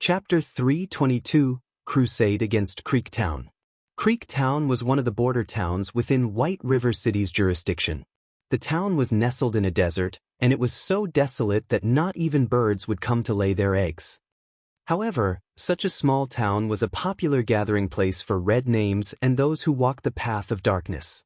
Chapter 322, Crusade against Creek Town. Creek Town was one of the border towns within White River City's jurisdiction. The town was nestled in a desert, and it was so desolate that not even birds would come to lay their eggs. However, such a small town was a popular gathering place for red names and those who walked the path of darkness.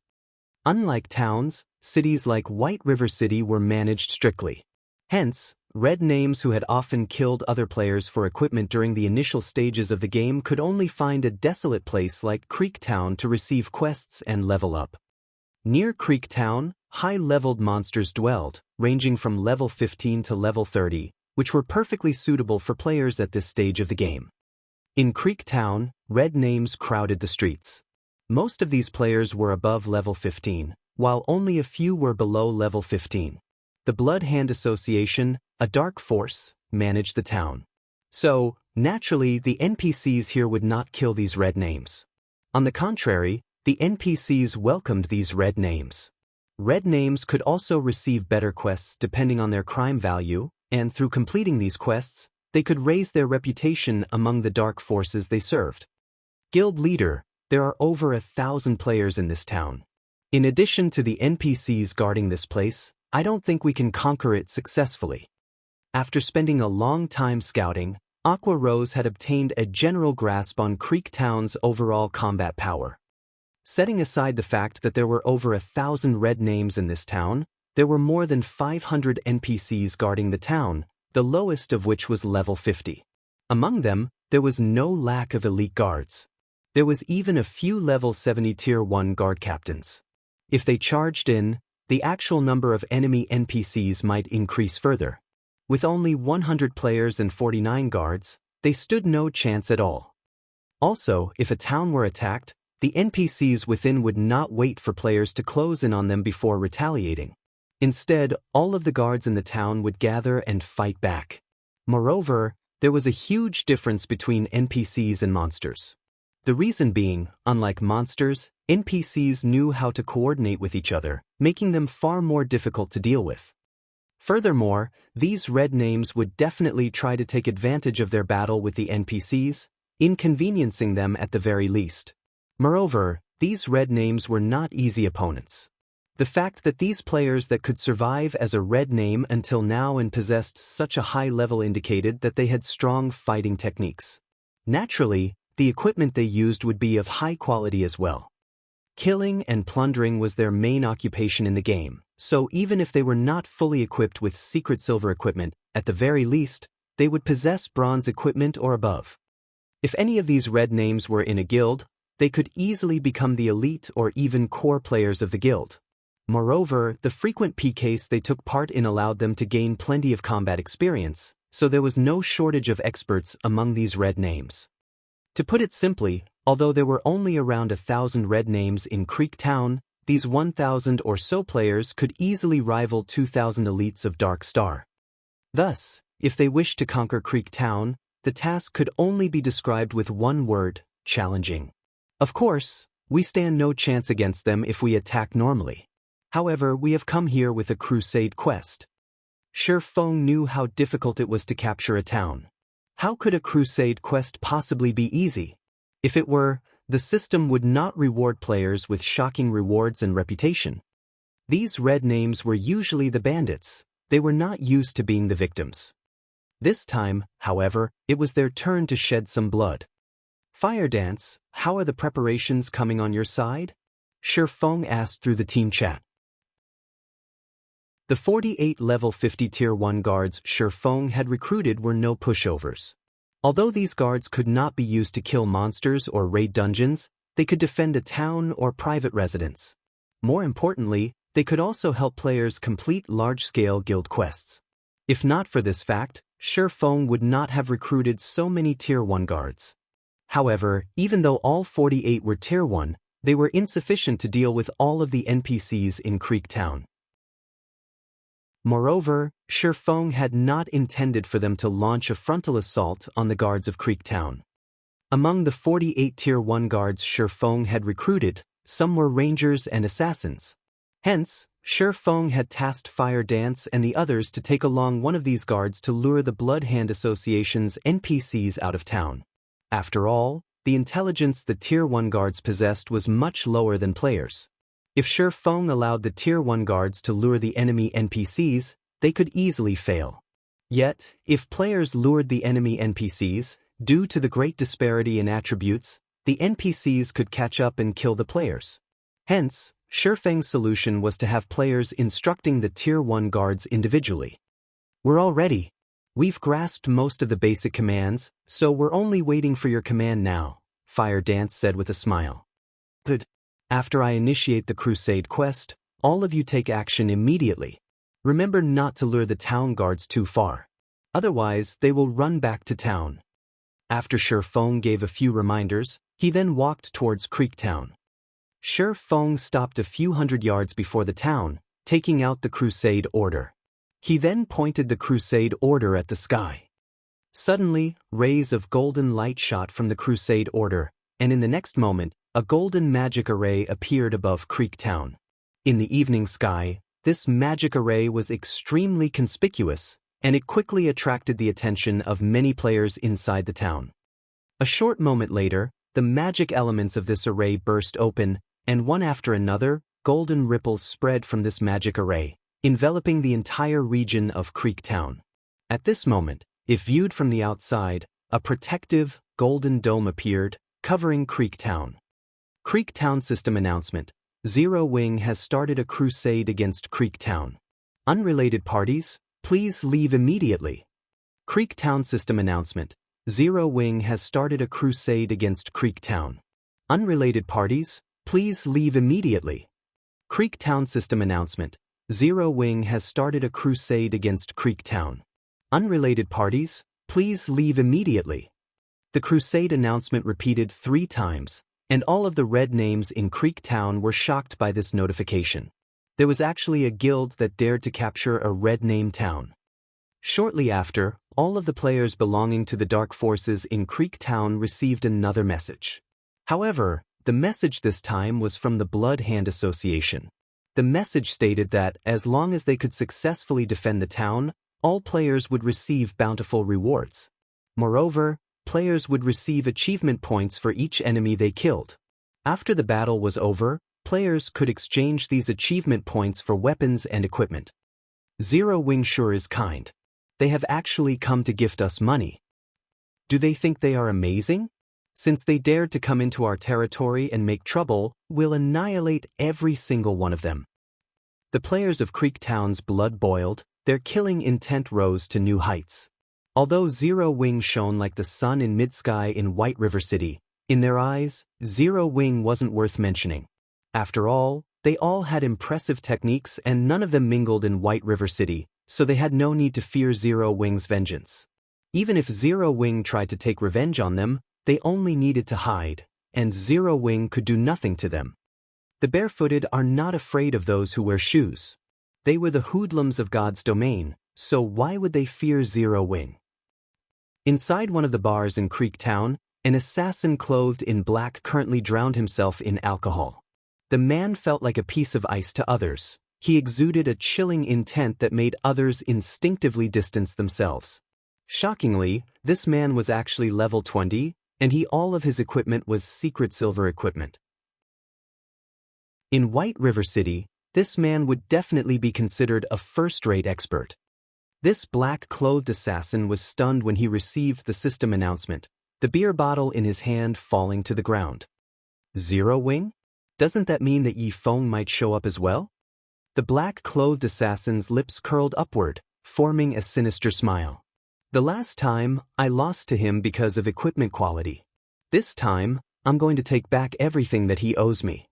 Unlike towns, cities like White River City were managed strictly. Hence, red names who had often killed other players for equipment during the initial stages of the game could only find a desolate place like Creek Town to receive quests and level up. Near Creek Town, high-leveled monsters dwelled, ranging from level 15 to level 30, which were perfectly suitable for players at this stage of the game. In Creek Town, red names crowded the streets. Most of these players were above level 15, while only a few were below level 15. The Blood Hand Association, a dark force, managed the town. So, naturally, the NPCs here would not kill these red names. On the contrary, the NPCs welcomed these red names. Red names could also receive better quests depending on their crime value, and through completing these quests, they could raise their reputation among the dark forces they served. Guild Leader, there are over 1,000 players in this town. In addition to the NPCs guarding this place, I don't think we can conquer it successfully. After spending a long time scouting, Aqua Rose had obtained a general grasp on Creek Town's overall combat power. Setting aside the fact that there were over 1,000 red names in this town, there were more than 500 NPCs guarding the town, the lowest of which was level 50. Among them, there was no lack of elite guards. There was even a few level 70 Tier 1 guard captains. If they charged in, the actual number of enemy NPCs might increase further. With only 100 players and 49 guards, they stood no chance at all. Also, if a town were attacked, the NPCs within would not wait for players to close in on them before retaliating. Instead, all of the guards in the town would gather and fight back. Moreover, there was a huge difference between NPCs and monsters. The reason being, unlike monsters, NPCs knew how to coordinate with each other, making them far more difficult to deal with. Furthermore, these red names would definitely try to take advantage of their battle with the NPCs, inconveniencing them at the very least. Moreover, these red names were not easy opponents. The fact that these players that could survive as a red name until now and possessed such a high level indicated that they had strong fighting techniques. Naturally, the equipment they used would be of high quality as well. Killing and plundering was their main occupation in the game, so even if they were not fully equipped with secret silver equipment, at the very least, they would possess bronze equipment or above. If any of these red names were in a guild, they could easily become the elite or even core players of the guild. Moreover, the frequent PKs they took part in allowed them to gain plenty of combat experience, so there was no shortage of experts among these red names. To put it simply, although there were only around 1,000 red names in Creek Town, these 1,000 or so players could easily rival 2,000 elites of Dark Star. Thus, if they wished to conquer Creek Town, the task could only be described with one word: challenging. Of course, we stand no chance against them if we attack normally. However, we have come here with a Crusade quest. Shi Feng knew how difficult it was to capture a town. How could a Crusade quest possibly be easy? If it were, the system would not reward players with shocking rewards and reputation. These red names were usually the bandits. They were not used to being the victims. This time, however, it was their turn to shed some blood. Fire Dance, how are the preparations coming on your side? Shi Feng asked through the team chat. The 48 level 50 Tier 1 guards Shi Feng had recruited were no pushovers. Although these guards could not be used to kill monsters or raid dungeons, they could defend a town or private residence. More importantly, they could also help players complete large-scale guild quests. If not for this fact, Shi Feng would not have recruited so many Tier 1 guards. However, even though all 48 were Tier 1, they were insufficient to deal with all of the NPCs in Creek Town. Moreover, Shi Feng had not intended for them to launch a frontal assault on the guards of Creek Town. Among the 48 Tier 1 guards Shi Feng had recruited, some were rangers and assassins. Hence, Shi Feng had tasked Fire Dance and the others to take along one of these guards to lure the Blood Hand Association's NPCs out of town. After all, the intelligence the Tier 1 guards possessed was much lower than players. If Shi Feng allowed the Tier 1 guards to lure the enemy NPCs, they could easily fail. Yet, if players lured the enemy NPCs, due to the great disparity in attributes, the NPCs could catch up and kill the players. Hence, Shi Feng's solution was to have players instructing the Tier 1 guards individually. "We're all ready. We've grasped most of the basic commands, so we're only waiting for your command now," Fire Dance said with a smile. "Good. After I initiate the Crusade quest, all of you take action immediately. Remember not to lure the town guards too far. Otherwise, they will run back to town." After Shi Feng gave a few reminders, he then walked towards Creek Town. Shi Feng stopped a few hundred yards before the town, taking out the Crusade order. He then pointed the Crusade order at the sky. Suddenly, rays of golden light shot from the Crusade order, and in the next moment, a golden magic array appeared above Creek Town. In the evening sky, this magic array was extremely conspicuous, and it quickly attracted the attention of many players inside the town. A short moment later, the magic elements of this array burst open, and one after another, golden ripples spread from this magic array, enveloping the entire region of Creek Town. At this moment, if viewed from the outside, a protective, golden dome appeared, covering Creek Town. Creek Town System Announcement: Zero Wing has started a crusade against Creek Town. Unrelated parties, please leave immediately. Creek Town System Announcement: Zero Wing has started a crusade against Creek Town. Unrelated parties, please leave immediately. Creek Town System Announcement: Zero Wing has started a crusade against Creek Town. Unrelated parties, please leave immediately. The crusade announcement repeated 3 times, and all of the red names in Creek Town were shocked by this notification. There was actually a guild that dared to capture a red name town. Shortly after, all of the players belonging to the Dark Forces in Creek Town received another message. However, the message this time was from the Blood Hand Association. The message stated that, as long as they could successfully defend the town, all players would receive bountiful rewards. Moreover, players would receive achievement points for each enemy they killed. After the battle was over, players could exchange these achievement points for weapons and equipment. Zero Wing sure is kind. They have actually come to gift us money. Do they think they are amazing? Since they dared to come into our territory and make trouble, we'll annihilate every single one of them. The players of Creek Town's blood boiled, their killing intent rose to new heights. Although Zero Wing shone like the sun in mid-sky in White River City, in their eyes, Zero Wing wasn't worth mentioning. After all, they all had impressive techniques and none of them mingled in White River City, so they had no need to fear Zero Wing's vengeance. Even if Zero Wing tried to take revenge on them, they only needed to hide, and Zero Wing could do nothing to them. The barefooted are not afraid of those who wear shoes. They were the hoodlums of God's domain, so why would they fear Zero Wing? Inside one of the bars in Creek Town, an assassin clothed in black currently drowned himself in alcohol. The man felt like a piece of ice to others. He exuded a chilling intent that made others instinctively distance themselves. Shockingly, this man was actually level 20, and all of his equipment was secret silver equipment. In White River City, this man would definitely be considered a first-rate expert. This black-clothed assassin was stunned when he received the system announcement, the beer bottle in his hand falling to the ground. Zero Wing? Doesn't that mean that Yi Feng might show up as well? The black-clothed assassin's lips curled upward, forming a sinister smile. The last time, I lost to him because of equipment quality. This time, I'm going to take back everything that he owes me.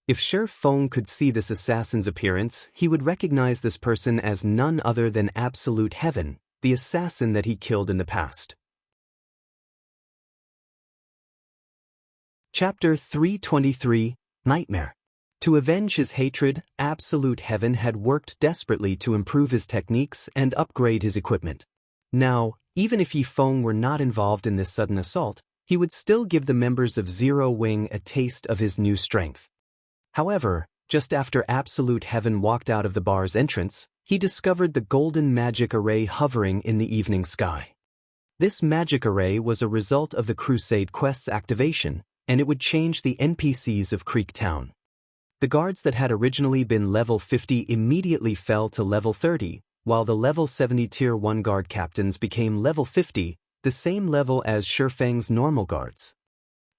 If Shi Feng could see this assassin's appearance, he would recognize this person as none other than Absolute Heaven, the assassin that he killed in the past. Chapter 323, Nightmare. To avenge his hatred, Absolute Heaven had worked desperately to improve his techniques and upgrade his equipment. Now, even if Yi Feng were not involved in this sudden assault, he would still give the members of Zero Wing a taste of his new strength. However, just after Absolute Heaven walked out of the bar's entrance, he discovered the golden magic array hovering in the evening sky. This magic array was a result of the Crusade quest's activation, and it would change the NPCs of Creek Town. The guards that had originally been level 50 immediately fell to level 30, while the level 70 Tier 1 guard captains became level 50, the same level as Shifeng's normal guards.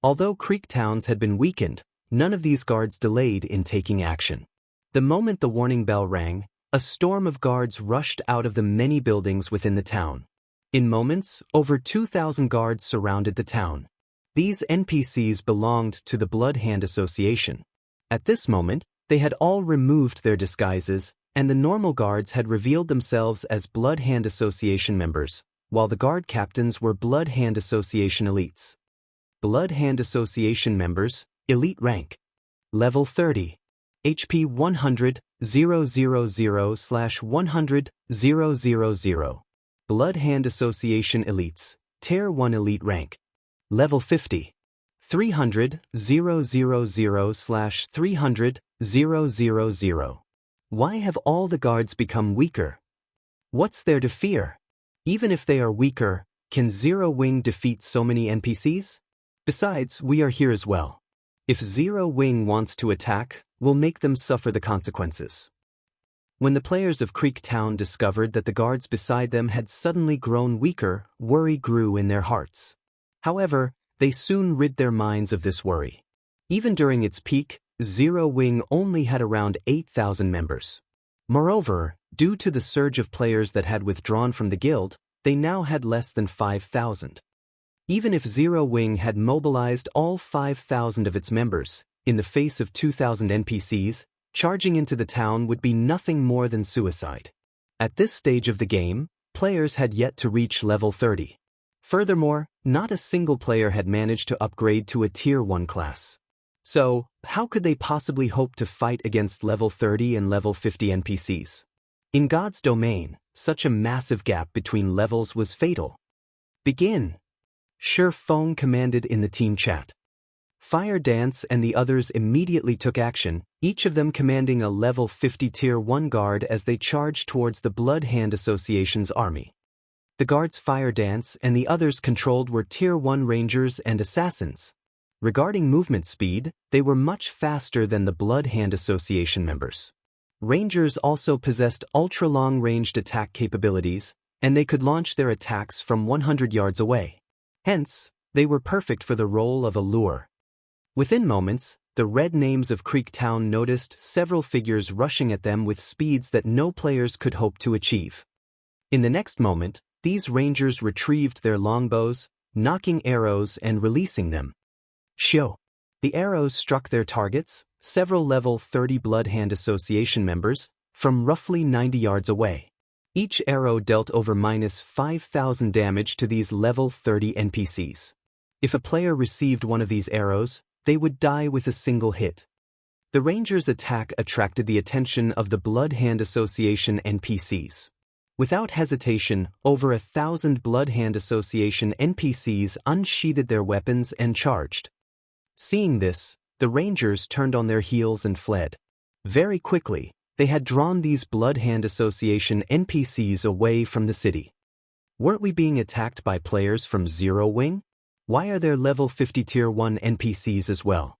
Although Creek Towns had been weakened, none of these guards delayed in taking action. The moment the warning bell rang, a storm of guards rushed out of the many buildings within the town. In moments, over 2,000 guards surrounded the town. These NPCs belonged to the Blood Hand Association. At this moment, they had all removed their disguises, and the normal guards had revealed themselves as Blood Hand Association members, while the guard captains were Blood Hand Association elites. Blood Hand Association members, elite rank. Level 30. HP 100, 000/100, 000. Blood Hand Association elites, Tier 1 elite rank. Level 50. 300, 000/300, 000. Why have all the guards become weaker? What's there to fear? Even if they are weaker, can Zero Wing defeat so many NPCs? Besides, we are here as well. If Zero Wing wants to attack, we'll make them suffer the consequences. When the players of Creek Town discovered that the guards beside them had suddenly grown weaker, worry grew in their hearts. However, they soon rid their minds of this worry. Even during its peak, Zero Wing only had around 8,000 members. Moreover, due to the surge of players that had withdrawn from the guild, they now had less than 5,000. Even if Zero Wing had mobilized all 5,000 of its members, in the face of 2,000 NPCs, charging into the town would be nothing more than suicide. At this stage of the game, players had yet to reach level 30. Furthermore, not a single player had managed to upgrade to a Tier 1 class. So, how could they possibly hope to fight against level 30 and level 50 NPCs? In God's domain, such a massive gap between levels was fatal. Begin! Shifeng commanded in the team chat. Fire Dance and the others immediately took action, each of them commanding a level 50 Tier 1 guard as they charged towards the Blood Hand Association's army. The guards Fire Dance and the others controlled were Tier 1 rangers and assassins. Regarding movement speed, they were much faster than the Blood Hand Association members. Rangers also possessed ultra-long-ranged attack capabilities, and they could launch their attacks from 100 yards away. Hence, they were perfect for the role of a lure. Within moments, the red names of Creek Town noticed several figures rushing at them with speeds that no players could hope to achieve. In the next moment, these rangers retrieved their longbows, knocking arrows and releasing them. Shoo! The arrows struck their targets, several level 30 Blood Hand Association members, from roughly 90 yards away. Each arrow dealt over -5,000 damage to these level 30 NPCs. If a player received one of these arrows, they would die with a single hit. The Rangers' attack attracted the attention of the Blood Hand Association NPCs. Without hesitation, over 1,000 Blood Hand Association NPCs unsheathed their weapons and charged. Seeing this, the Rangers turned on their heels and fled. Very quickly, they had drawn these Blood Hand Association NPCs away from the city. Weren't we being attacked by players from Zero Wing? Why are there level 50 Tier 1 NPCs as well?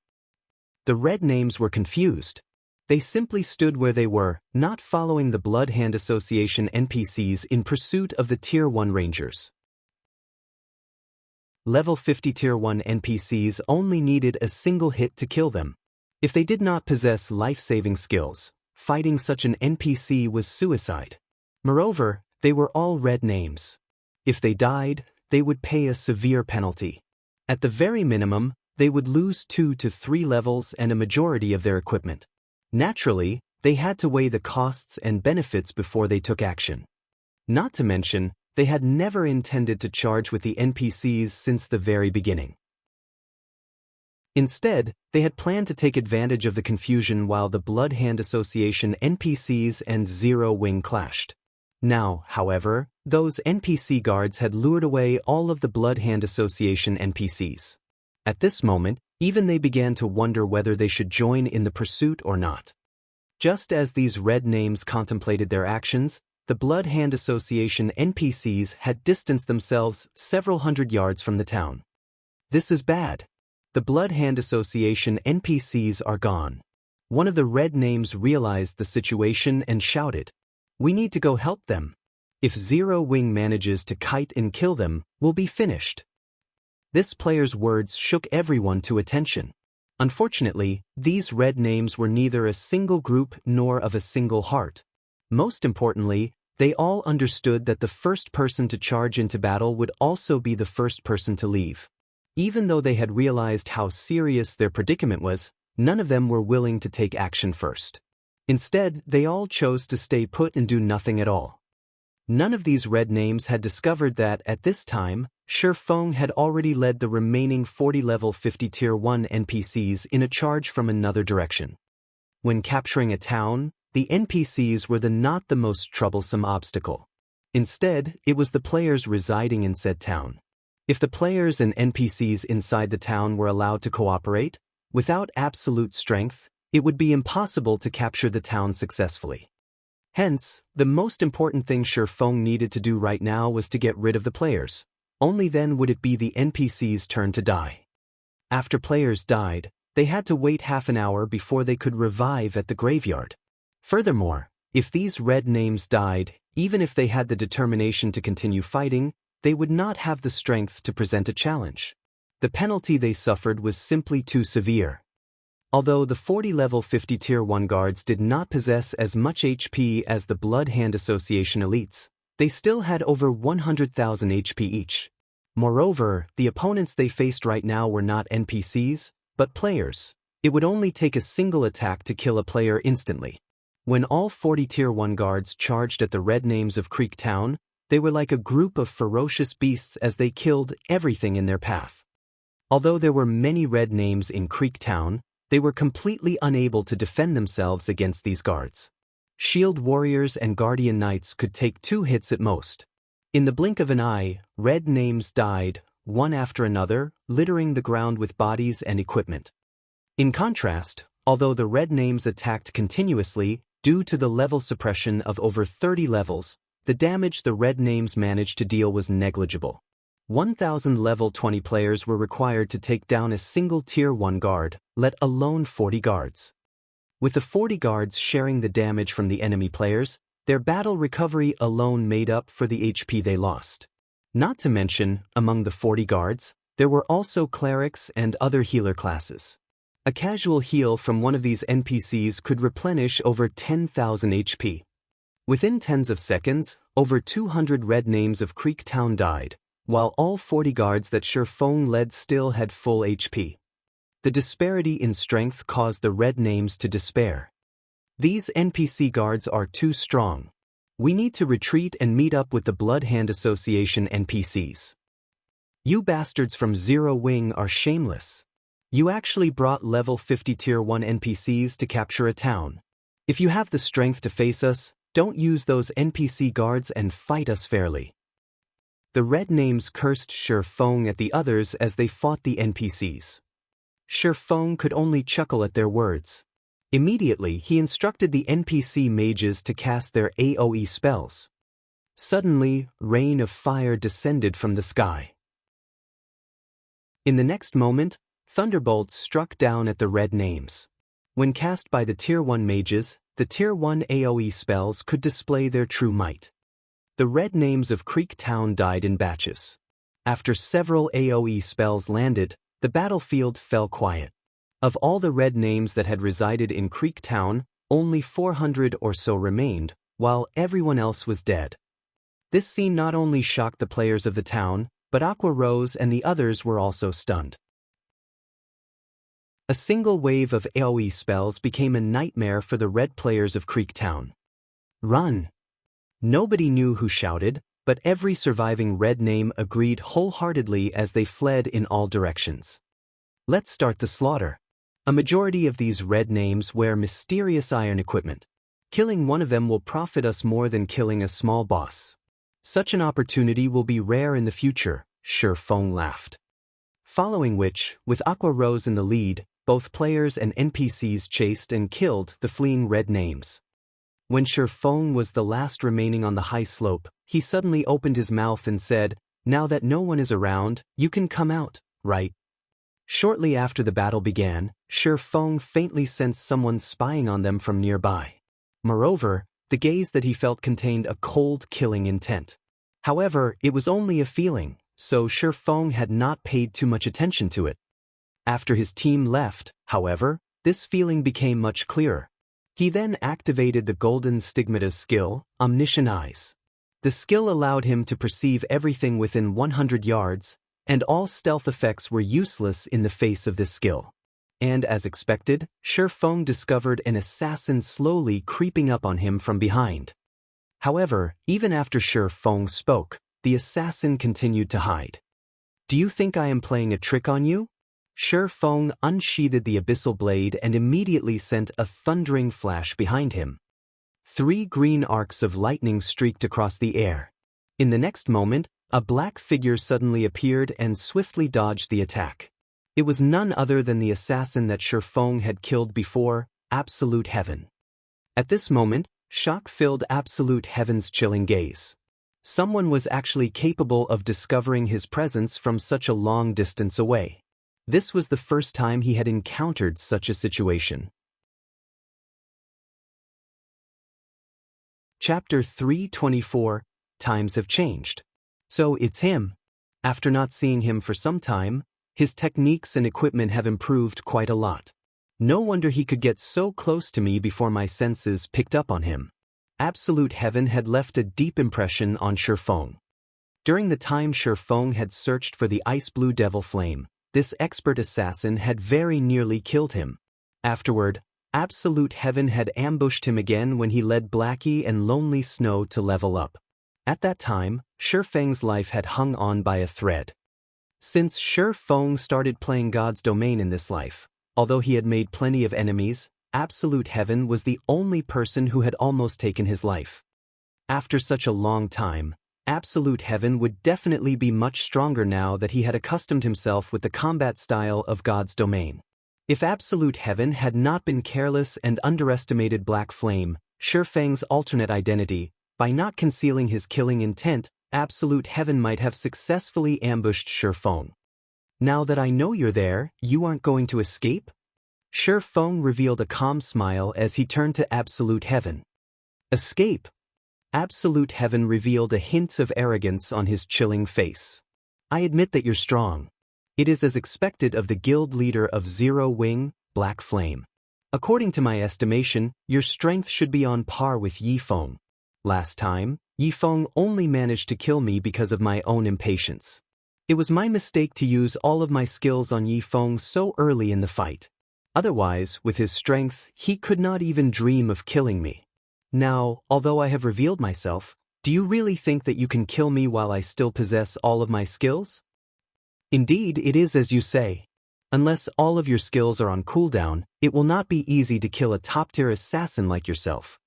The red names were confused. They simply stood where they were, not following the Blood Hand Association NPCs in pursuit of the Tier 1 Rangers. Level 50 Tier 1 NPCs only needed a single hit to kill them. If they did not possess life-saving skills, fighting such an NPC was suicide. Moreover, they were all red names. If they died, they would pay a severe penalty. At the very minimum, they would lose 2 to 3 levels and a majority of their equipment. Naturally, they had to weigh the costs and benefits before they took action. Not to mention, they had never intended to charge with the NPCs since the very beginning. Instead, they had planned to take advantage of the confusion while the Blood Hand Association NPCs and Zero Wing clashed. Now, however, those NPC guards had lured away all of the Blood Hand Association NPCs. At this moment, Even they began to wonder whether they should join in the pursuit or not. Just as these red names contemplated their actions, the Blood Hand Association NPCs had distanced themselves several hundred yards from the town. This is bad. The Blood Hand Association NPCs are gone. One of the red names realized the situation and shouted, "We need to go help them. If Zero Wing manages to kite and kill them, we'll be finished." This player's words shook everyone to attention. Unfortunately, these red names were neither a single group nor of a single heart. Most importantly, they all understood that the first person to charge into battle would also be the first person to leave. Even though they had realized how serious their predicament was, none of them were willing to take action first. Instead, they all chose to stay put and do nothing at all. None of these red names had discovered that, at this time, Shi Feng had already led the remaining 40 level 50 tier 1 NPCs in a charge from another direction. When capturing a town, the NPCs were not the most troublesome obstacle. Instead, it was the players residing in said town. If the players and NPCs inside the town were allowed to cooperate, without absolute strength, it would be impossible to capture the town successfully. Hence, the most important thing Shi Feng needed to do right now was to get rid of the players. Only then would it be the NPCs' turn to die. After players died, they had to wait half an hour before they could revive at the graveyard. Furthermore, if these red names died, even if they had the determination to continue fighting, they would not have the strength to present a challenge. The penalty they suffered was simply too severe. Although the 40 level 50 tier 1 guards did not possess as much HP as the Blood Hand Association elites, they still had over 100,000 HP each. Moreover, the opponents they faced right now were not NPCs, but players. It would only take a single attack to kill a player instantly. When all 40 tier 1 guards charged at the red names of Creek Town, they were like a group of ferocious beasts as they killed everything in their path. Although there were many red names in Creek Town, they were completely unable to defend themselves against these guards. Shield warriors and guardian knights could take 2 hits at most. In the blink of an eye, red names died, one after another, littering the ground with bodies and equipment. In contrast, although the red names attacked continuously, due to the level suppression of over 30 levels, the damage the red names managed to deal was negligible. 1,000 level 20 players were required to take down a single tier 1 guard, let alone 40 guards. With the 40 guards sharing the damage from the enemy players, their battle recovery alone made up for the HP they lost. Not to mention, among the 40 guards, there were also clerics and other healer classes. A casual heal from one of these NPCs could replenish over 10,000 HP. Within tens of seconds, over 200 red names of Creek Town died, while all 40 guards that Shi Feng led still had full HP. The disparity in strength caused the red names to despair. These NPC guards are too strong. We need to retreat and meet up with the Blood Hand Association NPCs. You bastards from Zero Wing are shameless. You actually brought level 50 tier 1 NPCs to capture a town. If you have the strength to face us, don't use those NPC guards and fight us fairly. The red names cursed Shi Feng at the others as they fought the NPCs. Shi Feng could only chuckle at their words. Immediately, he instructed the NPC mages to cast their AoE spells. Suddenly, rain of fire descended from the sky. In the next moment, thunderbolts struck down at the red names. When cast by the Tier 1 mages, the Tier 1 AoE spells could display their true might. The red names of Creek Town died in batches. After several AoE spells landed, the battlefield fell quiet. Of all the red names that had resided in Creek Town, only 400 or so remained, while everyone else was dead. This scene not only shocked the players of the town, but Aqua Rose and the others were also stunned. A single wave of AoE spells became a nightmare for the red players of Creek Town. Run! Nobody knew who shouted, but every surviving red name agreed wholeheartedly as they fled in all directions. Let's start the slaughter. A majority of these red names wear mysterious iron equipment. Killing one of them will profit us more than killing a small boss. Such an opportunity will be rare in the future, Shi Feng laughed. Following which, with Aqua Rose in the lead, both players and NPCs chased and killed the fleeing red names. When Feng was the last remaining on the high slope, he suddenly opened his mouth and said, "Now that no one is around, you can come out, right?" Shortly after the battle began, Feng faintly sensed someone spying on them from nearby. Moreover, the gaze that he felt contained a cold, killing intent. However, it was only a feeling, so Feng had not paid too much attention to it. After his team left, however, this feeling became much clearer. He then activated the Golden Stigmata skill, Omniscient Eyes. The skill allowed him to perceive everything within 100 yards, and all stealth effects were useless in the face of this skill. And as expected, Feng discovered an assassin slowly creeping up on him from behind. However, even after Feng spoke, the assassin continued to hide. "Do you think I am playing a trick on you?" Feng unsheathed the abyssal blade and immediately sent a thundering flash behind him. 3 green arcs of lightning streaked across the air. In the next moment, a black figure suddenly appeared and swiftly dodged the attack. It was none other than the assassin that Feng had killed before, Absolute Heaven. At this moment, shock filled Absolute Heaven's chilling gaze. Someone was actually capable of discovering his presence from such a long distance away. This was the first time he had encountered such a situation. Chapter 324, Times Have Changed. So it's him. After not seeing him for some time, his techniques and equipment have improved quite a lot. No wonder he could get so close to me before my senses picked up on him. Absolute Heaven had left a deep impression on Feng. During the time Feng had searched for the ice blue devil flame, this expert assassin had very nearly killed him. Afterward, Absolute Heaven had ambushed him again when he led Blackie and Lonely Snow to level up. At that time, Feng's life had hung on by a thread. Since Feng started playing God's domain in this life, although he had made plenty of enemies, Absolute Heaven was the only person who had almost taken his life. After such a long time, Absolute Heaven would definitely be much stronger now that he had accustomed himself with the combat style of God's domain. If Absolute Heaven had not been careless and underestimated Black Flame, Feng's alternate identity, by not concealing his killing intent, Absolute Heaven might have successfully ambushed Feng. "Now that I know you're there, you aren't going to escape?" Feng revealed a calm smile as he turned to Absolute Heaven. "Escape?" Absolute Heaven revealed a hint of arrogance on his chilling face. "I admit that you're strong. It is as expected of the guild leader of Zero Wing, Black Flame. According to my estimation, your strength should be on par with Yifeng. Last time, Yifeng only managed to kill me because of my own impatience. It was my mistake to use all of my skills on Yifeng so early in the fight. Otherwise, with his strength, he could not even dream of killing me. Now, although I have revealed myself, do you really think that you can kill me while I still possess all of my skills?" "Indeed, it is as you say. Unless all of your skills are on cooldown, it will not be easy to kill a top-tier assassin like yourself."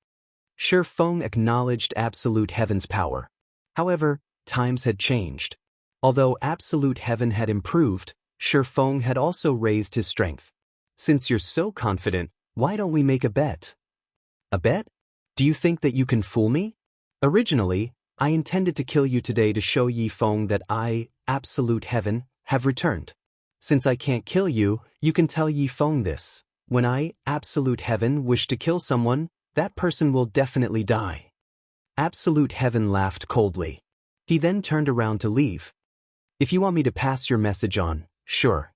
Feng acknowledged Absolute Heaven's power. However, times had changed. Although Absolute Heaven had improved, Feng had also raised his strength. "Since you're so confident, why don't we make a bet?" "A bet? Do you think that you can fool me? Originally, I intended to kill you today to show Yifeng that I, Absolute Heaven, have returned. Since I can't kill you, you can tell Yifeng this. When I, Absolute Heaven, wish to kill someone, that person will definitely die." Absolute Heaven laughed coldly. He then turned around to leave. "If you want me to pass your message on, sure.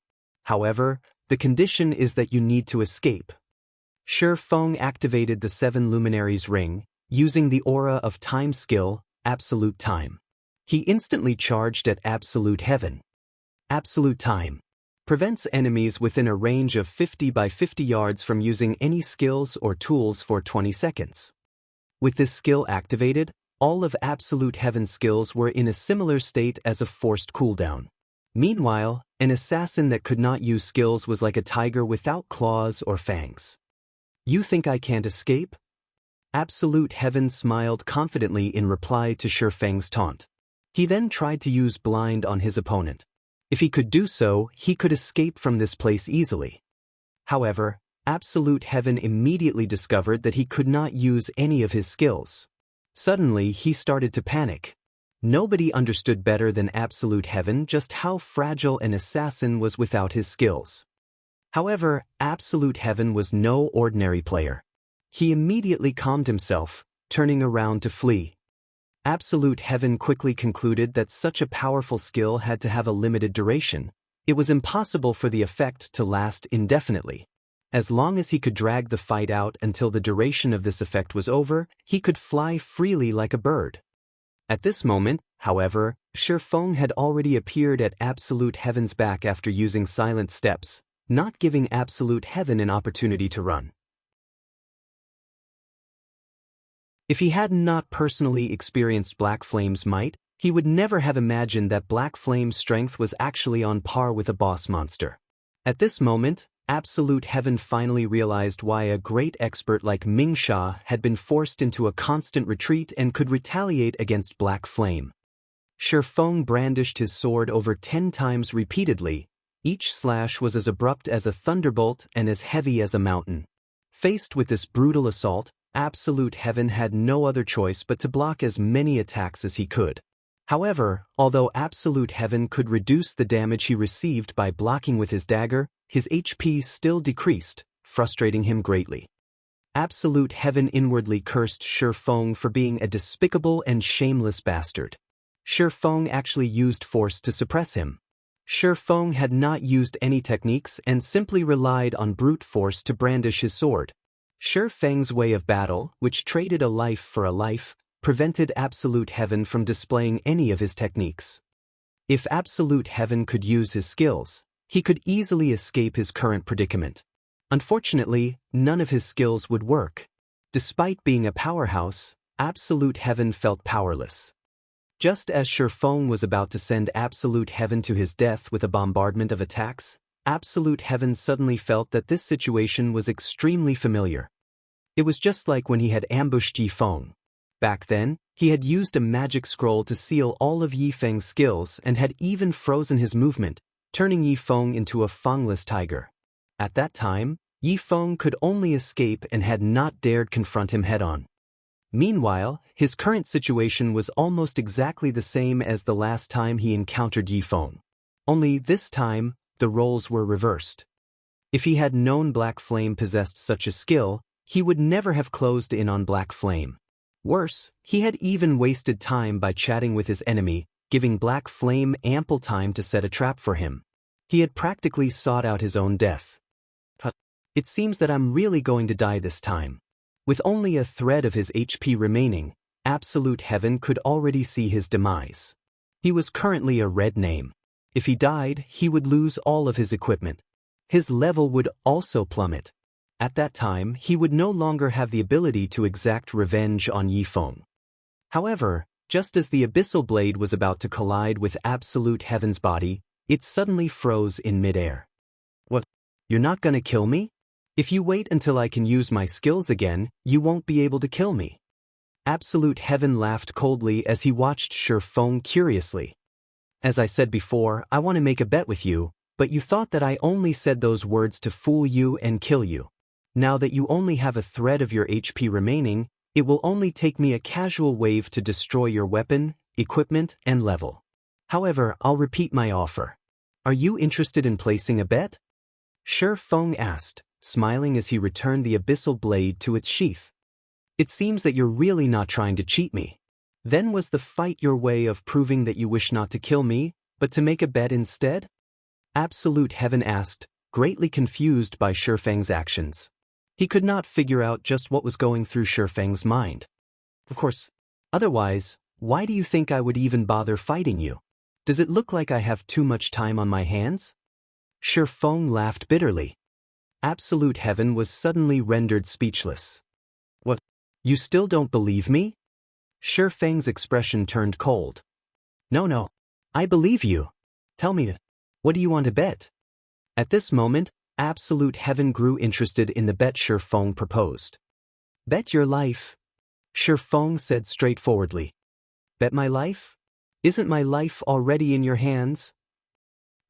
However, the condition is that you need to escape." Feng activated the 7 Luminaries ring, using the aura of time skill, Absolute Time. He instantly charged at Absolute Heaven. Absolute Time prevents enemies within a range of 50 by 50 yards from using any skills or tools for 20 seconds. With this skill activated, all of Absolute Heaven's skills were in a similar state as a forced cooldown. Meanwhile, an assassin that could not use skills was like a tiger without claws or fangs. "You think I can't escape?" Absolute Heaven smiled confidently in reply to Feng's taunt. He then tried to use blind on his opponent. If he could do so, he could escape from this place easily. However, Absolute Heaven immediately discovered that he could not use any of his skills. Suddenly, he started to panic. Nobody understood better than Absolute Heaven just how fragile an assassin was without his skills. However, Absolute Heaven was no ordinary player. He immediately calmed himself, turning around to flee. Absolute Heaven quickly concluded that such a powerful skill had to have a limited duration. It was impossible for the effect to last indefinitely. As long as he could drag the fight out until the duration of this effect was over, he could fly freely like a bird. At this moment, however, Shifeng had already appeared at Absolute Heaven's back after using silent steps, not giving Absolute Heaven an opportunity to run. If he had not personally experienced Black Flame's might, he would never have imagined that Black Flame's strength was actually on par with a boss monster. At this moment, Absolute Heaven finally realized why a great expert like Mingsha had been forced into a constant retreat and could retaliate against Black Flame. Shifeng brandished his sword over 10 times repeatedly. Each slash was as abrupt as a thunderbolt and as heavy as a mountain. Faced with this brutal assault, Absolute Heaven had no other choice but to block as many attacks as he could. However, although Absolute Heaven could reduce the damage he received by blocking with his dagger, his HP still decreased, frustrating him greatly. Absolute Heaven inwardly cursed Shifeng for being a despicable and shameless bastard. Shifeng actually used force to suppress him. Shifeng had not used any techniques and simply relied on brute force to brandish his sword. Shifeng's way of battle, which traded a life for a life, prevented Absolute Heaven from displaying any of his techniques. If Absolute Heaven could use his skills, he could easily escape his current predicament. Unfortunately, none of his skills would work. Despite being a powerhouse, Absolute Heaven felt powerless. Just as Shifeng was about to send Absolute Heaven to his death with a bombardment of attacks, Absolute Heaven suddenly felt that this situation was extremely familiar. It was just like when he had ambushed Yifeng. Back then, he had used a magic scroll to seal all of Yifeng's skills and had even frozen his movement, turning Yifeng into a fangless tiger. At that time, Yifeng could only escape and had not dared confront him head-on. Meanwhile, his current situation was almost exactly the same as the last time he encountered Yifeng. Only this time, the roles were reversed. If he had known Black Flame possessed such a skill, he would never have closed in on Black Flame. Worse, he had even wasted time by chatting with his enemy, giving Black Flame ample time to set a trap for him. He had practically sought out his own death. It seems that I'm really going to die this time. With only a thread of his HP remaining, Absolute Heaven could already see his demise. He was currently a red name. If he died, he would lose all of his equipment. His level would also plummet. At that time, he would no longer have the ability to exact revenge on Yifeng. However, just as the Abyssal Blade was about to collide with Absolute Heaven's body, it suddenly froze in midair. What? You're not gonna kill me? If you wait until I can use my skills again, you won't be able to kill me. Absolute Heaven laughed coldly as he watched Shifeng curiously. As I said before, I want to make a bet with you, but you thought that I only said those words to fool you and kill you. Now that you only have a thread of your HP remaining, it will only take me a casual wave to destroy your weapon, equipment, and level. However, I'll repeat my offer. Are you interested in placing a bet? Shifeng asked, smiling as he returned the Abyssal Blade to its sheath. It seems that you're really not trying to cheat me. Then was the fight your way of proving that you wish not to kill me, but to make a bet instead? Absolute Heaven asked, greatly confused by Shifeng's actions. He could not figure out just what was going through Shifeng's mind. Of course, otherwise, why do you think I would even bother fighting you? Does it look like I have too much time on my hands? Shifeng laughed bitterly. Absolute Heaven was suddenly rendered speechless. What? You still don't believe me? Shifeng's expression turned cold. No, I believe you. Tell me, what do you want to bet? At this moment, Absolute Heaven grew interested in the bet Shifeng proposed. Bet your life, Shifeng said straightforwardly. Bet my life? Isn't my life already in your hands?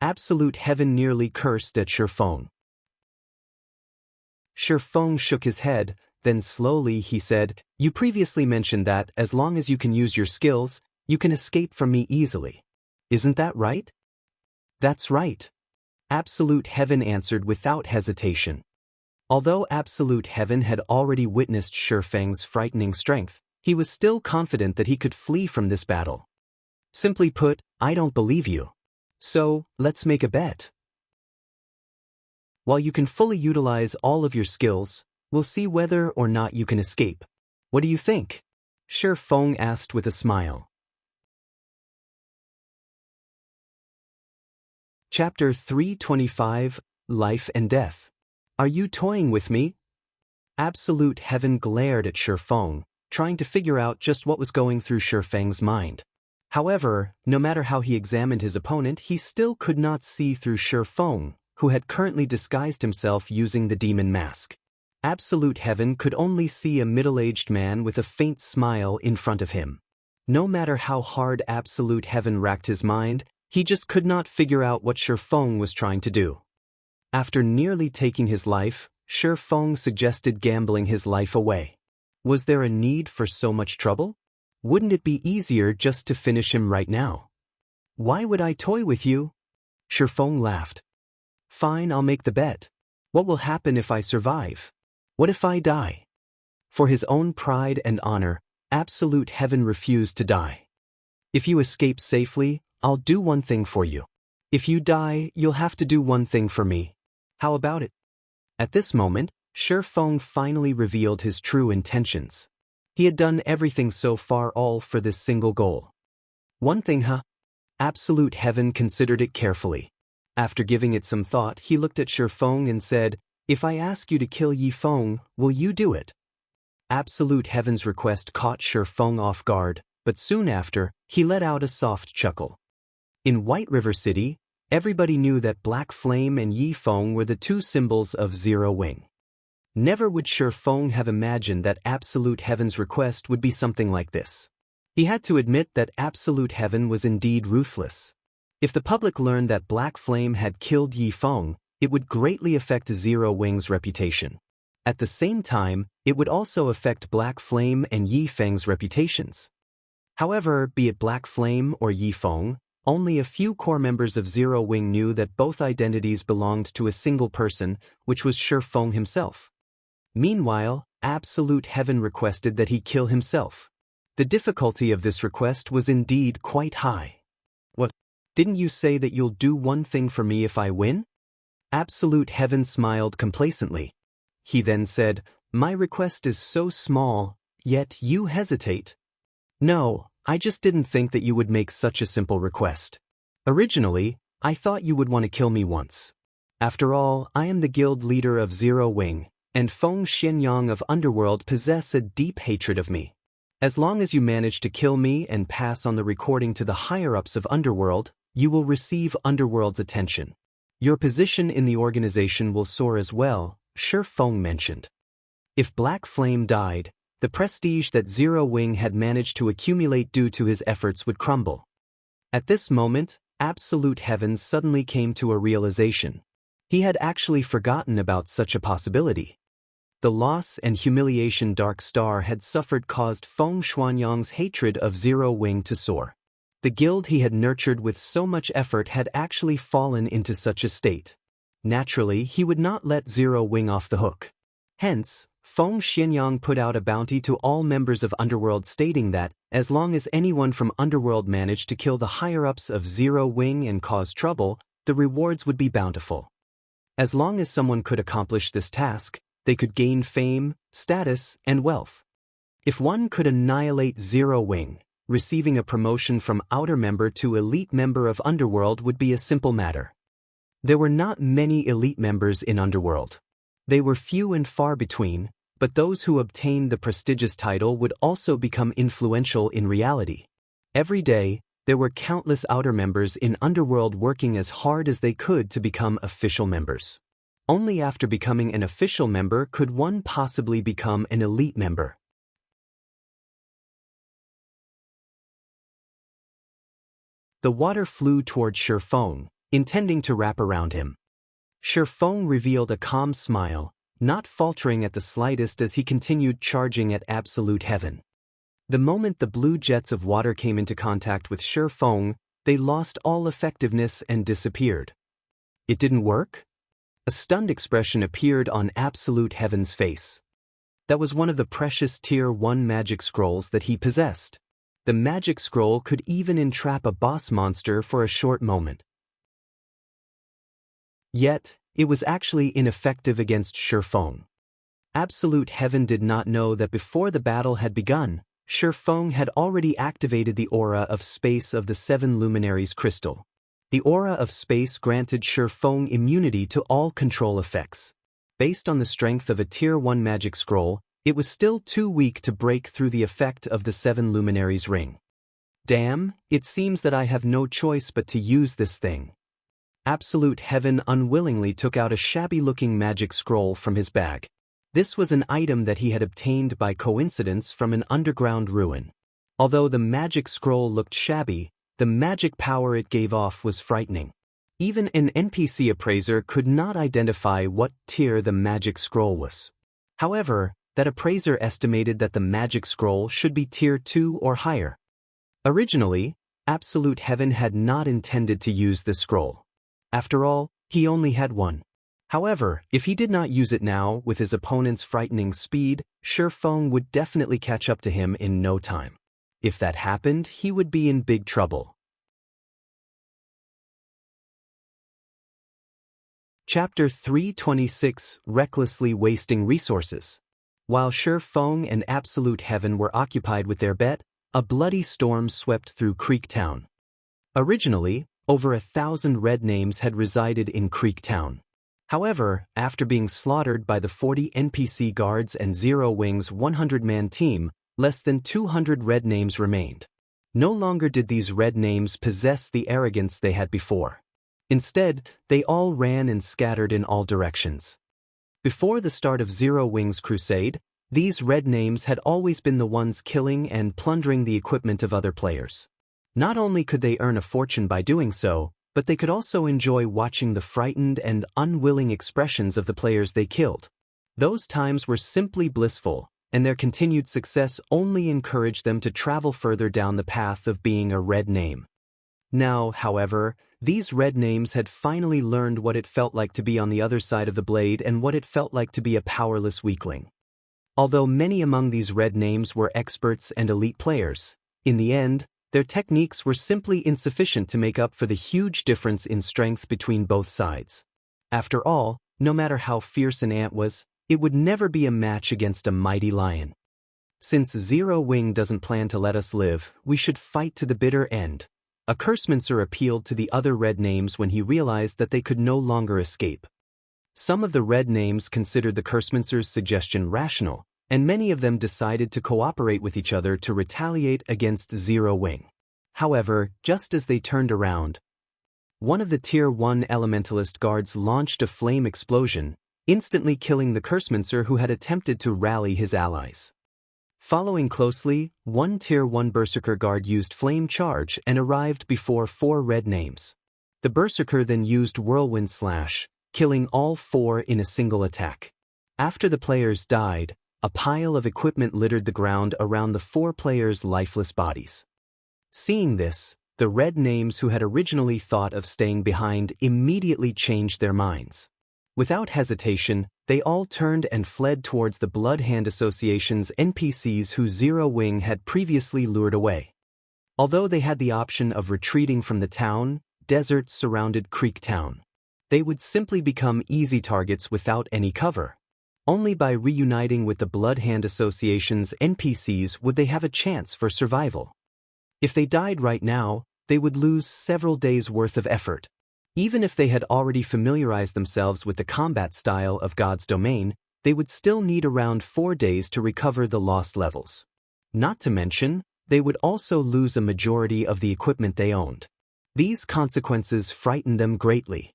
Absolute Heaven nearly cursed at Shifeng. Shifeng shook his head, then slowly he said, "You previously mentioned that, as long as you can use your skills, you can escape from me easily. Isn't that right?" "That's right." Absolute Heaven answered without hesitation. Although Absolute Heaven had already witnessed Shifeng's frightening strength, he was still confident that he could flee from this battle. "Simply put, I don't believe you. So, let's make a bet. While you can fully utilize all of your skills, we'll see whether or not you can escape. What do you think?" Shifeng asked with a smile. Chapter 325, Life and Death. "Are you toying with me?" Absolute Heaven glared at Shifeng, trying to figure out just what was going through Shifeng's mind. However, no matter how he examined his opponent, he still could not see through Shifeng, who had currently disguised himself using the demon mask. Absolute Heaven could only see a middle-aged man with a faint smile in front of him. No matter how hard Absolute Heaven racked his mind, he just could not figure out what Shifeng was trying to do. After nearly taking his life, Shifeng suggested gambling his life away. Was there a need for so much trouble? Wouldn't it be easier just to finish him right now? "Why would I toy with you?" Shifeng laughed. "Fine, I'll make the bet. What will happen if I survive? What if I die?" For his own pride and honor, Absolute Heaven refused to die. "If you escape safely, I'll do one thing for you. If you die, you'll have to do one thing for me. How about it?" At this moment, Shifeng finally revealed his true intentions. He had done everything so far all for this single goal. "One thing, huh?" Absolute Heaven considered it carefully. After giving it some thought, he looked at Shifeng and said, "If I ask you to kill Yifeng, will you do it?" Absolute Heaven's request caught Shifeng off guard, but soon after, he let out a soft chuckle. In White River City, everybody knew that Black Flame and Yifeng were the two symbols of Zero Wing. Never would Shifeng have imagined that Absolute Heaven's request would be something like this. He had to admit that Absolute Heaven was indeed ruthless. If the public learned that Black Flame had killed Yifeng, it would greatly affect Zero Wing's reputation. At the same time, it would also affect Black Flame and Yifeng's reputations. However, be it Black Flame or Yifeng, only a few core members of Zero Wing knew that both identities belonged to a single person, which was Shifeng himself. Meanwhile, Absolute Heaven requested that he kill himself. The difficulty of this request was indeed quite high. "What? Didn't you say that you'll do one thing for me if I win?" Absolute Heaven smiled complacently. He then said, "My request is so small, yet you hesitate." "No, I just didn't think that you would make such a simple request. Originally, I thought you would want to kill me once. After all, I am the guild leader of Zero Wing, and Feng Xianyang of Underworld possess a deep hatred of me. As long as you manage to kill me and pass on the recording to the higher-ups of Underworld, you will receive Underworld's attention. Your position in the organization will soar as well," Shifeng mentioned. If Black Flame died, the prestige that Zero Wing had managed to accumulate due to his efforts would crumble. At this moment, Absolute Heaven suddenly came to a realization. He had actually forgotten about such a possibility. The loss and humiliation Dark Star had suffered caused Feng Xianyang's hatred of Zero Wing to soar. The guild he had nurtured with so much effort had actually fallen into such a state. Naturally, he would not let Zero Wing off the hook. Hence, Feng Xianyang put out a bounty to all members of Underworld stating that, as long as anyone from Underworld managed to kill the higher-ups of Zero Wing and cause trouble, the rewards would be bountiful. As long as someone could accomplish this task, they could gain fame, status, and wealth. If one could annihilate Zero Wing, receiving a promotion from outer member to elite member of Underworld would be a simple matter. There were not many elite members in Underworld. They were few and far between, but those who obtained the prestigious title would also become influential in reality. Every day, there were countless outer members in Underworld working as hard as they could to become official members. Only after becoming an official member could one possibly become an elite member. The water flew toward Shifeng, intending to wrap around him. Shifeng revealed a calm smile, not faltering at the slightest as he continued charging at absolute heaven. The moment the blue jets of water came into contact with Shifeng, they lost all effectiveness and disappeared. It didn't work? A stunned expression appeared on Absolute Heaven's face. That was one of the precious Tier 1 magic scrolls that he possessed. The magic scroll could even entrap a boss monster for a short moment. Yet, it was actually ineffective against Shifeng. Absolute Heaven did not know that before the battle had begun, Shifeng had already activated the aura of space of the 7 luminaries crystal. The aura of space granted Shifeng immunity to all control effects. Based on the strength of a Tier 1 magic scroll, it was still too weak to break through the effect of the 7 luminaries ring. Damn, it seems that I have no choice but to use this thing. Absolute Heaven unwillingly took out a shabby-looking magic scroll from his bag. This was an item that he had obtained by coincidence from an underground ruin. Although the magic scroll looked shabby, the magic power it gave off was frightening. Even an NPC appraiser could not identify what tier the magic scroll was. However, that appraiser estimated that the magic scroll should be Tier 2 or higher. Originally, Absolute Heaven had not intended to use the scroll. After all, he only had one. However, if he did not use it now with his opponent's frightening speed, Shifeng would definitely catch up to him in no time. If that happened, he would be in big trouble. Chapter 326: Recklessly Wasting Resources. While Shifeng and Absolute Heaven were occupied with their bet, a bloody storm swept through Creek Town. Originally, over 1,000 red names had resided in Creek Town. However, after being slaughtered by the 40 NPC guards and Zero Wing's 100-man team, less than 200 red names remained. No longer did these red names possess the arrogance they had before. Instead, they all ran and scattered in all directions. Before the start of Zero Wing's crusade, these red names had always been the ones killing and plundering the equipment of other players. Not only could they earn a fortune by doing so, but they could also enjoy watching the frightened and unwilling expressions of the players they killed. Those times were simply blissful, and their continued success only encouraged them to travel further down the path of being a red name. Now, however, these red names had finally learned what it felt like to be on the other side of the blade and what it felt like to be a powerless weakling. Although many among these red names were experts and elite players, in the end, their techniques were simply insufficient to make up for the huge difference in strength between both sides. After all, no matter how fierce an ant was, it would never be a match against a mighty lion. Since Zero Wing doesn't plan to let us live, we should fight to the bitter end. A Cursemancer appealed to the other red names when he realized that they could no longer escape. Some of the red names considered the Cursemancer's suggestion rational, and many of them decided to cooperate with each other to retaliate against Zero Wing. However, just as they turned around, one of the Tier 1 Elementalist guards launched a flame explosion, instantly killing the Cursemancer who had attempted to rally his allies. Following closely, one Tier 1 Berserker guard used Flame Charge and arrived before 4 red names. The Berserker then used Whirlwind Slash, killing all 4 in a single attack. After the players died, a pile of equipment littered the ground around the 4 players' lifeless bodies. Seeing this, the red names who had originally thought of staying behind immediately changed their minds. Without hesitation, they all turned and fled towards the Blood Hand Association's NPCs who Zero Wing had previously lured away. Although they had the option of retreating from the town, deserts surrounded Creek Town. They would simply become easy targets without any cover. Only by reuniting with the Blood Hand Association's NPCs would they have a chance for survival. If they died right now, they would lose several days' worth of effort. Even if they had already familiarized themselves with the combat style of God's Domain, they would still need around 4 days to recover the lost levels. Not to mention, they would also lose a majority of the equipment they owned. These consequences frightened them greatly.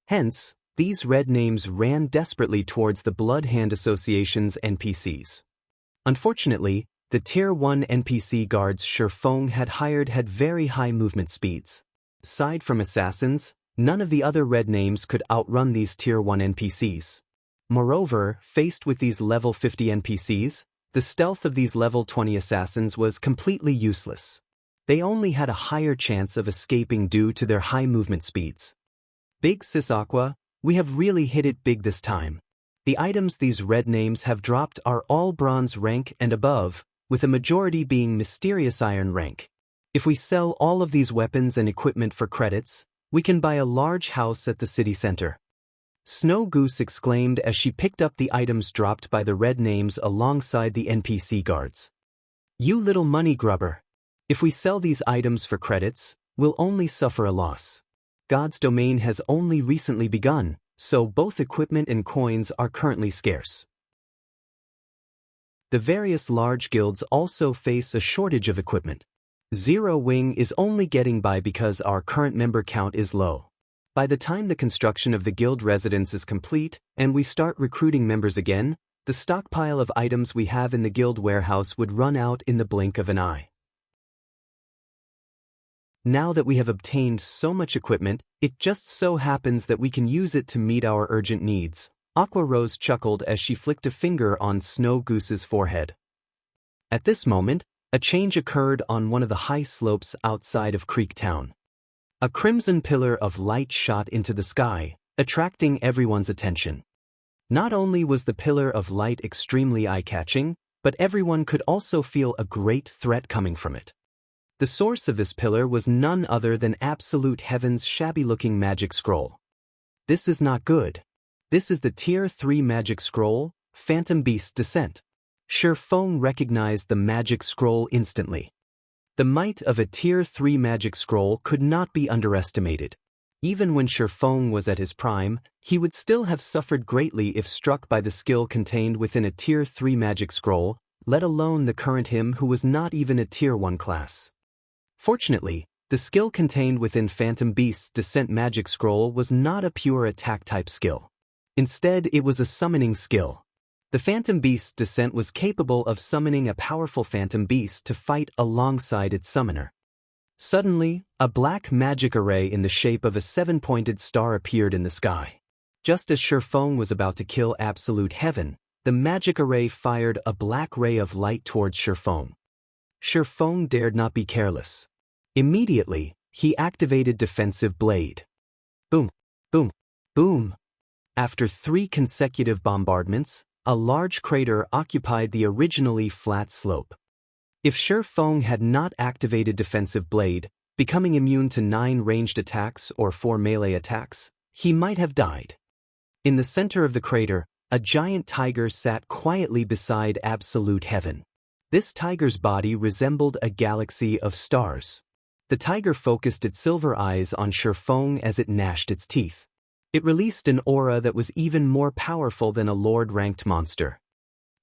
Hence, these red names ran desperately towards the Blood Hand Association's NPCs. Unfortunately, the Tier 1 NPC guards Shifeng had hired had very high movement speeds. Aside from assassins, None of the other red names could outrun these Tier 1 NPCs. Moreover, faced with these level 50 NPCs, the stealth of these level 20 assassins was completely useless. They only had a higher chance of escaping due to their high movement speeds. Big Sis Aqua, we have really hit it big this time. The items these red names have dropped are all bronze rank and above, with a majority being mysterious iron rank. If we sell all of these weapons and equipment for credits, we can buy a large house at the city center. Snow Goose exclaimed as she picked up the items dropped by the red names alongside the NPC guards. You little money grubber. If we sell these items for credits, we'll only suffer a loss. God's domain has only recently begun, so both equipment and coins are currently scarce. The various large guilds also face a shortage of equipment. Zero Wing is only getting by because our current member count is low. By the time the construction of the guild residence is complete and we start recruiting members again, the stockpile of items we have in the guild warehouse would run out in the blink of an eye. Now that we have obtained so much equipment, it just so happens that we can use it to meet our urgent needs. Aqua Rose chuckled as she flicked a finger on Snow Goose's forehead. At this moment, a change occurred on one of the high slopes outside of Creek Town. A crimson pillar of light shot into the sky, attracting everyone's attention. Not only was the pillar of light extremely eye-catching, but everyone could also feel a great threat coming from it. The source of this pillar was none other than Absolute Heaven's shabby-looking magic scroll. This is not good. This is the Tier 3 magic scroll, Phantom Beast's Descent. Shifeng recognized the magic scroll instantly. The might of a Tier 3 magic scroll could not be underestimated. Even when Shifeng was at his prime, he would still have suffered greatly if struck by the skill contained within a Tier 3 magic scroll, let alone the current him who was not even a Tier 1 class. Fortunately, the skill contained within Phantom Beast's Descent magic scroll was not a pure attack-type skill. Instead, it was a summoning skill. The Phantom Beast's Descent was capable of summoning a powerful Phantom Beast to fight alongside its summoner. Suddenly, a black magic array in the shape of a 7-pointed star appeared in the sky. Just as Shifeng was about to kill Absolute Heaven, the magic array fired a black ray of light towards Shifeng. Shifeng dared not be careless. Immediately, he activated Defensive Blade. Boom, boom, boom. After 3 consecutive bombardments, a large crater occupied the originally flat slope. If Shifeng had not activated Defensive Blade, becoming immune to 9 ranged attacks or 4 melee attacks, he might have died. In the center of the crater, a giant tiger sat quietly beside Absolute Heaven. This tiger's body resembled a galaxy of stars. The tiger focused its silver eyes on Shifeng as it gnashed its teeth. It released an aura that was even more powerful than a Lord-ranked monster.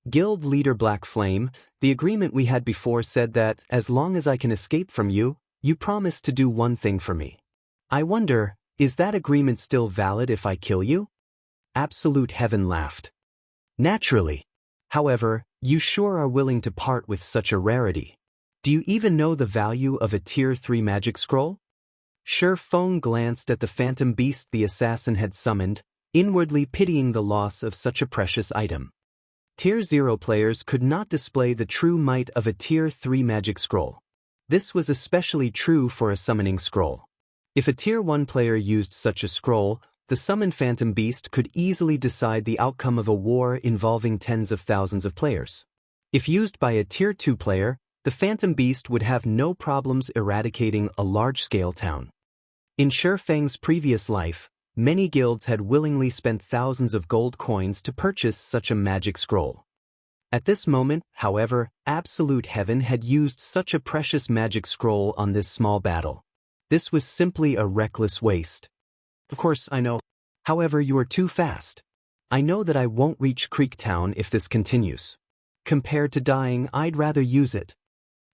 Guild leader Black Flame, the agreement we had before said that, as long as I can escape from you, you promise to do one thing for me. I wonder, is that agreement still valid if I kill you? Absolute Heaven laughed. Naturally. However, you sure are willing to part with such a rarity. Do you even know the value of a Tier 3 magic scroll? Shifeng glanced at the Phantom Beast the assassin had summoned, inwardly pitying the loss of such a precious item. Tier 0 players could not display the true might of a Tier 3 magic scroll. This was especially true for a summoning scroll. If a Tier 1 player used such a scroll, the summoned Phantom Beast could easily decide the outcome of a war involving tens of thousands of players. If used by a Tier 2 player, the Phantom Beast would have no problems eradicating a large-scale town. In Shifeng's previous life, many guilds had willingly spent thousands of gold coins to purchase such a magic scroll. At this moment, however, Absolute Heaven had used such a precious magic scroll on this small battle. This was simply a reckless waste. Of course, I know. However, you are too fast. I know that I won't reach Creek Town if this continues. Compared to dying, I'd rather use it.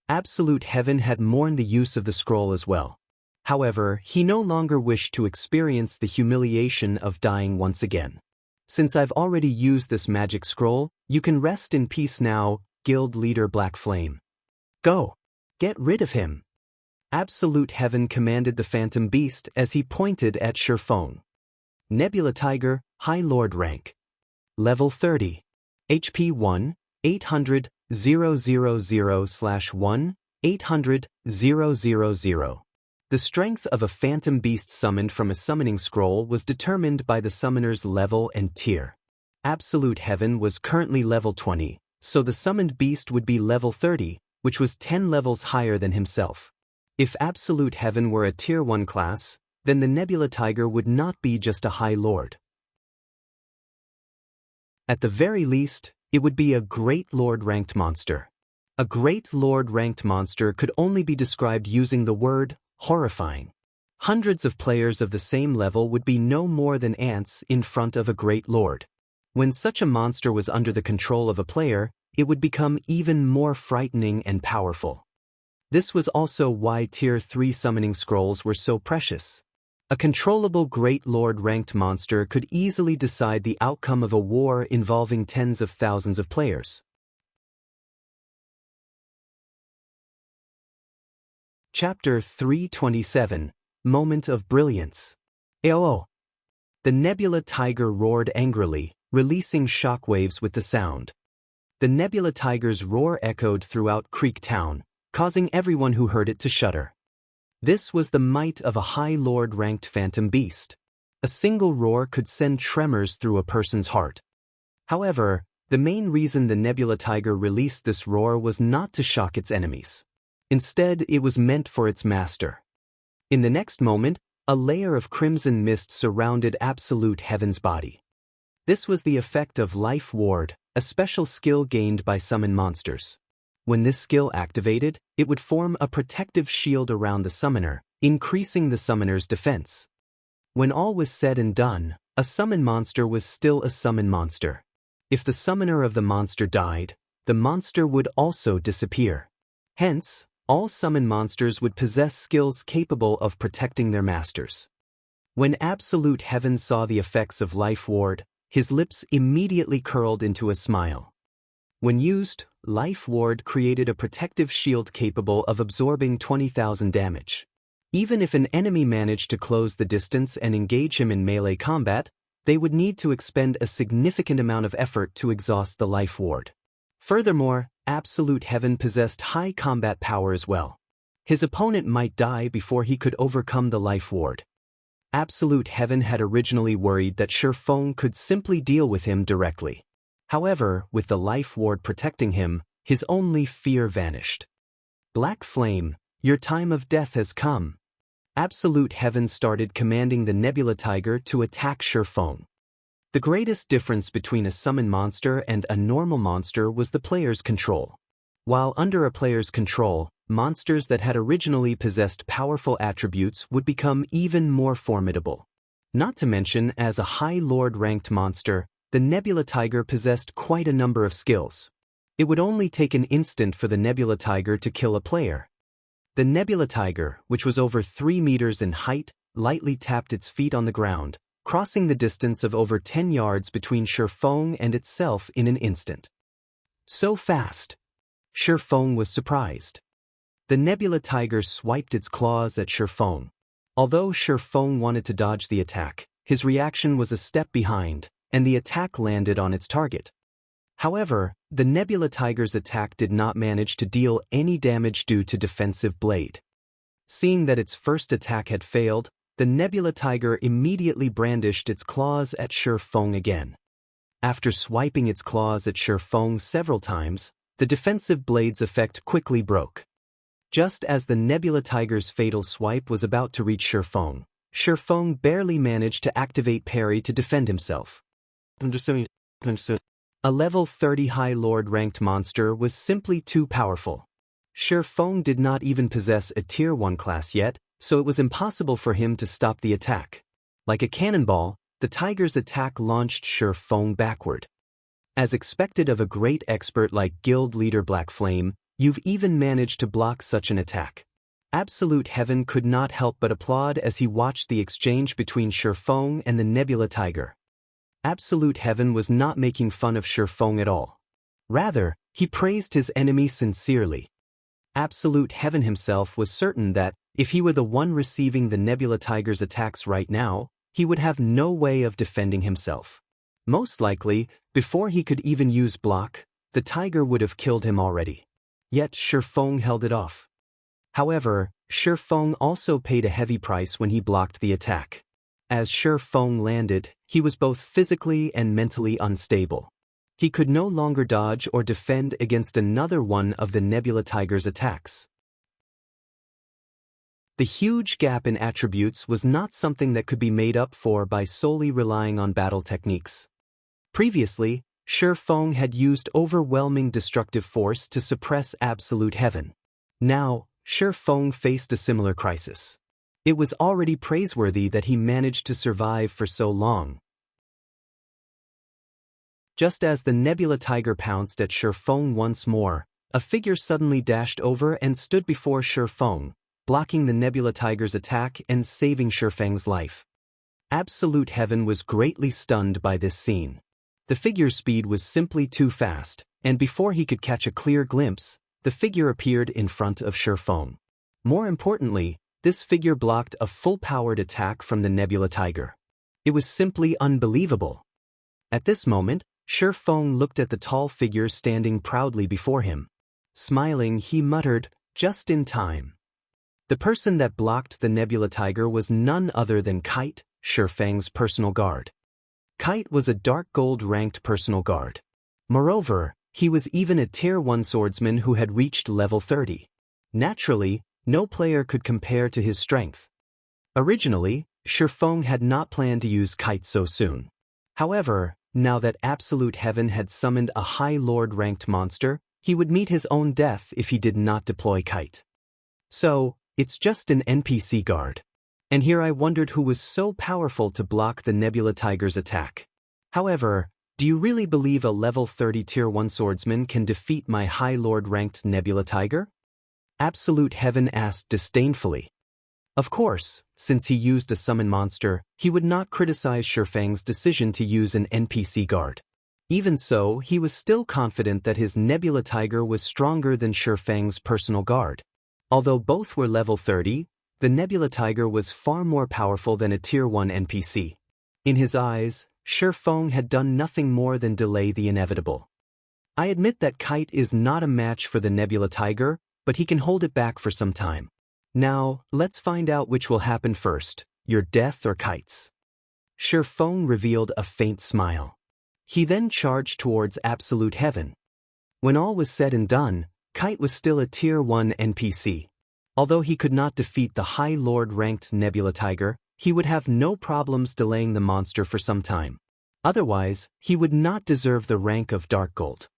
Absolute Heaven had mourned the use of the scroll as well. However, he no longer wished to experience the humiliation of dying once again. Since I've already used this magic scroll, you can rest in peace now, Guild Leader Black Flame. Go. Get rid of him. Absolute Heaven commanded the Phantom Beast as he pointed at Shurfeng. Nebula Tiger, High Lord rank. Level 30. HP 1, 800, 000/1, 800, 000. The strength of a Phantom Beast summoned from a summoning scroll was determined by the summoner's level and tier. Absolute Heaven was currently level 20, so the summoned beast would be level 30, which was 10 levels higher than himself. If Absolute Heaven were a Tier 1 class, then the Nebula Tiger would not be just a High Lord. At the very least, it would be a Great Lord ranked monster. A Great Lord ranked monster could only be described using the word horrifying. Hundreds of players of the same level would be no more than ants in front of a Great Lord. When such a monster was under the control of a player, it would become even more frightening and powerful. This was also why Tier 3 summoning scrolls were so precious. A controllable Great Lord ranked monster could easily decide the outcome of a war involving tens of thousands of players. Chapter 327, Moment of Brilliance. AOO. The Nebula Tiger roared angrily, releasing shockwaves with the sound. The Nebula Tiger's roar echoed throughout Creek Town, causing everyone who heard it to shudder. This was the might of a High Lord ranked Phantom Beast. A single roar could send tremors through a person's heart. However, the main reason the Nebula Tiger released this roar was not to shock its enemies. Instead, it was meant for its master. In the next moment, a layer of crimson mist surrounded Absolute Heaven's body. This was the effect of Life Ward, a special skill gained by summon monsters. When this skill activated, it would form a protective shield around the summoner, increasing the summoner's defense. When all was said and done, a summon monster was still a summon monster. If the summoner of the monster died, the monster would also disappear. Hence, all summon monsters would possess skills capable of protecting their masters. When Absolute Heaven saw the effects of Life Ward, his lips immediately curled into a smile. When used, Life Ward created a protective shield capable of absorbing 20,000 damage. Even if an enemy managed to close the distance and engage him in melee combat, they would need to expend a significant amount of effort to exhaust the Life Ward. Furthermore, Absolute Heaven possessed high combat power as well. His opponent might die before he could overcome the Life Ward. Absolute Heaven had originally worried that Shurfeng could simply deal with him directly. However, with the Life Ward protecting him, his only fear vanished. Black Flame, your time of death has come. Absolute Heaven started commanding the Nebula Tiger to attack Shurfeng. The greatest difference between a summon monster and a normal monster was the player's control. While under a player's control, monsters that had originally possessed powerful attributes would become even more formidable. Not to mention, as a High Lord ranked monster, the Nebula Tiger possessed quite a number of skills. It would only take an instant for the Nebula Tiger to kill a player. The Nebula Tiger, which was over 3 meters in height, lightly tapped its feet on the ground, crossing the distance of over 10 yards between Shurfeng and itself in an instant. So fast! Shurfeng was surprised. The Nebula Tiger swiped its claws at Shurfeng. Although Shurfeng wanted to dodge the attack, his reaction was a step behind, and the attack landed on its target. However, the Nebula Tiger's attack did not manage to deal any damage due to defensive blade. Seeing that its first attack had failed, the Nebula Tiger immediately brandished its claws at Shurfeng again. After swiping its claws at Shurfeng several times, the defensive blade's effect quickly broke. Just as the Nebula Tiger's fatal swipe was about to reach Shurfeng, Shurfeng barely managed to activate parry to defend himself. A level 30 High Lord ranked monster was simply too powerful. Shurfeng did not even possess a Tier 1 class yet, so it was impossible for him to stop the attack. Like a cannonball, the tiger's attack launched Shurfeng backward. As expected of a great expert like Guild Leader Black Flame, you've even managed to block such an attack. Absolute Heaven could not help but applaud as he watched the exchange between Shurfeng and the Nebula Tiger. Absolute Heaven was not making fun of Shurfeng at all. Rather, he praised his enemy sincerely. Absolute Heaven himself was certain that, If he were the one receiving the Nebula Tiger's attacks right now, he would have no way of defending himself. Most likely, before he could even use block, the tiger would have killed him already. Yet Shifeng held it off. However, Shifeng also paid a heavy price when he blocked the attack. As Shifeng landed, he was both physically and mentally unstable. He could no longer dodge or defend against another one of the Nebula Tiger's attacks. The huge gap in attributes was not something that could be made up for by solely relying on battle techniques. Previously, Shifeng had used overwhelming destructive force to suppress absolute heaven. Now, Shifeng faced a similar crisis. It was already praiseworthy that he managed to survive for so long. Just as the Nebula Tiger pounced at Shifeng once more, a figure suddenly dashed over and stood before Shifeng, blocking the Nebula Tiger's attack and saving Shifeng's life. Absolute Heaven was greatly stunned by this scene. The figure's speed was simply too fast, and before he could catch a clear glimpse, the figure appeared in front of Shifeng. More importantly, this figure blocked a full-powered attack from the Nebula Tiger. It was simply unbelievable. At this moment, Shifeng looked at the tall figure standing proudly before him. Smiling, he muttered, "Just in time." The person that blocked the Nebula Tiger was none other than Kite, Shifeng's personal guard. Kite was a dark gold ranked personal guard. Moreover, he was even a Tier 1 swordsman who had reached level 30. Naturally, no player could compare to his strength. Originally, Shifeng had not planned to use Kite so soon. However, now that Absolute Heaven had summoned a High Lord ranked monster, he would meet his own death if he did not deploy Kite. So, it's just an NPC guard. And here I wondered who was so powerful to block the Nebula Tiger's attack. However, do you really believe a level 30 Tier 1 swordsman can defeat my High Lord ranked Nebula Tiger? Absolute Heaven asked disdainfully. Of course, since he used a summon monster, he would not criticize Shifeng's decision to use an NPC guard. Even so, he was still confident that his Nebula Tiger was stronger than Shifeng's personal guard. Although both were level 30, the Nebula Tiger was far more powerful than a Tier 1 NPC. In his eyes, Shifeng had done nothing more than delay the inevitable. I admit that Kite is not a match for the Nebula Tiger, but he can hold it back for some time. Now, let's find out which will happen first, your death or Kite's. Shifeng revealed a faint smile. He then charged towards Absolute Heaven. When all was said and done, Kite was still a Tier 1 NPC. Although he could not defeat the High Lord ranked Nebula Tiger, he would have no problems delaying the monster for some time. Otherwise, he would not deserve the rank of Dark Gold.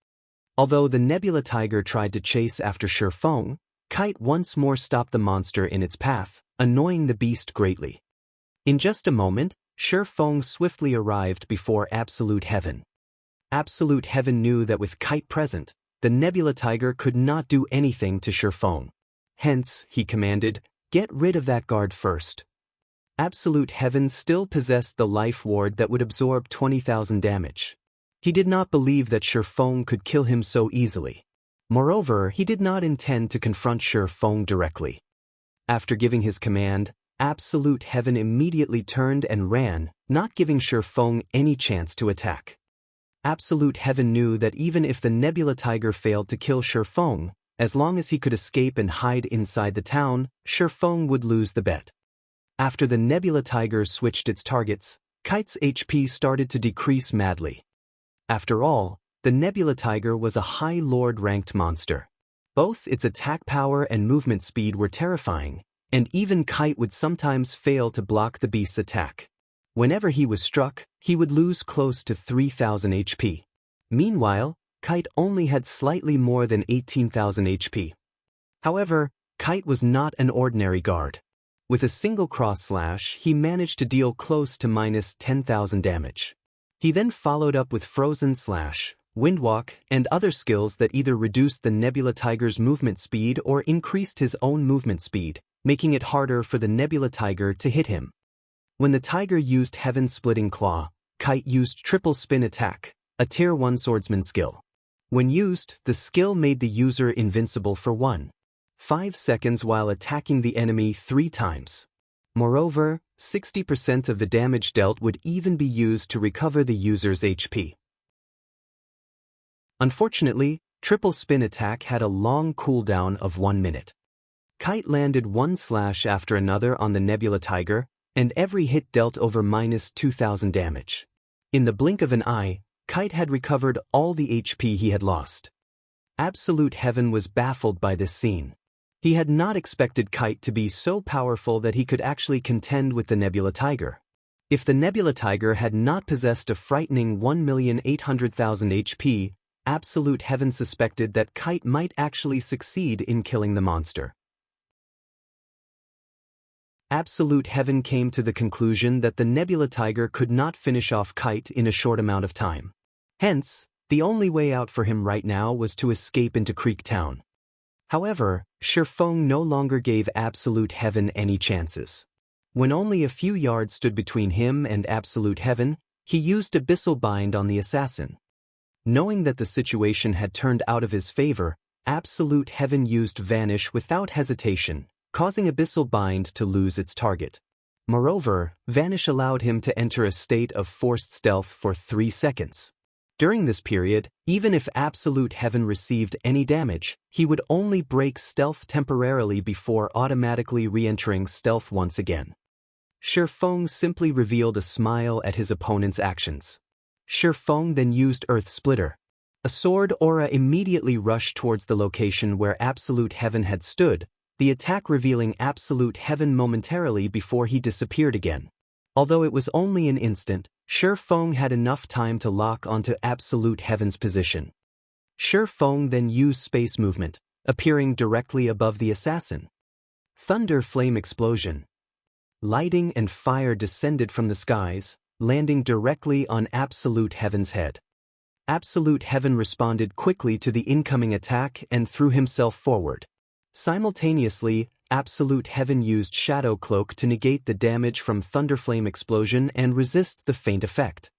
Although the Nebula Tiger tried to chase after Shifeng, Kite once more stopped the monster in its path, annoying the beast greatly. In just a moment, Shifeng swiftly arrived before Absolute Heaven. Absolute Heaven knew that with Kite present, the Nebula Tiger could not do anything to Shifeng. Hence, he commanded, "Get rid of that guard first." Absolute Heaven still possessed the life ward that would absorb 20,000 damage. He did not believe that Shifeng could kill him so easily. Moreover, he did not intend to confront Shifeng directly. After giving his command, Absolute Heaven immediately turned and ran, not giving Shifeng any chance to attack. Absolute Heaven knew that even if the Nebula Tiger failed to kill Shifeng, as long as he could escape and hide inside the town, Shifeng would lose the bet. After the Nebula Tiger switched its targets, Kite's HP started to decrease madly. After all, the Nebula Tiger was a High Lord ranked monster. Both its attack power and movement speed were terrifying, and even Kite would sometimes fail to block the beast's attack. Whenever he was struck, he would lose close to 3,000 HP. Meanwhile, Kite only had slightly more than 18,000 HP. However, Kite was not an ordinary guard. With a single cross slash, he managed to deal close to minus 10,000 damage. He then followed up with Frozen Slash, Windwalk, and other skills that either reduced the Nebula Tiger's movement speed or increased his own movement speed, making it harder for the Nebula Tiger to hit him. When the Tiger used Heaven-Splitting Claw, Kite used Triple Spin Attack, a Tier 1 swordsman skill. When used, the skill made the user invincible for 1. 5 seconds while attacking the enemy 3 times. Moreover, 60% of the damage dealt would even be used to recover the user's HP. Unfortunately, triple spin attack had a long cooldown of 1 minute. Kite landed one slash after another on the Nebula Tiger, and every hit dealt over -2000 damage. In the blink of an eye, Kite had recovered all the HP he had lost. Absolute Heaven was baffled by this scene. He had not expected Kite to be so powerful that he could actually contend with the Nebula Tiger. If the Nebula Tiger had not possessed a frightening 1,800,000 HP, Absolute Heaven suspected that Kite might actually succeed in killing the monster. Absolute Heaven came to the conclusion that the Nebula Tiger could not finish off Kite in a short amount of time. Hence, the only way out for him right now was to escape into Creek Town. However, Shifeng no longer gave Absolute Heaven any chances. When only a few yards stood between him and Absolute Heaven, he used Abyssal Bind on the assassin. Knowing that the situation had turned out of his favor, Absolute Heaven used Vanish without hesitation, causing Abyssal Bind to lose its target. Moreover, Vanish allowed him to enter a state of forced stealth for 3 seconds. During this period, even if Absolute Heaven received any damage, he would only break stealth temporarily before automatically re-entering stealth once again. Shifeng simply revealed a smile at his opponent's actions. Shifeng then used Earth Splitter. A sword aura immediately rushed towards the location where Absolute Heaven had stood, the attack revealing Absolute Heaven momentarily before he disappeared again. Although it was only an instant, Shifeng had enough time to lock onto Absolute Heaven's position. Shifeng then used space movement, appearing directly above the assassin. Thunder Flame Explosion. Lighting and fire descended from the skies, landing directly on Absolute Heaven's head. Absolute Heaven responded quickly to the incoming attack and threw himself forward. Simultaneously, Absolute Heaven used Shadow Cloak to negate the damage from Thunderflame Explosion and resist the faint effect.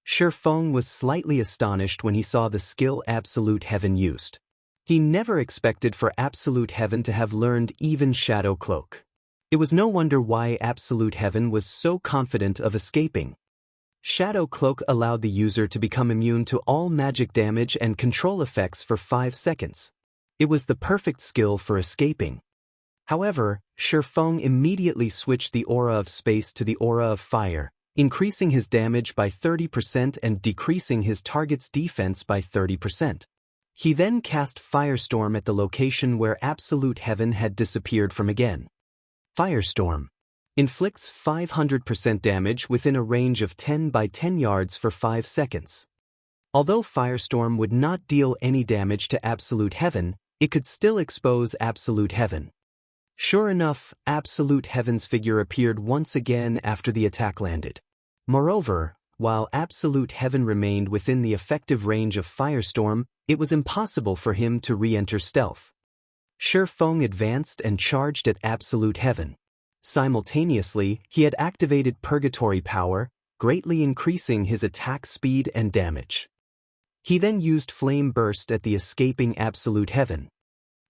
Shifeng was slightly astonished when he saw the skill Absolute Heaven used. He never expected for Absolute Heaven to have learned even Shadow Cloak. It was no wonder why Absolute Heaven was so confident of escaping. Shadow Cloak allowed the user to become immune to all magic damage and control effects for 5 seconds. It was the perfect skill for escaping. However, Shifeng immediately switched the aura of space to the aura of fire, increasing his damage by 30% and decreasing his target's defense by 30%. He then cast Firestorm at the location where Absolute Heaven had disappeared from again. Firestorm inflicts 500% damage within a range of 10 by 10 yards for 5 seconds. Although Firestorm would not deal any damage to Absolute Heaven, it could still expose Absolute Heaven. Sure enough, Absolute Heaven's figure appeared once again after the attack landed. Moreover, while Absolute Heaven remained within the effective range of Firestorm, it was impossible for him to re-enter stealth. Shifeng advanced and charged at Absolute Heaven. Simultaneously, he had activated Purgatory Power, greatly increasing his attack speed and damage. He then used Flame Burst at the escaping Absolute Heaven.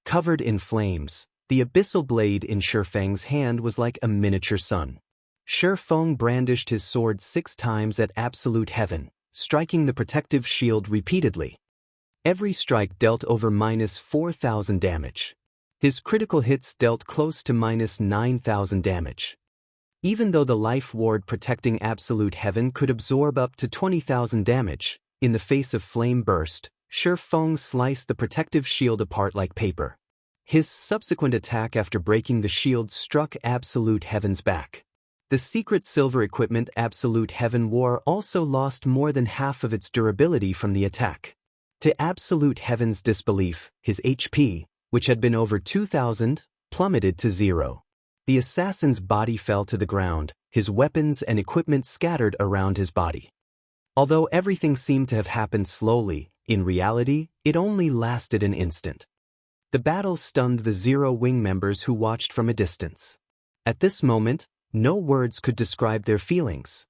Covered in flames, the abyssal blade in Shifeng's hand was like a miniature sun. Shifeng brandished his sword 6 times at Absolute Heaven, striking the protective shield repeatedly. Every strike dealt over -4,000 damage. His critical hits dealt close to -9,000 damage. Even though the life ward protecting Absolute Heaven could absorb up to 20,000 damage, in the face of Flame Burst, Shifeng sliced the protective shield apart like paper. His subsequent attack after breaking the shield struck Absolute Heaven's back. The secret silver equipment Absolute Heaven wore also lost more than half of its durability from the attack. To Absolute Heaven's disbelief, his HP, which had been over 2,000, plummeted to 0. The assassin's body fell to the ground, his weapons and equipment scattered around his body. Although everything seemed to have happened slowly, in reality, it only lasted an instant. The battle stunned the Zero Wing members who watched from a distance. At this moment, no words could describe their feelings.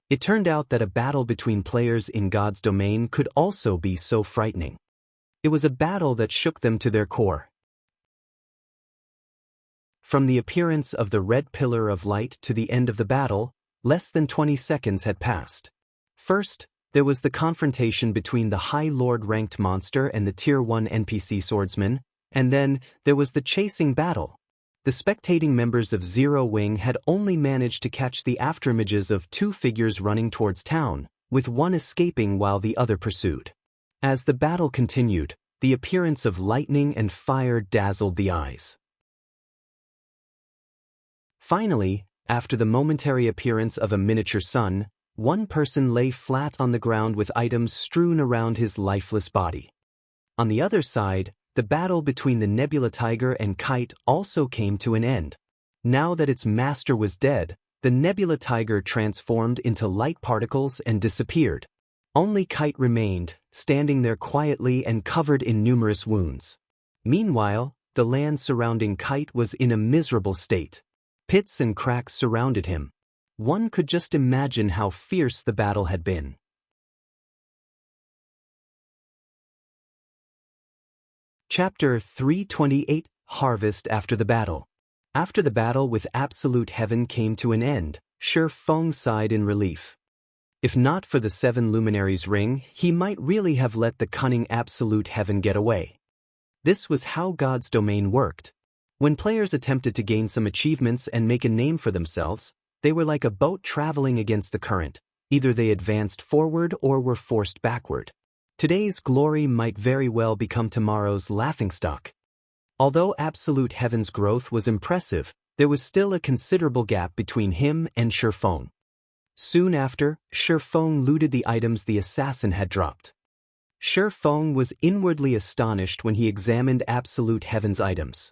It turned out that a battle between players in God's domain could also be so frightening. It was a battle that shook them to their core. From the appearance of the red pillar of light to the end of the battle, less than 20 seconds had passed. First, there was the confrontation between the High Lord ranked monster and the Tier 1 NPC swordsman, and then there was the chasing battle. The spectating members of Zero Wing had only managed to catch the afterimages of two figures running towards town, with one escaping while the other pursued. As the battle continued, the appearance of lightning and fire dazzled the eyes. Finally, after the momentary appearance of a miniature sun, one person lay flat on the ground with items strewn around his lifeless body. On the other side, the battle between the Nebula Tiger and Kite also came to an end. Now that its master was dead, the Nebula Tiger transformed into light particles and disappeared. Only Kite remained, standing there quietly and covered in numerous wounds. Meanwhile, the land surrounding Kite was in a miserable state. Pits and cracks surrounded him. One could just imagine how fierce the battle had been. Chapter 328 Harvest After the Battle. After the battle with Absolute Heaven came to an end, Shi Feng sighed in relief. If not for the 7 Luminaries ring, he might really have let the cunning Absolute Heaven get away. This was how God's domain worked. When players attempted to gain some achievements and make a name for themselves, they were like a boat traveling against the current. Either they advanced forward or were forced backward. Today's glory might very well become tomorrow's laughingstock. Although Absolute Heaven's growth was impressive, there was still a considerable gap between him and Shi Feng. Soon after, Shi Feng looted the items the assassin had dropped. Shi Feng was inwardly astonished when he examined Absolute Heaven's items.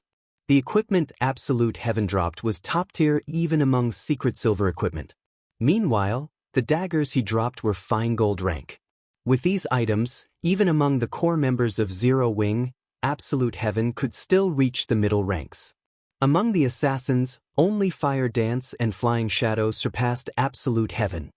The equipment Absolute Heaven dropped was top tier even among secret silver equipment. Meanwhile, the daggers he dropped were fine gold rank. With these items, even among the core members of Zero Wing, Absolute Heaven could still reach the middle ranks. Among the assassins, only Fire Dance and Flying Shadow surpassed Absolute Heaven.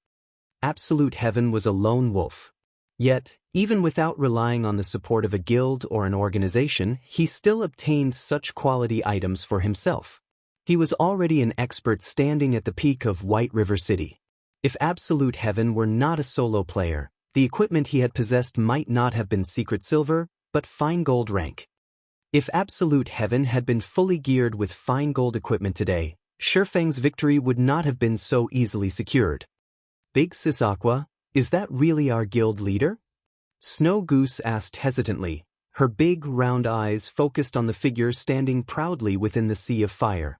Absolute Heaven was a lone wolf. Yet, even without relying on the support of a guild or an organization, he still obtained such quality items for himself. He was already an expert standing at the peak of White River City. If Absolute Heaven were not a solo player, the equipment he had possessed might not have been secret silver, but fine gold rank. If Absolute Heaven had been fully geared with fine gold equipment today, Shi Feng's victory would not have been so easily secured. Big Sis Aqua, is that really our guild leader? Snow Goose asked hesitantly, her big, round eyes focused on the figure standing proudly within the sea of fire.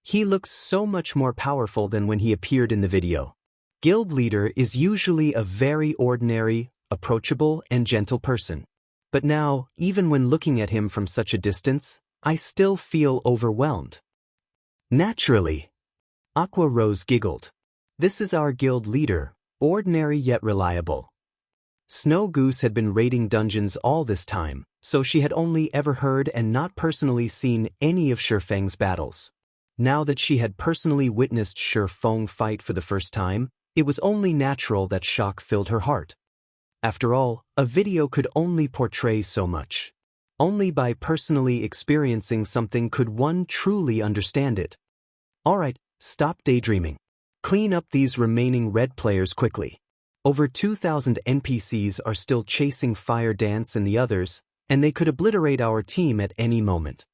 He looks so much more powerful than when he appeared in the video. Guild leader is usually a very ordinary, approachable, and gentle person. But now, even when looking at him from such a distance, I still feel overwhelmed. Naturally. Aqua Rose giggled. This is our guild leader, ordinary yet reliable. Snow Goose had been raiding dungeons all this time, so she had only ever heard and not personally seen any of Shi Feng's battles. Now that she had personally witnessed Shi Feng fight for the first time, it was only natural that shock filled her heart. After all, a video could only portray so much. Only by personally experiencing something could one truly understand it. Alright, stop daydreaming. Clean up these remaining red players quickly. Over 2,000 NPCs are still chasing Fire Dance and the others, and they could obliterate our team at any moment.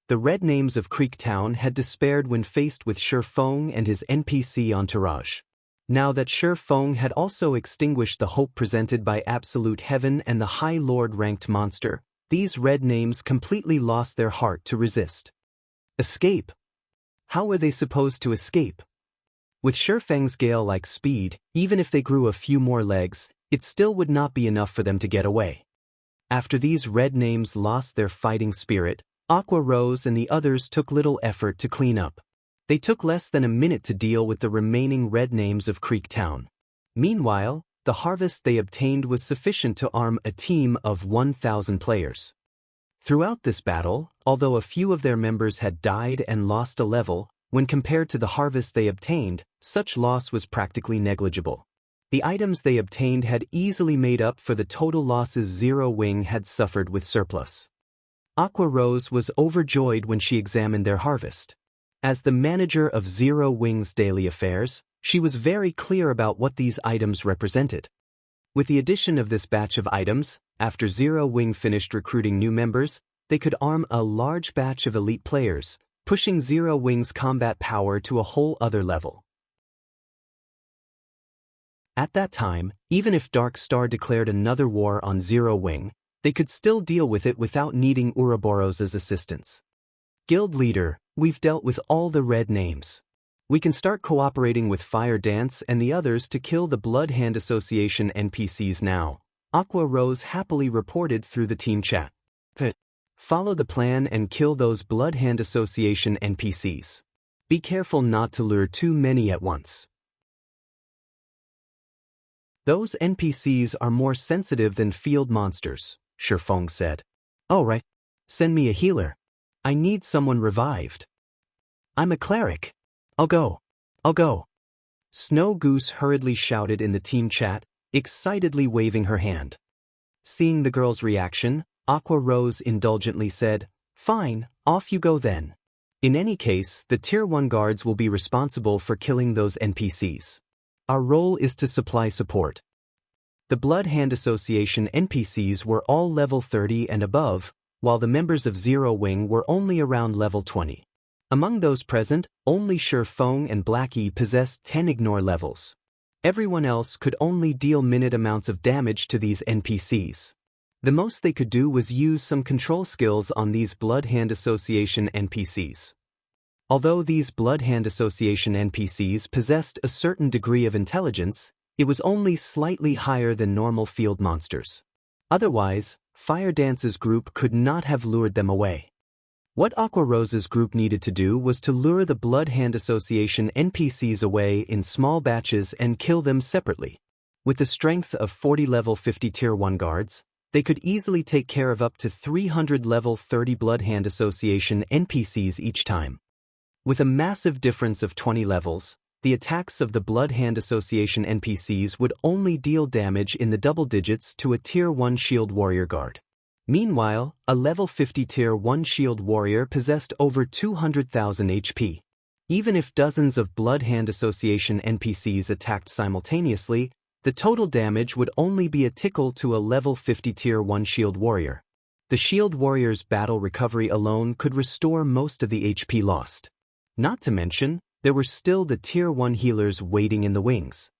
The red names of Creek Town had despaired when faced with Shi Feng and his NPC entourage. Now that Shi Feng had also extinguished the hope presented by Absolute Heaven and the High Lord ranked monster, these red names completely lost their heart to resist. Escape? How were they supposed to escape? With Shi Feng's gale-like speed, even if they grew a few more legs, it still would not be enough for them to get away. After these red names lost their fighting spirit, Aqua Rose and the others took little effort to clean up. They took less than a minute to deal with the remaining red names of Creek Town. Meanwhile, the harvest they obtained was sufficient to arm a team of 1,000 players. Throughout this battle, although a few of their members had died and lost a level, when compared to the harvest they obtained, such loss was practically negligible. The items they obtained had easily made up for the total losses Zero Wing had suffered with surplus. Aqua Rose was overjoyed when she examined their harvest. As the manager of Zero Wing's daily affairs, she was very clear about what these items represented. With the addition of this batch of items, after Zero Wing finished recruiting new members, they could arm a large batch of elite players, pushing Zero Wing's combat power to a whole other level. At that time, even if Dark Star declared another war on Zero Wing, they could still deal with it without needing Ouroboros's assistance. Guild leader, we've dealt with all the red names. We can start cooperating with Fire Dance and the others to kill the Blood Hand Association NPCs now, Aqua Rose happily reported through the team chat. Follow the plan and kill those Blood Hand Association NPCs. Be careful not to lure too many at once. Those NPCs are more sensitive than field monsters, Shifeng said. Oh right. Send me a healer. I need someone revived. I'm a cleric. I'll go. Snow Goose hurriedly shouted in the team chat, excitedly waving her hand. Seeing the girl's reaction, Aqua Rose indulgently said, Fine, off you go then. In any case, the Tier 1 guards will be responsible for killing those NPCs. Our role is to supply support. The Blood Hand Association NPCs were all level 30 and above, while the members of Zero Wing were only around level 20. Among those present, only Shifeng and Blackie possessed 10 ignore levels. Everyone else could only deal minute amounts of damage to these NPCs. The most they could do was use some control skills on these Blood Hand Association NPCs. Although these Blood Hand Association NPCs possessed a certain degree of intelligence, it was only slightly higher than normal field monsters. Otherwise, Fire Dance's group could not have lured them away. What Aqua Rose's group needed to do was to lure the Blood Hand Association NPCs away in small batches and kill them separately. With the strength of 40 level 50 Tier 1 guards, they could easily take care of up to 300 level 30 Blood Hand Association NPCs each time. With a massive difference of 20 levels, the attacks of the Blood Hand Association NPCs would only deal damage in the double digits to a Tier 1 Shield Warrior guard. Meanwhile, a level 50 Tier 1 Shield Warrior possessed over 200,000 HP. Even if dozens of Blood Hand Association NPCs attacked simultaneously, the total damage would only be a tickle to a level 50 Tier 1 Shield Warrior. The Shield Warrior's battle recovery alone could restore most of the HP lost. Not to mention, there were still the Tier 1 healers waiting in the wings.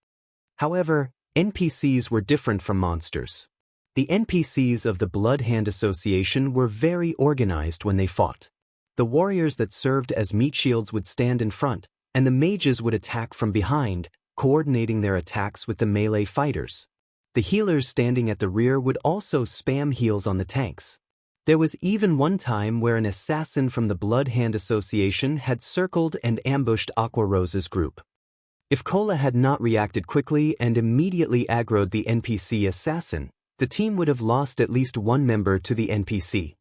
However, NPCs were different from monsters. The NPCs of the Blood Hand Association were very organized when they fought. The warriors that served as meat shields would stand in front, and the mages would attack from behind, coordinating their attacks with the melee fighters. The healers standing at the rear would also spam heals on the tanks. There was even one time where an assassin from the Blood Hand Association had circled and ambushed Aqua Rose's group. If Cola had not reacted quickly and immediately aggroed the NPC assassin, the team would have lost at least one member to the NPC.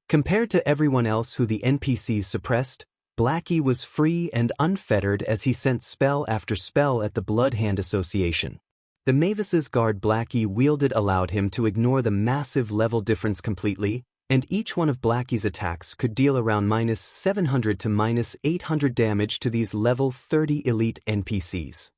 Compared to everyone else who the NPCs suppressed, Blackie was free and unfettered as he sent spell after spell at the Blood Hand Association. The Mavis's guard Blackie wielded allowed him to ignore the massive level difference completely, and each one of Blackie's attacks could deal around -700 to -800 damage to these level 30 elite NPCs.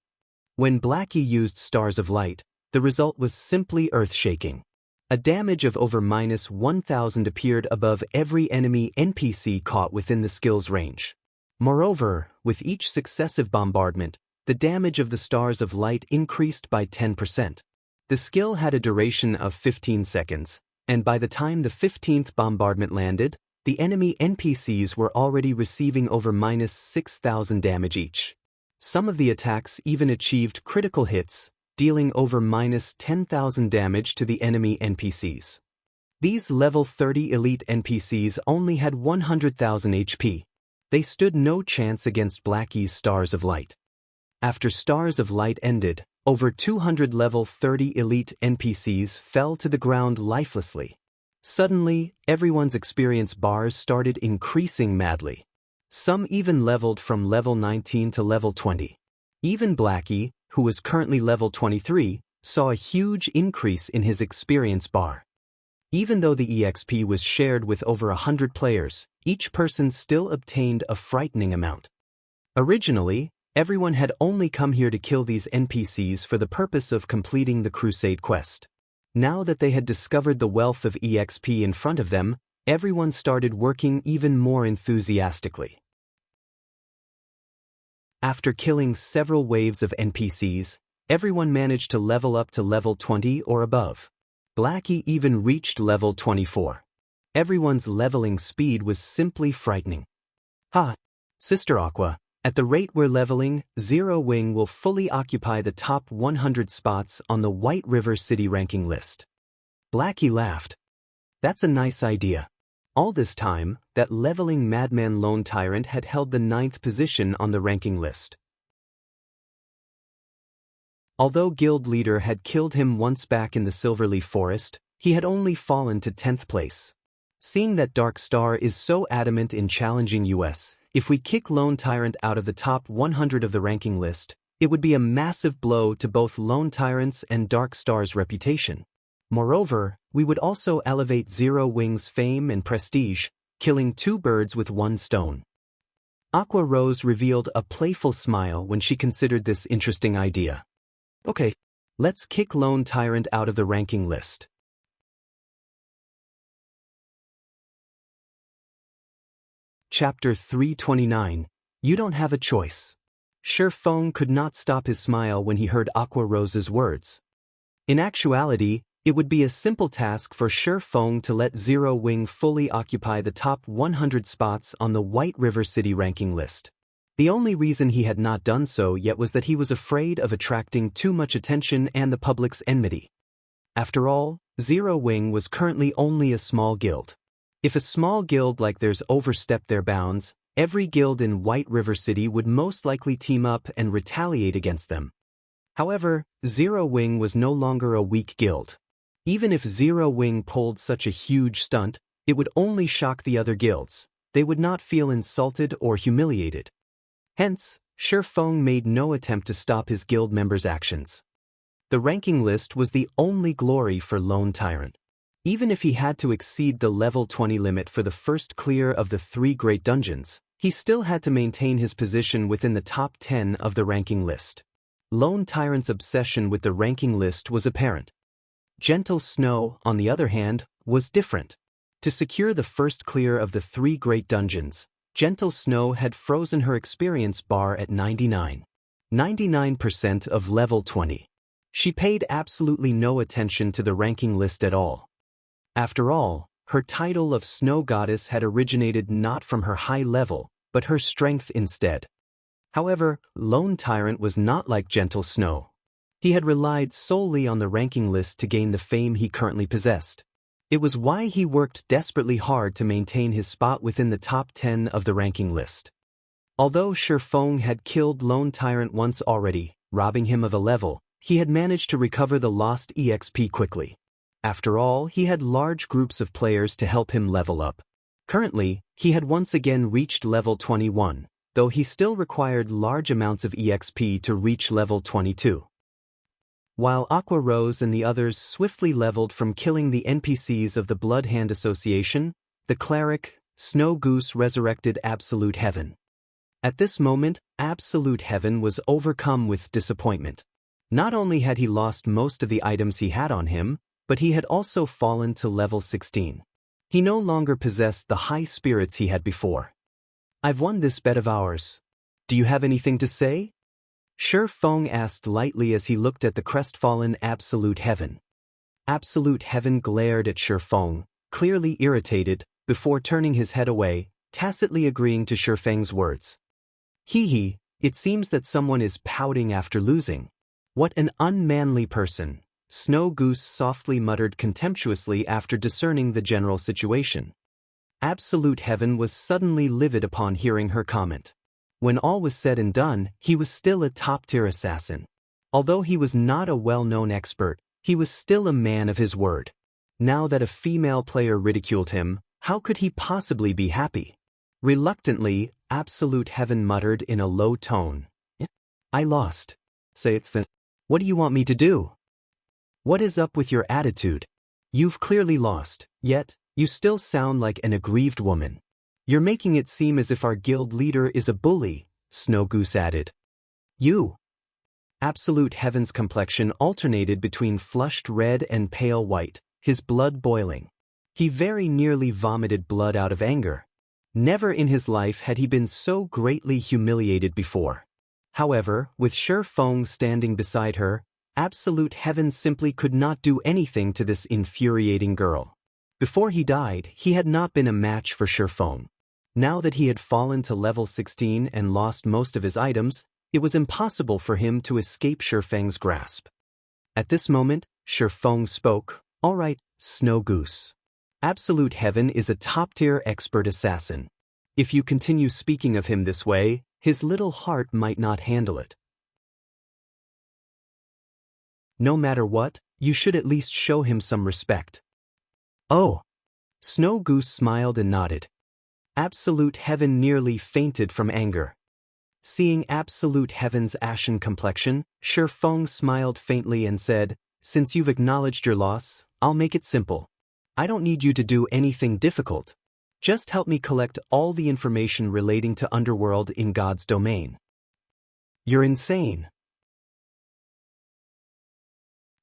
When Blackie used Stars of Light, the result was simply earth-shaking. A damage of over -1000 appeared above every enemy NPC caught within the skill's range. Moreover, with each successive bombardment, the damage of the Stars of Light increased by 10%. The skill had a duration of 15 seconds, and by the time the 15th bombardment landed, the enemy NPCs were already receiving over -6000 damage each. Some of the attacks even achieved critical hits, dealing over -10,000 damage to the enemy NPCs. These level 30 elite NPCs only had 100,000 HP. They stood no chance against Blackie's Stars of Light. After Stars of Light ended, over 200 level 30 elite NPCs fell to the ground lifelessly. Suddenly, everyone's experience bars started increasing madly. Some even leveled from level 19 to level 20. Even Blackie, who was currently level 23, saw a huge increase in his experience bar. Even though the EXP was shared with over 100 players, each person still obtained a frightening amount. Originally, everyone had only come here to kill these NPCs for the purpose of completing the Crusade quest. Now that they had discovered the wealth of EXP in front of them, everyone started working even more enthusiastically. After killing several waves of NPCs, everyone managed to level up to level 20 or above. Blackie even reached level 24. Everyone's leveling speed was simply frightening. Ha! Sister Aqua, at the rate we're leveling, Zero Wing will fully occupy the top 100 spots on the White River City ranking list. Blackie laughed. That's a nice idea. All this time, that leveling madman Lone Tyrant had held the 9th position on the ranking list. Although Guild Leader had killed him once back in the Silverleaf Forest, he had only fallen to 10th place. Seeing that Dark Star is so adamant in challenging us, if we kick Lone Tyrant out of the top 100 of the ranking list, it would be a massive blow to both Lone Tyrant's and Dark Star's reputation. Moreover, we would also elevate Zero Wing's fame and prestige, killing 2 birds with 1 stone. Aqua Rose revealed a playful smile when she considered this interesting idea. Okay, let's kick Lone Tyrant out of the ranking list. Chapter 329, You Don't Have a Choice. Shi Feng could not stop his smile when he heard Aqua Rose's words. In actuality, it would be a simple task for Shi Feng to let Zero Wing fully occupy the top 100 spots on the White River City ranking list. The only reason he had not done so yet was that he was afraid of attracting too much attention and the public's enmity. After all, Zero Wing was currently only a small guild. If a small guild like theirs overstepped their bounds, every guild in White River City would most likely team up and retaliate against them. However, Zero Wing was no longer a weak guild. Even if Zero Wing pulled such a huge stunt, it would only shock the other guilds. They would not feel insulted or humiliated. Hence, Shi Feng made no attempt to stop his guild members' actions. The ranking list was the only glory for Lone Tyrant. Even if he had to exceed the level 20 limit for the first clear of the 3 great dungeons, he still had to maintain his position within the top 10 of the ranking list. Lone Tyrant's obsession with the ranking list was apparent. Gentle Snow, on the other hand, was different. To secure the first clear of the 3 great dungeons, Gentle Snow had frozen her experience bar at 99. 99% of level 20. She paid absolutely no attention to the ranking list at all. After all, her title of Snow Goddess had originated not from her high level, but her strength instead. However, Lone Tyrant was not like Gentle Snow. He had relied solely on the ranking list to gain the fame he currently possessed. It was why he worked desperately hard to maintain his spot within the top 10 of the ranking list. Although Shi Feng had killed Lone Tyrant once already, robbing him of a level, he had managed to recover the lost EXP quickly. After all, he had large groups of players to help him level up. Currently, he had once again reached level 21, though he still required large amounts of EXP to reach level 22. While Aqua Rose and the others swiftly leveled from killing the NPCs of the Blood Hand Association, the cleric, Snow Goose resurrected Absolute Heaven. At this moment, Absolute Heaven was overcome with disappointment. Not only had he lost most of the items he had on him, but he had also fallen to level 16. He no longer possessed the high spirits he had before. I've won this bet of ours. Do you have anything to say? Shi Feng asked lightly as he looked at the crestfallen Absolute Heaven. Absolute Heaven glared at Shi Feng, clearly irritated, before turning his head away, tacitly agreeing to Shi Feng's words. Hee, it seems that someone is pouting after losing. What an unmanly person. Snow Goose softly muttered contemptuously after discerning the general situation. Absolute Heaven was suddenly livid upon hearing her comment. When all was said and done, he was still a top-tier assassin. Although he was not a well-known expert, he was still a man of his word. Now that a female player ridiculed him, how could he possibly be happy? Reluctantly, Absolute Heaven muttered in a low tone. I lost. Say it. What do you want me to do? What is up with your attitude? You've clearly lost, yet, you still sound like an aggrieved woman. You're making it seem as if our guild leader is a bully, Snow Goose added. You. Absolute Heaven's complexion alternated between flushed red and pale white, his blood boiling. He very nearly vomited blood out of anger. Never in his life had he been so greatly humiliated before. However, with Shifeng standing beside her, Absolute Heaven simply could not do anything to this infuriating girl. Before he died, he had not been a match for Shifeng. Now that he had fallen to level 16 and lost most of his items, it was impossible for him to escape Shifeng's grasp. At this moment, Shifeng spoke, "All right, Snow Goose. Absolute Heaven is a top-tier expert assassin. If you continue speaking of him this way, his little heart might not handle it. No matter what, you should at least show him some respect." "Oh." Snow Goose smiled and nodded. Absolute Heaven nearly fainted from anger. Seeing Absolute Heaven's ashen complexion, Shifeng smiled faintly and said, "Since you've acknowledged your loss, I'll make it simple. I don't need you to do anything difficult. Just help me collect all the information relating to Underworld in God's domain." "You're insane."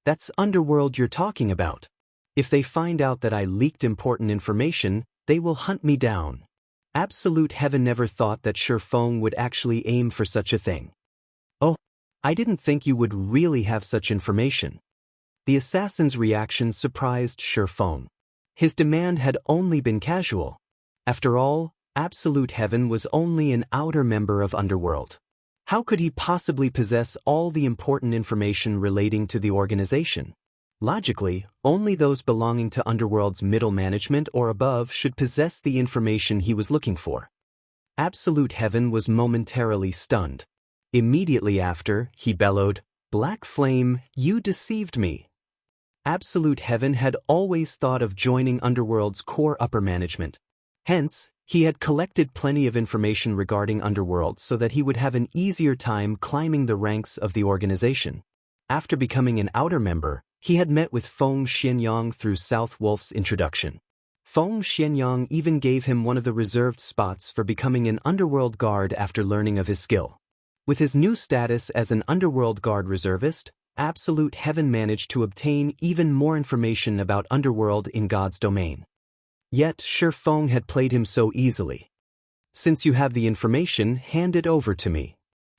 "That's Underworld you're talking about. If they find out that I leaked important information, they will hunt me down." Absolute Heaven never thought that Shifeng would actually aim for such a thing. "Oh, I didn't think you would really have such information." The assassin's reaction surprised Shifeng. His demand had only been casual. After all, Absolute Heaven was only an outer member of Underworld. How could he possibly possess all the important information relating to the organization? Logically, only those belonging to Underworld's middle management or above should possess the information he was looking for. Absolute Heaven was momentarily stunned. Immediately after, he bellowed, "Black Flame, you deceived me." Absolute Heaven had always thought of joining Underworld's core upper management. Hence, he had collected plenty of information regarding Underworld so that he would have an easier time climbing the ranks of the organization. After becoming an outer member, he had met with Feng Xianyang through South Wolf's introduction. Feng Xianyang even gave him one of the reserved spots for becoming an Underworld guard after learning of his skill. With his new status as an Underworld guard reservist, Absolute Heaven managed to obtain even more information about Underworld in God's domain. Yet Shifeng had played him so easily. "Since you have the information, hand it over to me."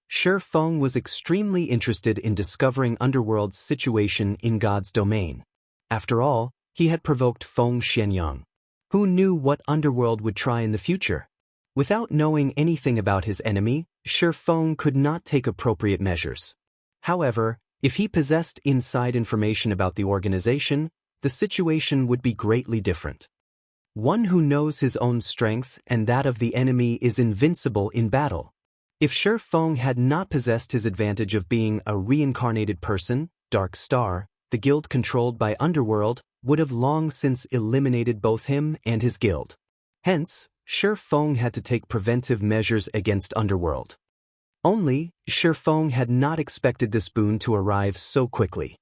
Shifeng was extremely interested in discovering Underworld's situation in God's domain. After all, he had provoked Feng Xianyang. Who knew what Underworld would try in the future? Without knowing anything about his enemy, Shifeng could not take appropriate measures. However, if he possessed inside information about the organization, the situation would be greatly different. One who knows his own strength and that of the enemy is invincible in battle. If Shifeng had not possessed his advantage of being a reincarnated person, Dark Star, the guild controlled by Underworld, would have long since eliminated both him and his guild. Hence, Shifeng had to take preventive measures against Underworld. Only, Shifeng had not expected this boon to arrive so quickly.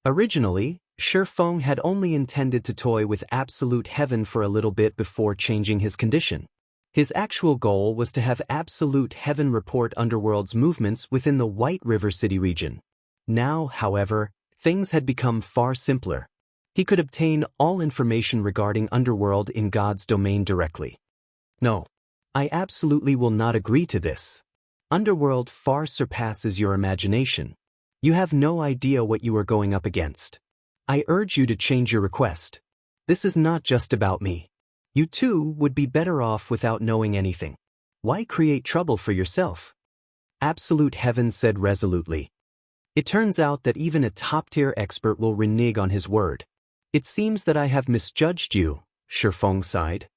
Originally, Shifeng had only intended to toy with Absolute Heaven for a little bit before changing his condition. His actual goal was to have Absolute Heaven report Underworld's movements within the White River City region. Now, however, things had become far simpler. He could obtain all information regarding Underworld in God's domain directly. "No. I absolutely will not agree to this. Underworld far surpasses your imagination. You have no idea what you are going up against. I urge you to change your request. This is not just about me. You too would be better off without knowing anything. Why create trouble for yourself?" Absolute Heaven said resolutely. "It turns out that even a top-tier expert will renege on his word. It seems that I have misjudged you," Shifeng sighed.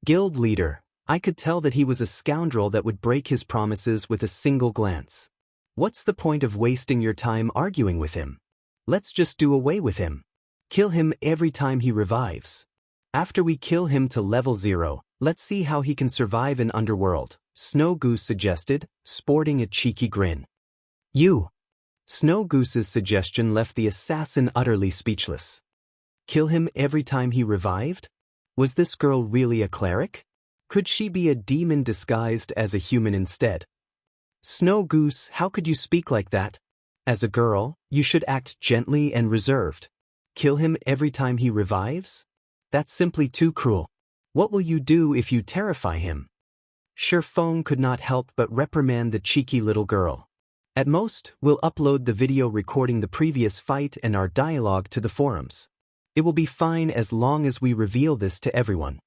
"Guild leader, I could tell that he was a scoundrel that would break his promises with a single glance. What's the point of wasting your time arguing with him? Let's just do away with him. Kill him every time he revives. After we kill him to level 0, let's see how he can survive in Underworld," Snow Goose suggested, sporting a cheeky grin. "You." Snow Goose's suggestion left the assassin utterly speechless. Kill him every time he revived? Was this girl really a cleric? Could she be a demon disguised as a human instead? Snow Goose, how could you speak like that? As a girl, you should act gently and reserved. Kill him every time he revives? That's simply too cruel. What will you do if you terrify him? Shifeng could not help but reprimand the cheeky little girl. At most, we'll upload the video recording the previous fight and our dialogue to the forums. It will be fine as long as we reveal this to everyone.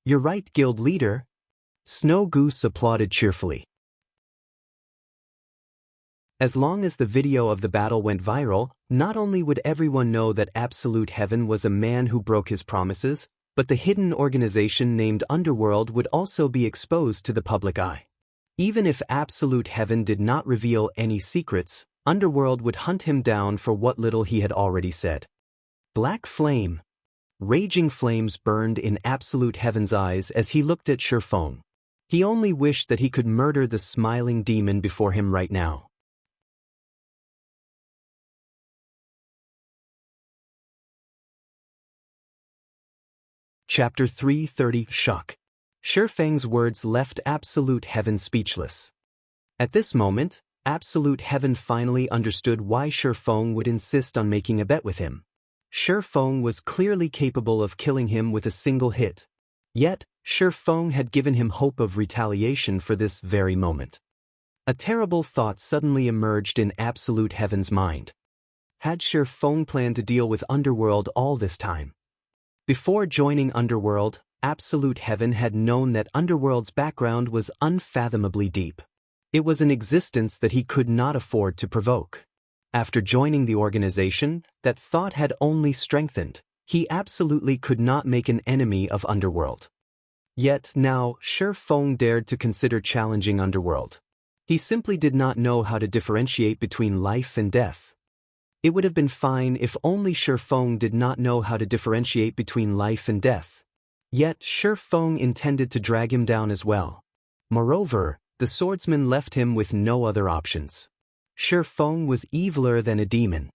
You're right, guild leader. Snow Goose applauded cheerfully. As long as the video of the battle went viral, not only would everyone know that Absolute Heaven was a man who broke his promises, but the hidden organization named Underworld would also be exposed to the public eye. Even if Absolute Heaven did not reveal any secrets, Underworld would hunt him down for what little he had already said. Black flame. Raging flames burned in Absolute Heaven's eyes as he looked at Shifeng. He only wished that he could murder the smiling demon before him right now. Chapter 330 Shock. Shifeng's words left Absolute Heaven speechless. At this moment, Absolute Heaven finally understood why Shifeng would insist on making a bet with him. Shifeng was clearly capable of killing him with a single hit. Yet, Shifeng had given him hope of retaliation for this very moment. A terrible thought suddenly emerged in Absolute Heaven's mind. Had Shifeng planned to deal with Underworld all this time? Before joining Underworld, Absolute Heaven had known that Underworld's background was unfathomably deep. It was an existence that he could not afford to provoke. After joining the organization, that thought had only strengthened. He absolutely could not make an enemy of Underworld. Yet now, Shifeng dared to consider challenging Underworld. He simply did not know how to differentiate between life and death. It would have been fine if only Shifeng did not know how to differentiate between life and death. Yet Shifeng intended to drag him down as well. Moreover, the swordsman left him with no other options. Shifeng was eviler than a demon.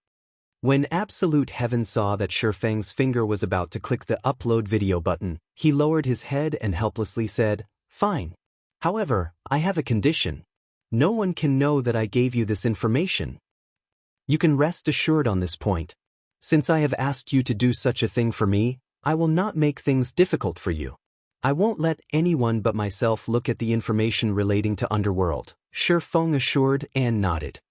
When Absolute Heaven saw that Shifeng's finger was about to click the upload video button, he lowered his head and helplessly said, "Fine. However, I have a condition. No one can know that I gave you this information. You can rest assured on this point. Since I have asked you to do such a thing for me, I will not make things difficult for you. I won't let anyone but myself look at the information relating to Underworld," Shifeng assured and nodded.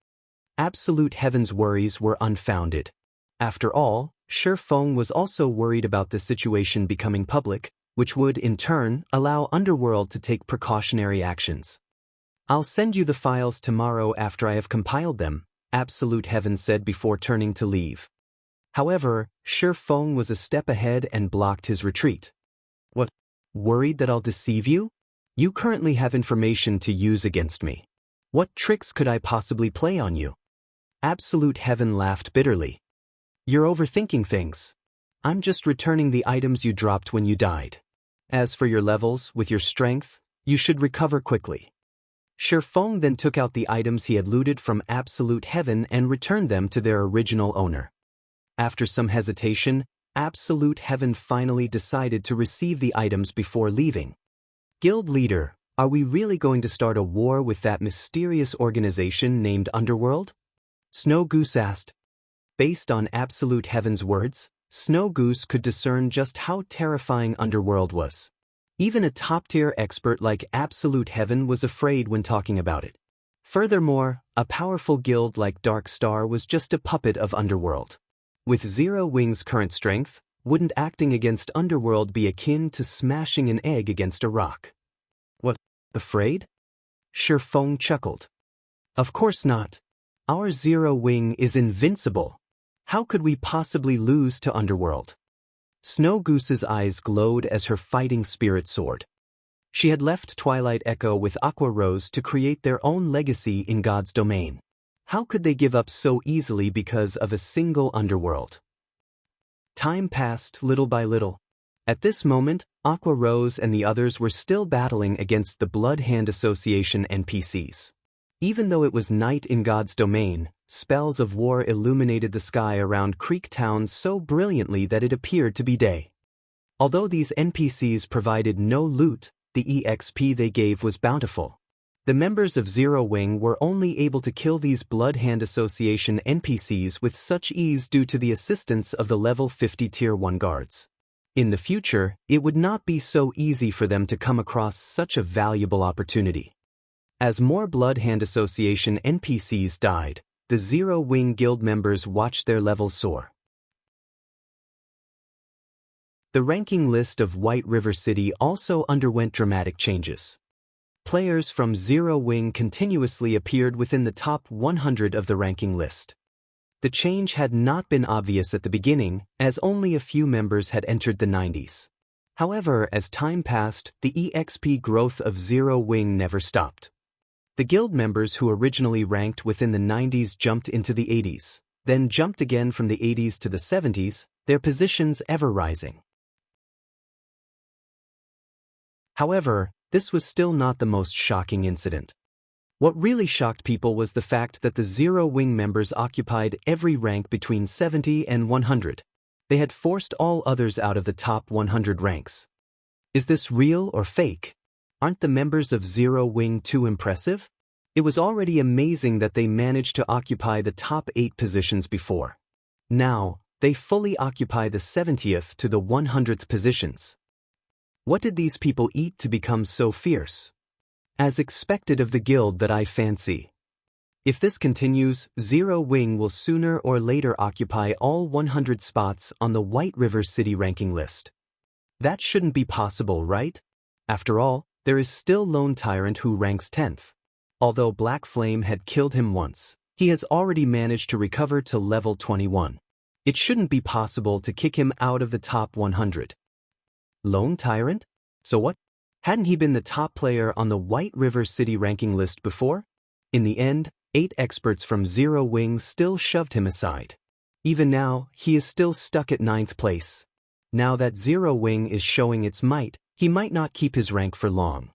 Absolute Heaven's worries were unfounded. After all, Shifeng was also worried about the situation becoming public, which would, in turn, allow Underworld to take precautionary actions. "I'll send you the files tomorrow after I have compiled them," Absolute Heaven said before turning to leave. However, Shifeng was a step ahead and blocked his retreat. "What? Worried that I'll deceive you? You currently have information to use against me. What tricks could I possibly play on you?" Absolute Heaven laughed bitterly. "You're overthinking things. I'm just returning the items you dropped when you died. As for your levels, with your strength, you should recover quickly." Shifeng then took out the items he had looted from Absolute Heaven and returned them to their original owner. After some hesitation, Absolute Heaven finally decided to receive the items before leaving. "Guild leader, are we really going to start a war with that mysterious organization named Underworld?" Snow Goose asked. Based on Absolute Heaven's words, Snow Goose could discern just how terrifying Underworld was. Even a top-tier expert like Absolute Heaven was afraid when talking about it. Furthermore, a powerful guild like Dark Star was just a puppet of Underworld. With Zero Wing's current strength, wouldn't acting against Underworld be akin to smashing an egg against a rock? "What, afraid?" Shifeng chuckled. "Of course not. Our Zero Wing is invincible. How could we possibly lose to Underworld?" Snow Goose's eyes glowed as her fighting spirit soared. She had left Twilight Echo with Aqua Rose to create their own legacy in God's domain. How could they give up so easily because of a single Underworld? Time passed little by little. At this moment, Aqua Rose and the others were still battling against the Blood Hand Association NPCs. Even though it was night in God's domain, spells of war illuminated the sky around Creek Town so brilliantly that it appeared to be day. Although these NPCs provided no loot, the EXP they gave was bountiful. The members of Zero Wing were only able to kill these Blood Hand Association NPCs with such ease due to the assistance of the level 50 Tier 1 guards. In the future, it would not be so easy for them to come across such a valuable opportunity. As more Blood Hand Association NPCs died, the Zero Wing Guild members watched their levels soar. The ranking list of White River City also underwent dramatic changes. Players from Zero Wing continuously appeared within the top 100 of the ranking list. The change had not been obvious at the beginning, as only a few members had entered the 90s. However, as time passed, the EXP growth of Zero Wing never stopped. The guild members who originally ranked within the 90s jumped into the 80s, then jumped again from the 80s to the 70s, their positions ever rising. However, this was still not the most shocking incident. What really shocked people was the fact that the Zero Wing members occupied every rank between 70 and 100. They had forced all others out of the top 100 ranks. Is this real or fake? Aren't the members of Zero Wing too impressive? It was already amazing that they managed to occupy the top 8 positions before. Now, they fully occupy the 70th to the 100th positions. What did these people eat to become so fierce? As expected of the guild that I fancy. If this continues, Zero Wing will sooner or later occupy all 100 spots on the White River City ranking list. That shouldn't be possible, right? After all, there is still Lone Tyrant who ranks 10th. Although Black Flame had killed him once, he has already managed to recover to level 21. It shouldn't be possible to kick him out of the top 100. Lone Tyrant? So what? Hadn't he been the top player on the White River City ranking list before? In the end, 8 experts from Zero Wing still shoved him aside. Even now, he is still stuck at 9th place. Now that Zero Wing is showing its might, he might not keep his rank for long.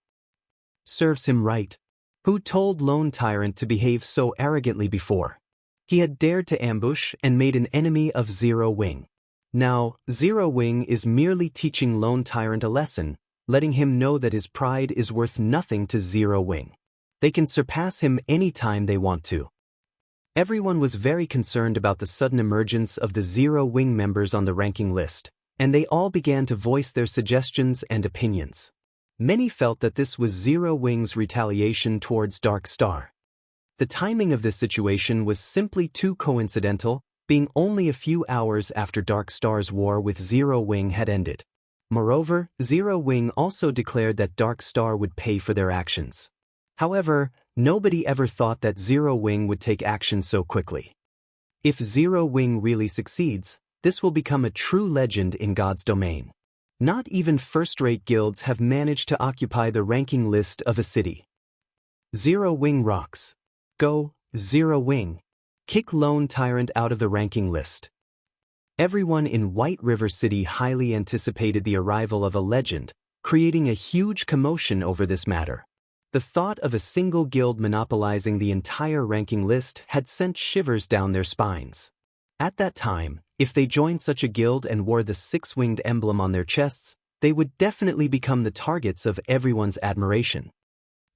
Serves him right. Who told Lone Tyrant to behave so arrogantly before? He had dared to ambush and made an enemy of Zero Wing. Now, Zero Wing is merely teaching Lone Tyrant a lesson, letting him know that his pride is worth nothing to Zero Wing. They can surpass him any time they want to. Everyone was very concerned about the sudden emergence of the Zero Wing members on the ranking list, and they all began to voice their suggestions and opinions. Many felt that this was Zero Wing's retaliation towards Dark Star. The timing of this situation was simply too coincidental, being only a few hours after Dark Star's war with Zero Wing had ended. Moreover, Zero Wing also declared that Dark Star would pay for their actions. However, nobody ever thought that Zero Wing would take action so quickly. If Zero Wing really succeeds, this will become a true legend in God's domain. Not even first-rate guilds have managed to occupy the ranking list of a city. Zero Wing rocks. Go, Zero Wing. Kick Lone Tyrant out of the ranking list. Everyone in White River City highly anticipated the arrival of a legend, creating a huge commotion over this matter. The thought of a single guild monopolizing the entire ranking list had sent shivers down their spines. At that time, if they joined such a guild and wore the 6-winged emblem on their chests, they would definitely become the targets of everyone's admiration.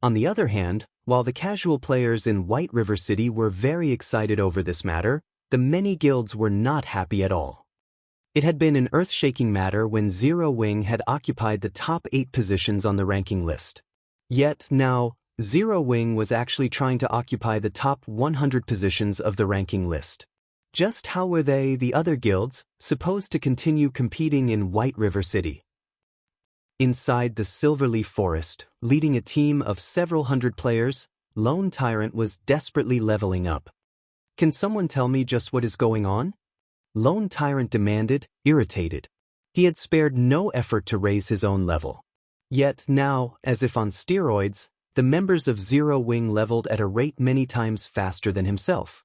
On the other hand, while the casual players in White River City were very excited over this matter, the many guilds were not happy at all. It had been an earth-shaking matter when Zero Wing had occupied the top 8 positions on the ranking list. Yet now, Zero Wing was actually trying to occupy the top 100 positions of the ranking list. Just how were they, the other guilds, supposed to continue competing in White River City? Inside the Silverleaf Forest, leading a team of several hundred players, Lone Tyrant was desperately leveling up. Can someone tell me just what is going on? Lone Tyrant demanded, irritated. He had spared no effort to raise his own level. Yet now, as if on steroids, the members of Zero Wing leveled at a rate many times faster than himself.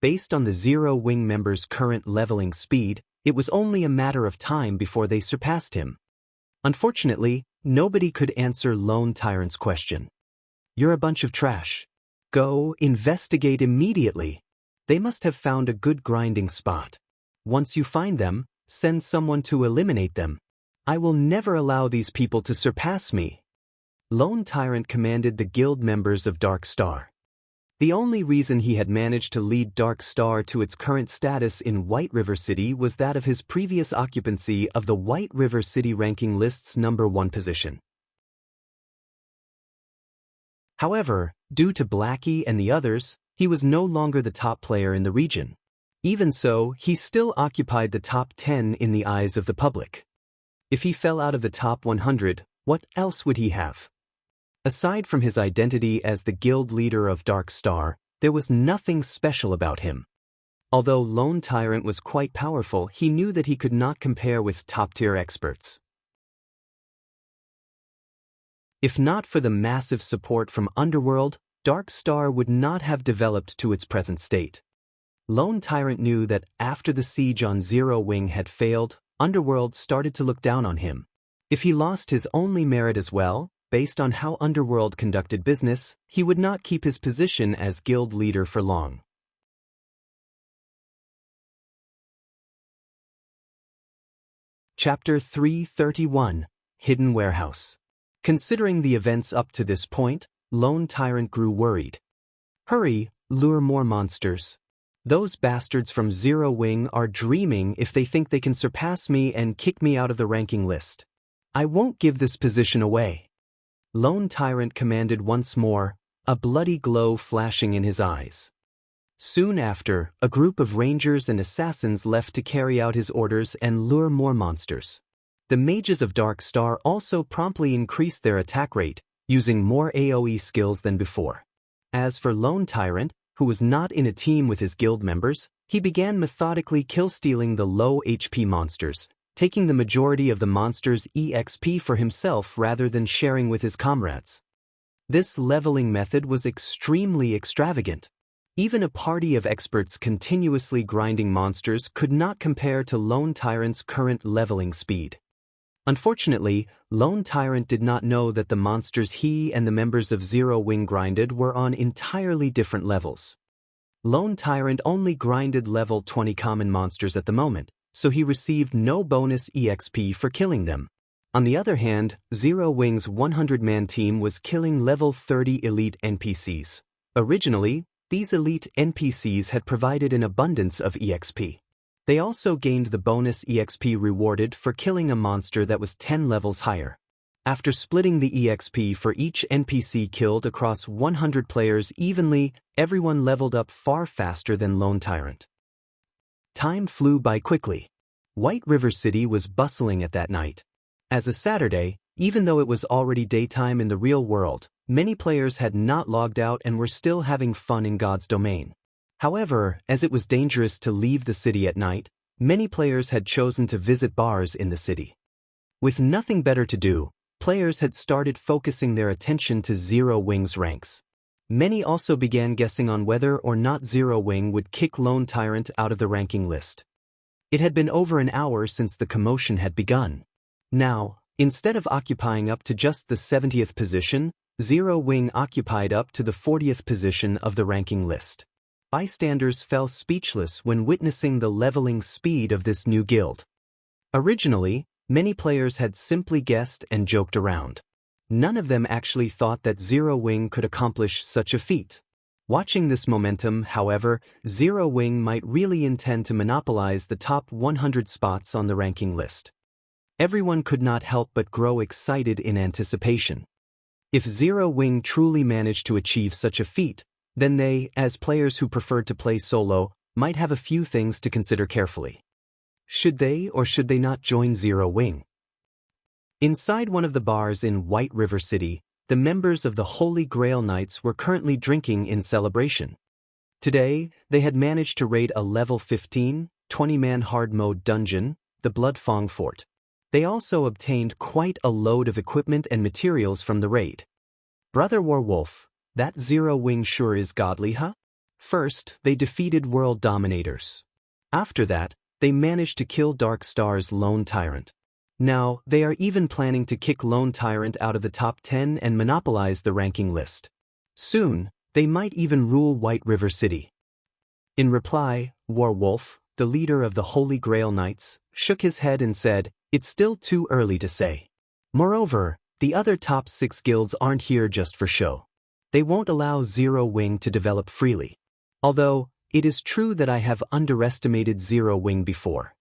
Based on the Zero Wing members' current leveling speed, it was only a matter of time before they surpassed him. Unfortunately, nobody could answer Lone Tyrant's question. You're a bunch of trash. Go, investigate immediately. They must have found a good grinding spot. Once you find them, send someone to eliminate them. I will never allow these people to surpass me. Lone Tyrant commanded the guild members of Dark Star. The only reason he had managed to lead Dark Star to its current status in White River City was that of his previous occupancy of the White River City ranking list's #1 position. However, due to Blackie and the others, he was no longer the top player in the region. Even so, he still occupied the top 10 in the eyes of the public. If he fell out of the top 100, what else would he have? Aside from his identity as the guild leader of Dark Star, there was nothing special about him. Although Lone Tyrant was quite powerful, he knew that he could not compare with top-tier experts. If not for the massive support from Underworld, Dark Star would not have developed to its present state. Lone Tyrant knew that after the siege on Zero Wing had failed, Underworld started to look down on him. If he lost his only merit as well, based on how Underworld conducted business, he would not keep his position as guild leader for long. Chapter 331, Hidden Warehouse. Considering the events up to this point, Lone Tyrant grew worried. Hurry, lure more monsters. Those bastards from Zero Wing are dreaming if they think they can surpass me and kick me out of the ranking list. I won't give this position away. Lone Tyrant commanded once more, a bloody glow flashing in his eyes. Soon after, a group of rangers and assassins left to carry out his orders and lure more monsters. The mages of Dark Star also promptly increased their attack rate, using more AoE skills than before. As for Lone Tyrant, who was not in a team with his guild members, he began methodically kill-stealing the low HP monsters, taking the majority of the monsters' EXP for himself rather than sharing with his comrades. This leveling method was extremely extravagant. Even a party of experts continuously grinding monsters could not compare to Lone Tyrant's current leveling speed. Unfortunately, Lone Tyrant did not know that the monsters he and the members of Zero Wing grinded were on entirely different levels. Lone Tyrant only grinded level 20 common monsters at the moment, so he received no bonus EXP for killing them. On the other hand, Zero Wing's 100-man team was killing level 30 elite NPCs. Originally, these elite NPCs had provided an abundance of EXP. They also gained the bonus EXP rewarded for killing a monster that was 10 levels higher. After splitting the EXP for each NPC killed across 100 players evenly, everyone leveled up far faster than Lone Tyrant. Time flew by quickly. White River City was bustling at that night. As a Saturday, even though it was already daytime in the real world, many players had not logged out and were still having fun in God's domain. However, as it was dangerous to leave the city at night, many players had chosen to visit bars in the city. With nothing better to do, players had started focusing their attention to Zero Wing's ranks. Many also began guessing on whether or not Zero Wing would kick Lone Tyrant out of the ranking list. It had been over an hour since the commotion had begun. Now, instead of occupying up to just the 70th position, Zero Wing occupied up to the 40th position of the ranking list. Bystanders fell speechless when witnessing the leveling speed of this new guild. Originally, many players had simply guessed and joked around. None of them actually thought that Zero Wing could accomplish such a feat. Watching this momentum, however, Zero Wing might really intend to monopolize the top 100 spots on the ranking list. Everyone could not help but grow excited in anticipation. If Zero Wing truly managed to achieve such a feat, then they, as players who preferred to play solo, might have a few things to consider carefully. Should they or should they not join Zero Wing? Inside one of the bars in White River City, the members of the Holy Grail Knights were currently drinking in celebration. Today, they had managed to raid a level 15, 20-man hard mode dungeon, the Bloodfang Fort. They also obtained quite a load of equipment and materials from the raid. Brother Warwolf, that Zero Wing sure is godly, huh? First, they defeated world dominators. After that, they managed to kill Dark Star's Lone Tyrant. Now, they are even planning to kick Lone Tyrant out of the top 10 and monopolize the ranking list. Soon, they might even rule White River City. In reply, Warwolf, the leader of the Holy Grail Knights, shook his head and said, "It's still too early to say. Moreover, the other top 6 guilds aren't here just for show. They won't allow Zero Wing to develop freely. Although, it is true that I have underestimated Zero Wing before."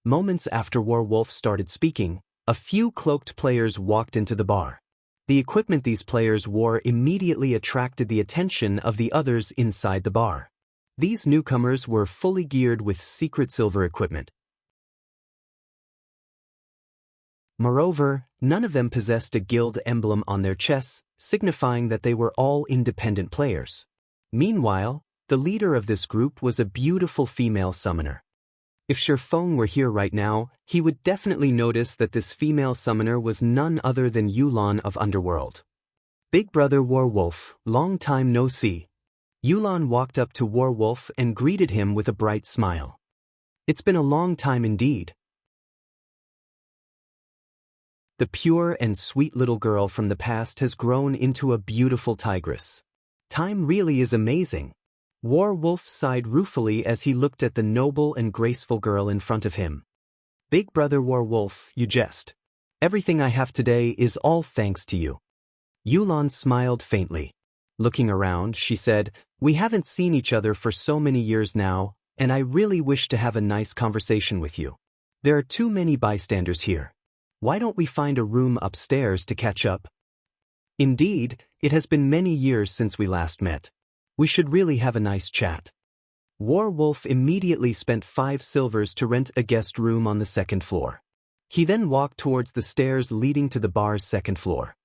Moments after Warwolf started speaking, a few cloaked players walked into the bar. The equipment these players wore immediately attracted the attention of the others inside the bar. These newcomers were fully geared with secret silver equipment. Moreover, none of them possessed a guild emblem on their chests, signifying that they were all independent players. Meanwhile, the leader of this group was a beautiful female summoner. If Shifeng were here right now, he would definitely notice that this female summoner was none other than Yulan of Underworld. "Big brother Warwolf, long time no see." Yulan walked up to Warwolf and greeted him with a bright smile. "It's been a long time indeed." The pure and sweet little girl from the past has grown into a beautiful tigress. Time really is amazing. Warwolf sighed ruefully as he looked at the noble and graceful girl in front of him. "Big brother Warwolf, you jest. Everything I have today is all thanks to you." Yulan smiled faintly. Looking around, she said, "We haven't seen each other for so many years now, and I really wish to have a nice conversation with you. There are too many bystanders here. Why don't we find a room upstairs to catch up? Indeed, it has been many years since we last met. We should really have a nice chat." Warwolf immediately spent 5 silvers to rent a guest room on the 2nd floor. He then walked towards the stairs leading to the bar's 2nd floor.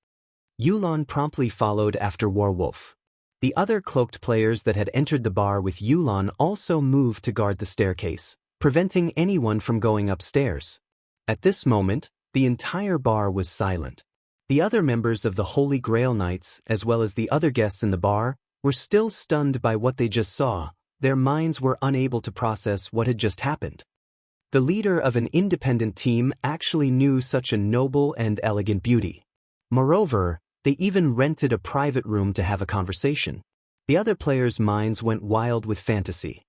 Yulan promptly followed after Warwolf. The other cloaked players that had entered the bar with Yulan also moved to guard the staircase, preventing anyone from going upstairs. At this moment, the entire bar was silent. The other members of the Holy Grail Knights, as well as the other guests in the bar, were still stunned by what they just saw. Their minds were unable to process what had just happened. The leader of an independent team actually knew such a noble and elegant beauty. Moreover, they even rented a private room to have a conversation. The other players' minds went wild with fantasy.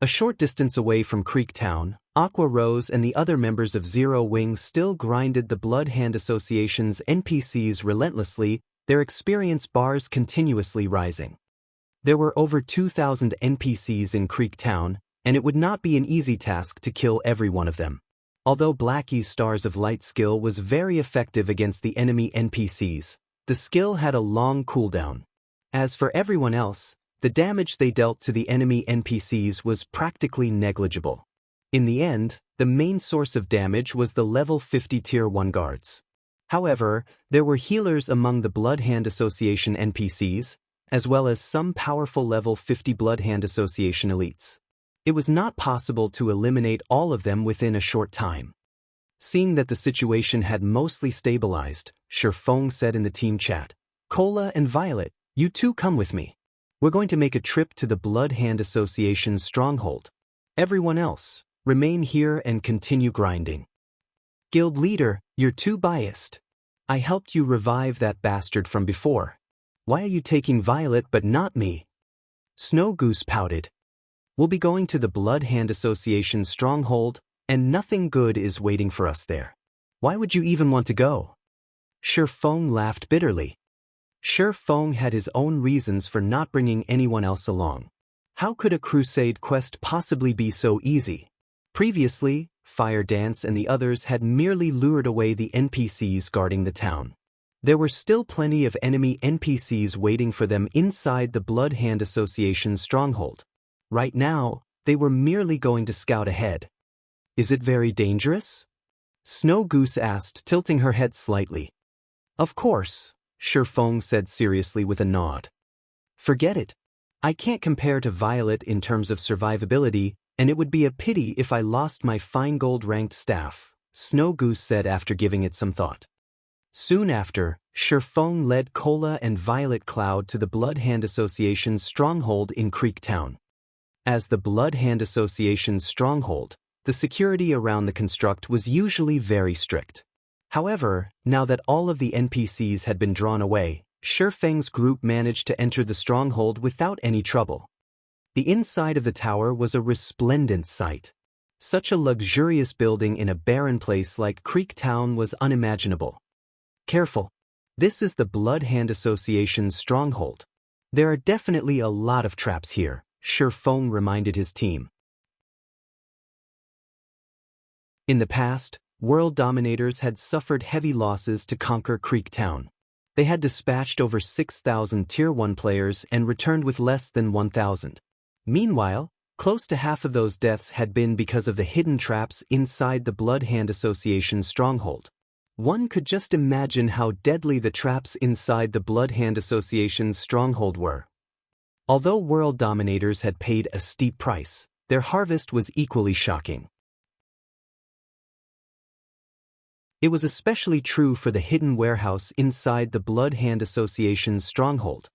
A short distance away from Creek Town, Aqua Rose and the other members of Zero Wing still grinded the Blood Hand Association's NPCs relentlessly, their experience bars continuously rising. There were over 2,000 NPCs in Creek Town, and it would not be an easy task to kill every one of them. Although Blackie's Stars of Light skill was very effective against the enemy NPCs, the skill had a long cooldown. As for everyone else, the damage they dealt to the enemy NPCs was practically negligible. In the end, the main source of damage was the level 50 Tier 1 guards. However, there were healers among the Blood Hand Association NPCs, as well as some powerful level 50 Blood Hand Association elites. It was not possible to eliminate all of them within a short time. Seeing that the situation had mostly stabilized, Shifeng said in the team chat, "Cola and Violet, you two come with me. We're going to make a trip to the Blood Hand Association's stronghold. Everyone else, remain here and continue grinding." "Guild leader, you're too biased. I helped you revive that bastard from before. Why are you taking Violet but not me?" Snow Goose pouted. "We'll be going to the Blood Hand Association's stronghold, and nothing good is waiting for us there. Why would you even want to go?" Shifeng laughed bitterly. Shifeng had his own reasons for not bringing anyone else along. How could a Crusade quest possibly be so easy? Previously, Fire Dance and the others had merely lured away the NPCs guarding the town. There were still plenty of enemy NPCs waiting for them inside the Blood Hand Association's stronghold. Right now, they were merely going to scout ahead. "Is it very dangerous?" Snow Goose asked, tilting her head slightly. "Of course," Shifeng said seriously with a nod. "Forget it. I can't compare to Violet in terms of survivability, and it would be a pity if I lost my fine gold-ranked staff," Snow Goose said after giving it some thought. Soon after, Shifeng led Cola and Violet Cloud to the Blood Hand Association's stronghold in Creek Town. As the Blood Hand Association's stronghold, the security around the construct was usually very strict. However, now that all of the NPCs had been drawn away, Shifeng's group managed to enter the stronghold without any trouble. The inside of the tower was a resplendent sight. Such a luxurious building in a barren place like Creek Town was unimaginable. Careful. This is the Blood Hand Association's stronghold. There are definitely a lot of traps here, Shi Feng reminded his team. In the past, world dominators had suffered heavy losses to conquer Creek Town. They had dispatched over 6,000 Tier 1 players and returned with less than 1,000. Meanwhile, close to half of those deaths had been because of the hidden traps inside the Blood Hand Association's stronghold. One could just imagine how deadly the traps inside the Blood Hand Association's stronghold were. Although world dominators had paid a steep price, their harvest was equally shocking. It was especially true for the hidden warehouse inside the Blood Hand Association's stronghold.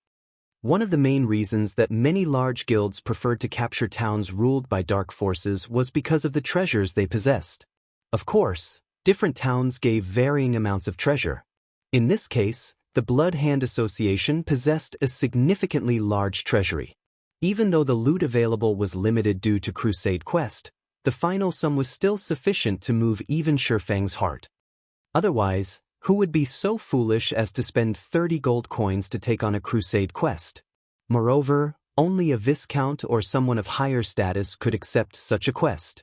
One of the main reasons that many large guilds preferred to capture towns ruled by dark forces was because of the treasures they possessed. Of course, different towns gave varying amounts of treasure. In this case, the Blood Hand Association possessed a significantly large treasury. Even though the loot available was limited due to Crusade quest, the final sum was still sufficient to move even Shi Feng's heart. Otherwise, who would be so foolish as to spend 30 gold coins to take on a Crusade quest? Moreover, only a Viscount or someone of higher status could accept such a quest.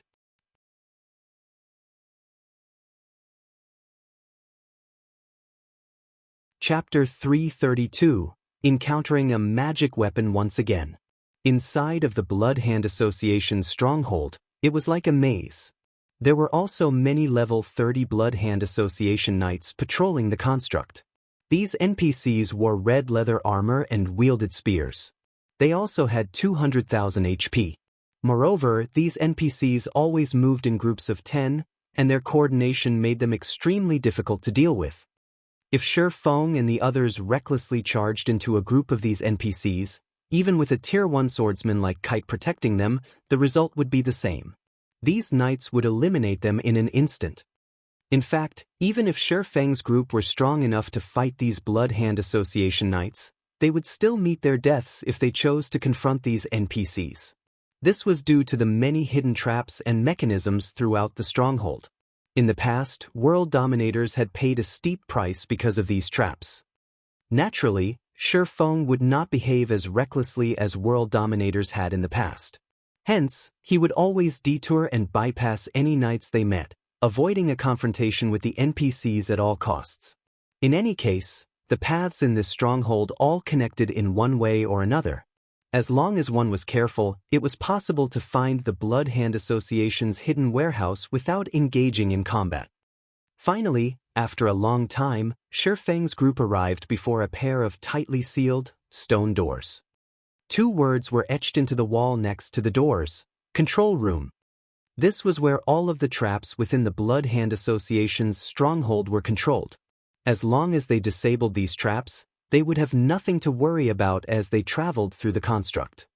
Chapter 332, Encountering a Magic Weapon Once Again. Inside of the Blood Hand Association's stronghold, it was like a maze. There were also many level 30 Blood Hand Association knights patrolling the construct. These NPCs wore red leather armor and wielded spears. They also had 200,000 HP. Moreover, these NPCs always moved in groups of 10, and their coordination made them extremely difficult to deal with. If Shi Feng and the others recklessly charged into a group of these NPCs, even with a Tier 1 swordsman like Kite protecting them, the result would be the same. These knights would eliminate them in an instant. In fact, even if Shi Feng's group were strong enough to fight these Blood Hand Association knights, they would still meet their deaths if they chose to confront these NPCs. This was due to the many hidden traps and mechanisms throughout the stronghold. In the past, world dominators had paid a steep price because of these traps. Naturally, Shi Feng would not behave as recklessly as world dominators had in the past. Hence, he would always detour and bypass any knights they met, avoiding a confrontation with the NPCs at all costs. In any case, the paths in this stronghold all connected in one way or another. As long as one was careful, it was possible to find the Blood Hand Association's hidden warehouse without engaging in combat. Finally, after a long time, Shi Feng's group arrived before a pair of tightly sealed, stone doors. 2 words were etched into the wall next to the doors: Control Room. This was where all of the traps within the Blood Hand Association's stronghold were controlled. As long as they disabled these traps, they would have nothing to worry about as they traveled through the construct.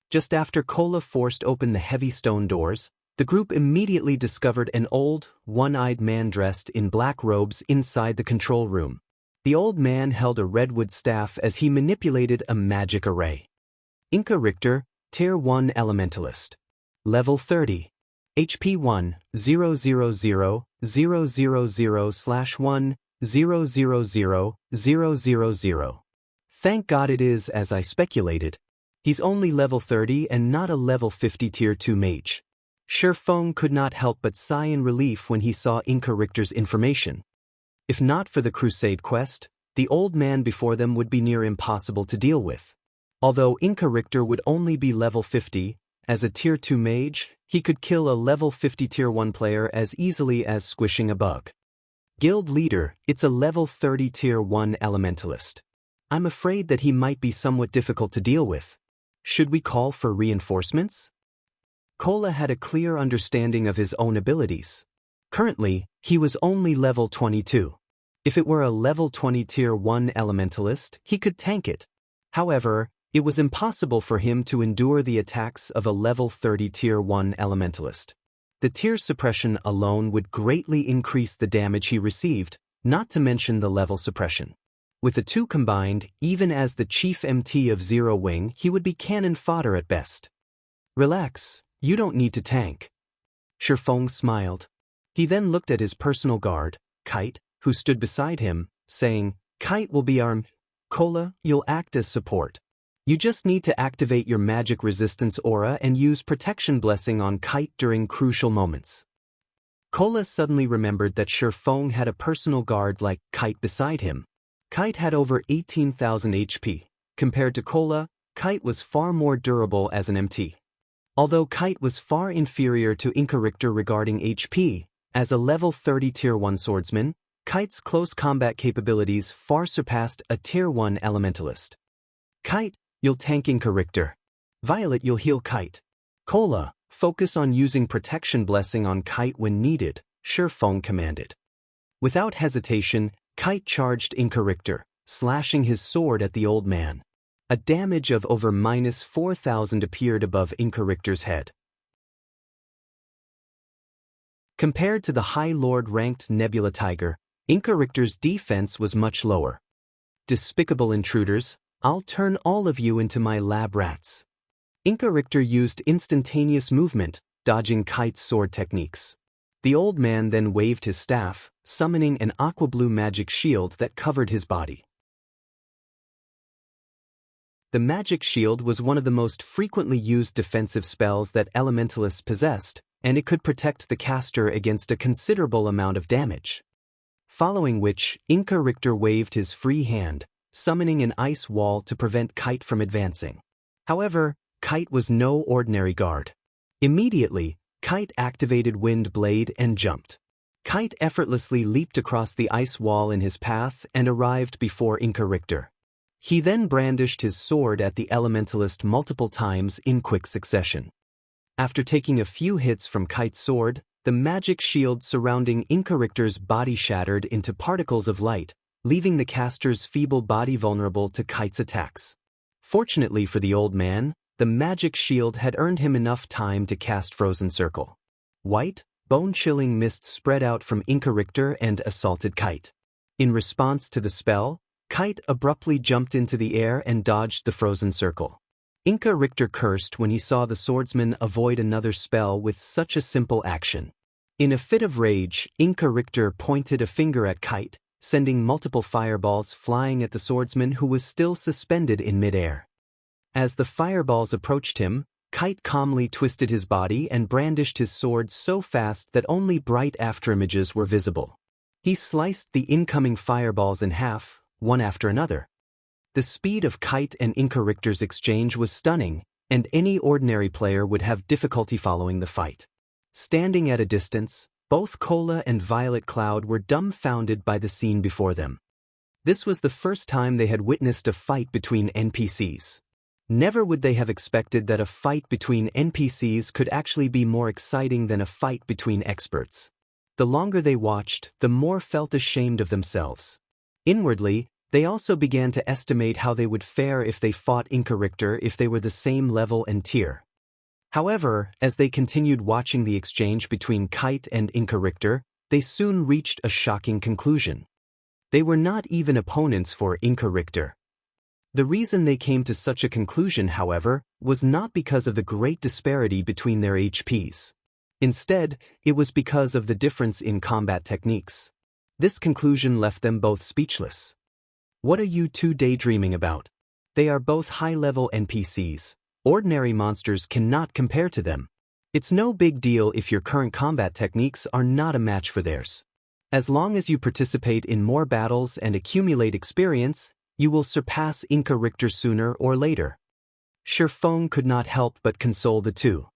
Just after Kola forced open the heavy stone doors, the group immediately discovered an old, one-eyed man dressed in black robes inside the control room. The old man held a redwood staff as he manipulated a magic array. Inca Richter, Tier 1 Elementalist. Level 30. HP 1, 000, 000/1, 000, 000. Thank God it is as I speculated. He's only level 30 and not a level 50 Tier 2 mage. Shi Feng could not help but sigh in relief when he saw Inca Richter's information. If not for the Crusade quest, the old man before them would be near impossible to deal with. Although Inca Richter would only be level 50, as a Tier 2 mage, he could kill a level 50 Tier 1 player as easily as squishing a bug. Guild Leader, it's a level 30 Tier 1 Elementalist. I'm afraid that he might be somewhat difficult to deal with. Should we call for reinforcements? Kola had a clear understanding of his own abilities. Currently, he was only level 22. If it were a level 20 Tier 1 Elementalist, he could tank it. However, it was impossible for him to endure the attacks of a level 30 Tier 1 Elementalist. The tier suppression alone would greatly increase the damage he received, not to mention the level suppression. With the two combined, even as the Chief MT of Zero Wing, he would be cannon fodder at best. Relax, you don't need to tank. Shifeng smiled. He then looked at his personal guard, Kite, who stood beside him, saying, Kite will be our Cola, you'll act as support. You just need to activate your magic resistance aura and use protection blessing on Kite during crucial moments. Cola suddenly remembered that Shifeng had a personal guard like Kite beside him. Kite had over 18,000 HP. Compared to Cola, Kite was far more durable as an MT. Although Kite was far inferior to Inca regarding HP, as a level 30 Tier 1 swordsman, Kite's close combat capabilities far surpassed a Tier 1 elementalist. Kite, you'll tank Inca. Violet, you'll heal Kite. Cola, focus on using protection blessing on Kite when needed, Shifeng commanded. Without hesitation, Kite charged Inca, slashing his sword at the old man. A damage of over -4,000 appeared above Inca-Richter's head. Compared to the High Lord-ranked Nebula Tiger, Inca-Richter's defense was much lower. Despicable intruders, I'll turn all of you into my lab rats. Inca-Richter used instantaneous movement, dodging Kite's sword techniques. The old man then waved his staff, summoning an aqua-blue magic shield that covered his body. The magic shield was one of the most frequently used defensive spells that elementalists possessed, and it could protect the caster against a considerable amount of damage. Following which, Inca-Richter waved his free hand, summoning an ice wall to prevent Kite from advancing. However, Kite was no ordinary guard. Immediately, Kite activated Wind Blade and jumped. Kite effortlessly leaped across the ice wall in his path and arrived before Inca-Richter. He then brandished his sword at the elementalist multiple times in quick succession. After taking a few hits from Kite's sword, the magic shield surrounding Inca-Richter's body shattered into particles of light, leaving the caster's feeble body vulnerable to Kite's attacks. Fortunately for the old man, the magic shield had earned him enough time to cast Frozen Circle. White, bone-chilling mist spread out from Inca-Richter and assaulted Kite. In response to the spell, Kite abruptly jumped into the air and dodged the Frozen Circle. Inca-Richter cursed when he saw the swordsman avoid another spell with such a simple action. In a fit of rage, Inca-Richter pointed a finger at Kite, sending multiple fireballs flying at the swordsman who was still suspended in midair. As the fireballs approached him, Kite calmly twisted his body and brandished his sword so fast that only bright afterimages were visible. He sliced the incoming fireballs in half, one after another. The speed of Kite and Inca-Richter's exchange was stunning, and any ordinary player would have difficulty following the fight. Standing at a distance, both Cola and Violet Cloud were dumbfounded by the scene before them. This was the first time they had witnessed a fight between NPCs. Never would they have expected that a fight between NPCs could actually be more exciting than a fight between experts. The longer they watched, the more felt ashamed of themselves. Inwardly, they also began to estimate how they would fare if they fought Inca-Richter if they were the same level and tier. However, as they continued watching the exchange between Kite and Inca-Richter, they soon reached a shocking conclusion. They were not even opponents for Inca-Richter. The reason they came to such a conclusion, however, was not because of the great disparity between their HPs. Instead, it was because of the difference in combat techniques. This conclusion left them both speechless. What are you two daydreaming about? They are both high-level NPCs. Ordinary monsters cannot compare to them. It's no big deal if your current combat techniques are not a match for theirs. As long as you participate in more battles and accumulate experience, you will surpass Inca-Richter sooner or later. Shifeng could not help but console the two.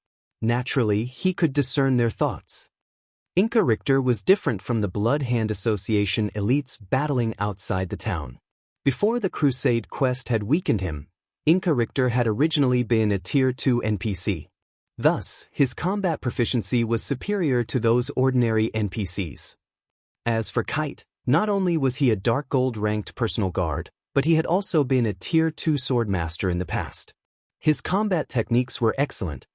Naturally, he could discern their thoughts. Inca-Richter was different from the Blood Hand Association elites battling outside the town. Before the Crusade quest had weakened him, Inca-Richter had originally been a Tier 2 NPC. Thus, his combat proficiency was superior to those ordinary NPCs. As for Kite, not only was he a Dark Gold ranked personal guard, but he had also been a Tier 2 swordmaster in the past. His combat techniques were excellent.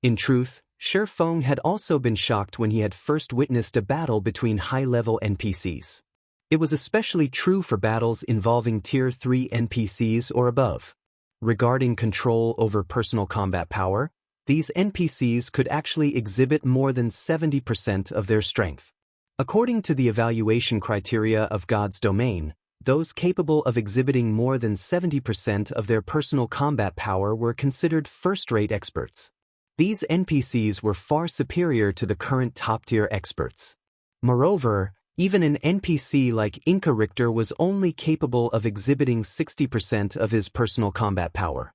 In truth, Shifeng had also been shocked when he had first witnessed a battle between high-level NPCs. It was especially true for battles involving Tier 3 NPCs or above. Regarding control over personal combat power, These NPCs could actually exhibit more than 70% of their strength. According to the evaluation criteria of God's domain, those capable of exhibiting more than 70% of their personal combat power were considered first-rate experts. These NPCs were far superior to the current top-tier experts. Moreover, even an NPC like Inca Richter was only capable of exhibiting 60% of his personal combat power.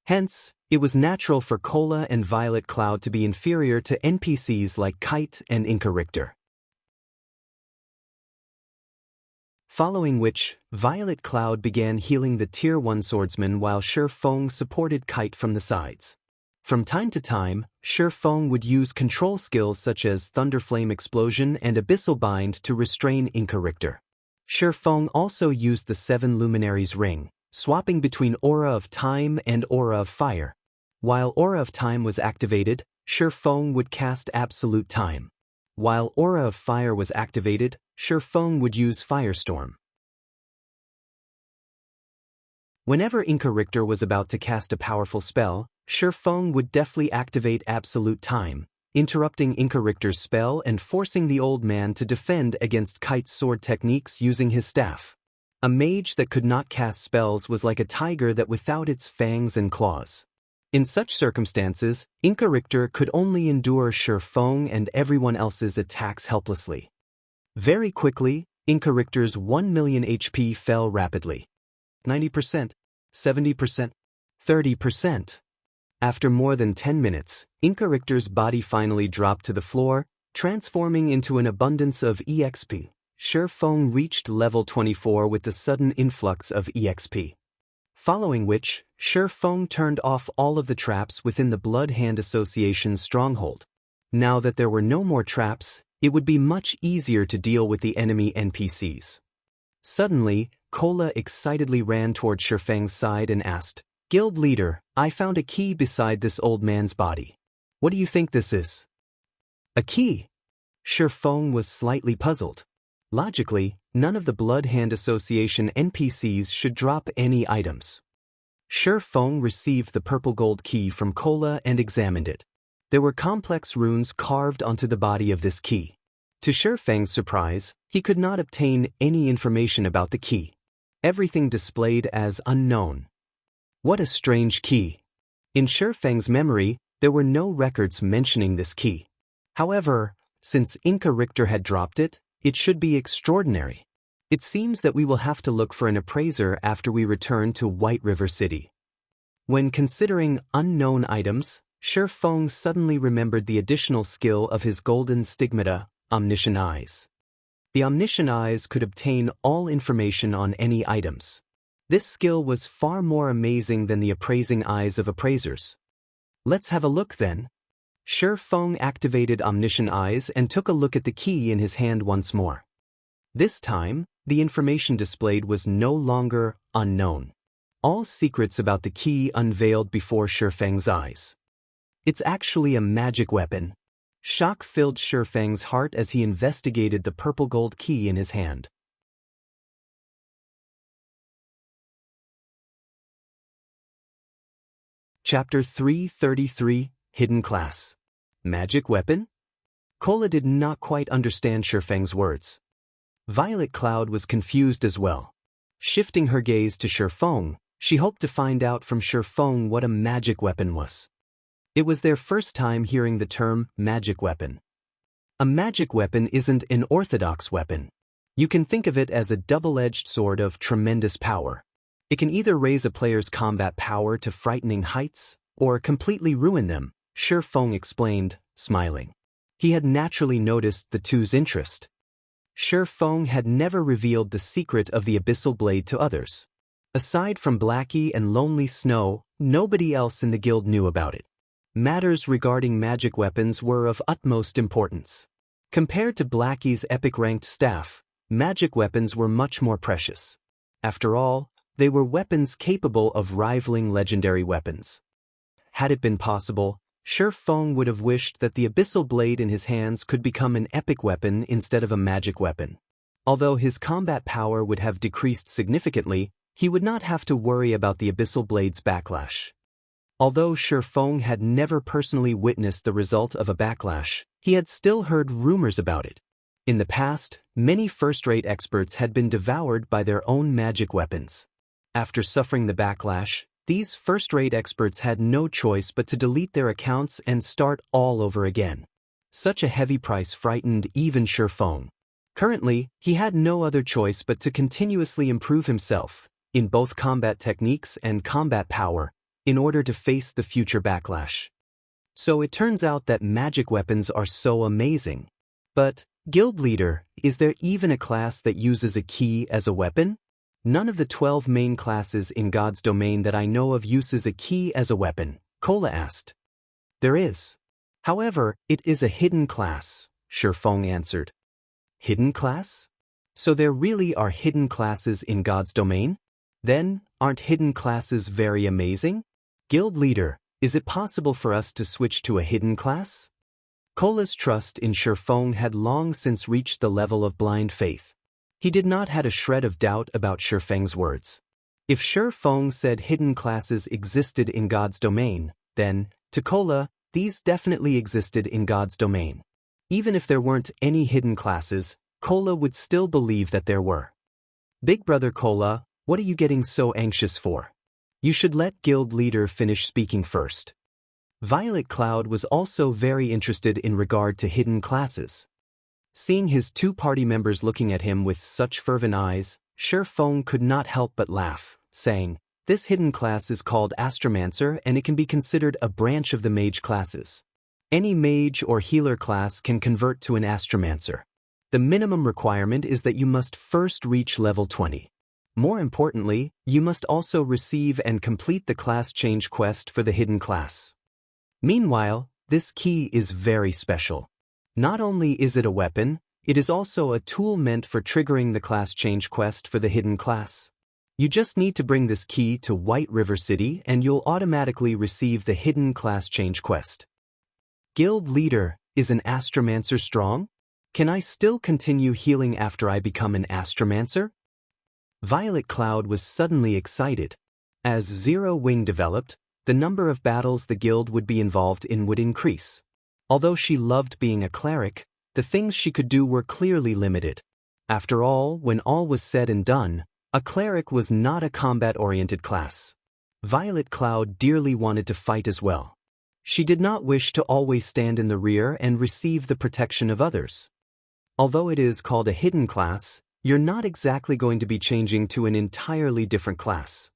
Hence, it was natural for Cola and Violet Cloud to be inferior to NPCs like Kite and Inca Richter. Following which, Violet Cloud began healing the Tier 1 swordsman while Shi Feng supported Kite from the sides. From time to time, Shi Feng would use control skills such as Thunderflame Explosion and Abyssal Bind to restrain Inca Richter. Shi Feng also used the 7 Luminaries Ring, swapping between Aura of Time and Aura of Fire. While Aura of Time was activated, Shi Feng would cast Absolute Time. While Aura of Fire was activated, Shi Feng would use Firestorm. Whenever Inca Richter was about to cast a powerful spell, Shi Feng would deftly activate Absolute Time, interrupting Inca Richter's spell and forcing the old man to defend against Kite's sword techniques using his staff. A mage that could not cast spells was like a tiger that without its fangs and claws. In such circumstances, Inca Richter could only endure Shi Feng and everyone else's attacks helplessly. Very quickly, Inca Richter's 1 million HP fell rapidly. 90%, 70%, 30%. After more than 10 minutes, Inca Richter's body finally dropped to the floor, transforming into an abundance of EXP. Shi Feng reached level 24 with the sudden influx of EXP. Following which, Shi Feng turned off all of the traps within the Blood Hand Association's stronghold. Now that there were no more traps, it would be much easier to deal with the enemy NPCs. Suddenly, Cola excitedly ran toward Shi Feng's side and asked, "Guild leader, I found a key beside this old man's body. What do you think this is?" "A key?" Shi Feng was slightly puzzled. Logically, none of the Blood Hand Association NPCs should drop any items. Shi Feng received the purple gold key from Cola and examined it. There were complex runes carved onto the body of this key. To Shi Feng's surprise, he could not obtain any information about the key. Everything displayed as unknown. What a strange key. In Shi Feng's memory, there were no records mentioning this key. However, since Inca Richter had dropped it, it should be extraordinary. It seems that we will have to look for an appraiser after we return to White River City. When considering unknown items, Shi Feng suddenly remembered the additional skill of his golden stigmata, Omniscient Eyes. The Omniscient Eyes could obtain all information on any items. This skill was far more amazing than the appraising eyes of appraisers. Let's have a look then. Shi Feng activated Omniscient Eyes and took a look at the key in his hand once more. This time, the information displayed was no longer unknown. All secrets about the key unveiled before Shi Feng's eyes. It's actually a magic weapon. Shock filled Shi Feng's heart as he investigated the purple gold key in his hand. Chapter 333, Hidden Class. Magic weapon? Cola did not quite understand Shi Feng's words. Violet Cloud was confused as well. Shifting her gaze to Shi Feng, she hoped to find out from Shi Feng what a magic weapon was. It was their first time hearing the term magic weapon. A magic weapon isn't an orthodox weapon. You can think of it as a double-edged sword of tremendous power. It can either raise a player's combat power to frightening heights, or completely ruin them, Shi Feng explained, smiling. He had naturally noticed the two's interest. Shi Feng had never revealed the secret of the Abyssal Blade to others. Aside from Blackie and Lonely Snow, nobody else in the guild knew about it. Matters regarding magic weapons were of utmost importance. Compared to Blackie's epic-ranked staff, magic weapons were much more precious. After all, they were weapons capable of rivaling legendary weapons. Had it been possible, Shi Feng would have wished that the Abyssal Blade in his hands could become an epic weapon instead of a magic weapon. Although his combat power would have decreased significantly, he would not have to worry about the Abyssal Blade's backlash. Although Shifeng had never personally witnessed the result of a backlash, he had still heard rumors about it. In the past, many first-rate experts had been devoured by their own magic weapons. After suffering the backlash, these first-rate experts had no choice but to delete their accounts and start all over again. Such a heavy price frightened even Shifeng. Currently, he had no other choice but to continuously improve himself, in both combat techniques and combat power, in order to face the future backlash. So it turns out that magic weapons are so amazing. But, Guild Leader, is there even a class that uses a key as a weapon? None of the 12 main classes in God's domain that I know of uses a key as a weapon, Kola asked. There is. However, it is a hidden class, Shifeng answered. Hidden class? So there really are hidden classes in God's domain? Then, aren't hidden classes very amazing? Guild Leader, is it possible for us to switch to a hidden class? Kola's trust in Shifeng had long since reached the level of blind faith. He did not have a shred of doubt about Shifeng's words. If Shifeng said hidden classes existed in God's domain, then, to Kola, these definitely existed in God's domain. Even if there weren't any hidden classes, Kola would still believe that there were. Big Brother Kola, what are you getting so anxious for? You should let Guild Leader finish speaking first. Violet Cloud was also very interested in regard to hidden classes. Seeing his two party members looking at him with such fervent eyes, Shifeng could not help but laugh, saying, "This hidden class is called Astromancer and it can be considered a branch of the mage classes. Any mage or healer class can convert to an Astromancer. The minimum requirement is that you must first reach level 20. More importantly, you must also receive and complete the class change quest for the hidden class. Meanwhile, this key is very special. Not only is it a weapon, it is also a tool meant for triggering the class change quest for the hidden class. You just need to bring this key to White River City and you'll automatically receive the hidden class change quest." Guild Leader, is an Astromancer strong? Can I still continue healing after I become an Astromancer? Violet Cloud was suddenly excited. As Zero Wing developed, the number of battles the guild would be involved in would increase. Although she loved being a cleric, the things she could do were clearly limited. After all, when all was said and done, a cleric was not a combat-oriented class. Violet Cloud dearly wanted to fight as well. She did not wish to always stand in the rear and receive the protection of others. Although it is called a hidden class, you're not exactly going to be changing to an entirely different class.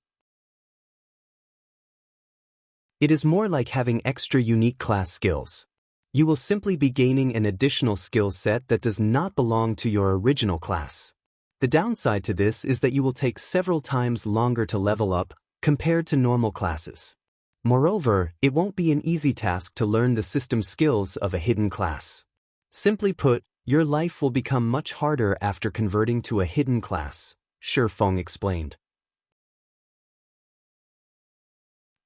It is more like having extra unique class skills. You will simply be gaining an additional skill set that does not belong to your original class. The downside to this is that you will take several times longer to level up compared to normal classes. Moreover, it won't be an easy task to learn the system skills of a hidden class. Simply put, your life will become much harder after converting to a hidden class, Shifeng explained.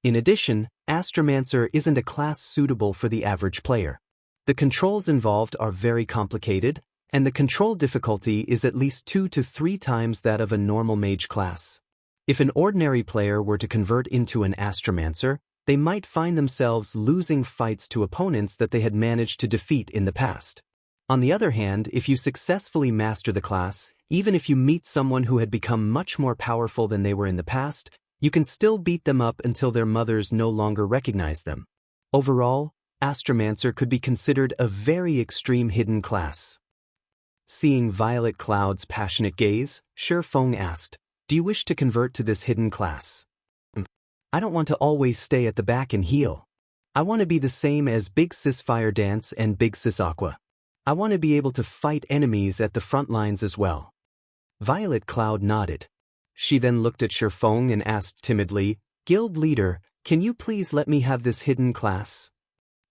In addition, Astromancer isn't a class suitable for the average player. The controls involved are very complicated, and the control difficulty is at least 2 to 3 times that of a normal mage class. If an ordinary player were to convert into an Astromancer, they might find themselves losing fights to opponents that they had managed to defeat in the past. On the other hand, if you successfully master the class, even if you meet someone who had become much more powerful than they were in the past, you can still beat them up until their mothers no longer recognize them. Overall, Astromancer could be considered a very extreme hidden class. Seeing Violet Cloud's passionate gaze, Shifeng asked, "Do you wish to convert to this hidden class?" "I don't want to always stay at the back and heal. I want to be the same as Big Sis Fire Dance and Big Sis Aqua. I want to be able to fight enemies at the front lines as well." Violet Cloud nodded. She then looked at Shifeng and asked timidly, "Guild Leader, can you please let me have this hidden class?"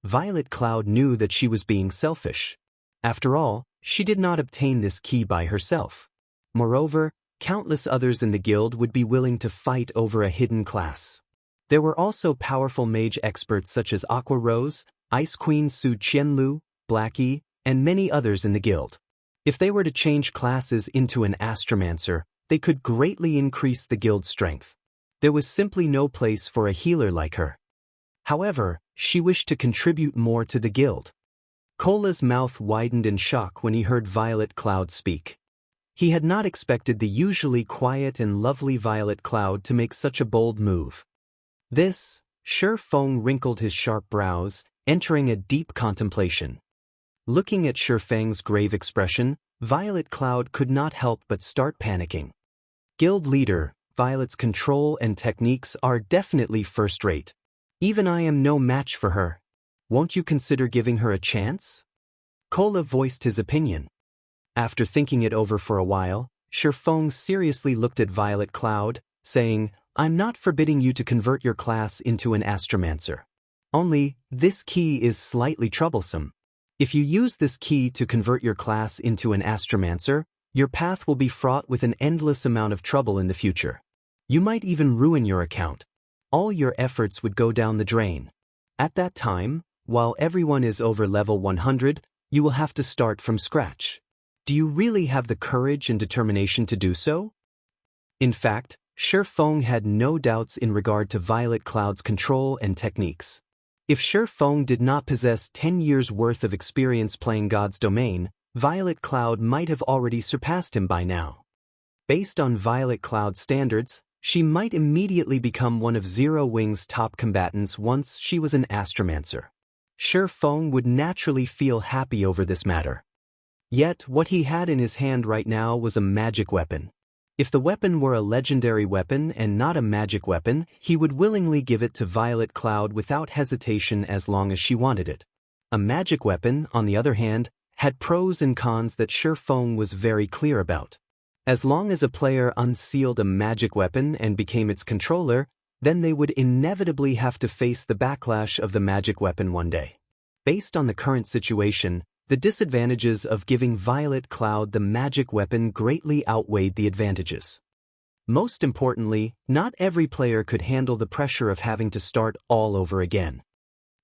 Violet Cloud knew that she was being selfish. After all, she did not obtain this key by herself. Moreover, countless others in the guild would be willing to fight over a hidden class. There were also powerful mage experts such as Aqua Rose, Ice Queen Su Qianlu, Blackie, and many others in the guild. If they were to change classes into an Astromancer, they could greatly increase the guild's strength. There was simply no place for a healer like her. However, she wished to contribute more to the guild. Cola's mouth widened in shock when he heard Violet Cloud speak. He had not expected the usually quiet and lovely Violet Cloud to make such a bold move. This, Shi Feng wrinkled his sharp brows, entering a deep contemplation. Looking at Shi Feng's grave expression, Violet Cloud could not help but start panicking. Guild leader, Violet's control and techniques are definitely first-rate. Even I am no match for her. Won't you consider giving her a chance? Cola voiced his opinion. After thinking it over for a while, Shi Feng seriously looked at Violet Cloud, saying, I'm not forbidding you to convert your class into an astromancer. Only, this key is slightly troublesome. If you use this key to convert your class into an astromancer, your path will be fraught with an endless amount of trouble in the future. You might even ruin your account. All your efforts would go down the drain. At that time, while everyone is over level 100, you will have to start from scratch. Do you really have the courage and determination to do so? In fact, Shi Feng had no doubts in regard to Violet Cloud's control and techniques. If Shi Feng did not possess 10 years' worth of experience playing God's domain, Violet Cloud might have already surpassed him by now. Based on Violet Cloud's standards, she might immediately become one of Zero Wing's top combatants once she was an astromancer. Shi Feng would naturally feel happy over this matter. Yet, what he had in his hand right now was a magic weapon. If the weapon were a legendary weapon and not a magic weapon, he would willingly give it to Violet Cloud without hesitation as long as she wanted it. A magic weapon, on the other hand, had pros and cons that Shi Feng was very clear about. As long as a player unsealed a magic weapon and became its controller, then they would inevitably have to face the backlash of the magic weapon one day. Based on the current situation, the disadvantages of giving Violet Cloud the magic weapon greatly outweighed the advantages. Most importantly, not every player could handle the pressure of having to start all over again.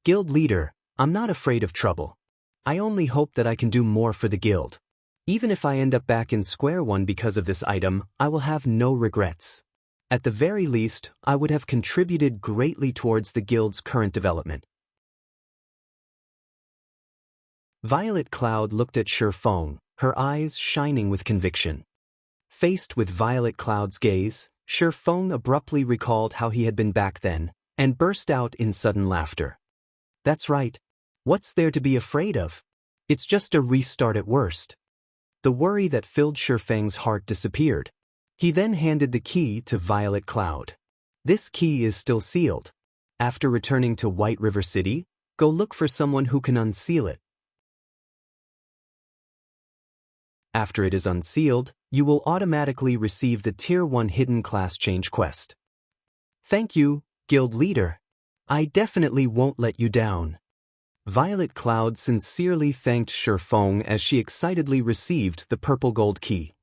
Guild leader, I'm not afraid of trouble. I only hope that I can do more for the guild. Even if I end up back in square one because of this item, I will have no regrets. At the very least, I would have contributed greatly towards the guild's current development. Violet Cloud looked at Shi Feng, her eyes shining with conviction. Faced with Violet Cloud's gaze, Shi Feng abruptly recalled how he had been back then, and burst out in sudden laughter. That's right. What's there to be afraid of? It's just a restart at worst. The worry that filled Shi Feng's heart disappeared. He then handed the key to Violet Cloud. This key is still sealed. After returning to White River City, go look for someone who can unseal it. After it is unsealed, you will automatically receive the Tier 1 Hidden Class Change quest. Thank you, Guild Leader. I definitely won't let you down. Violet Cloud sincerely thanked Shi Feng as she excitedly received the purple gold key.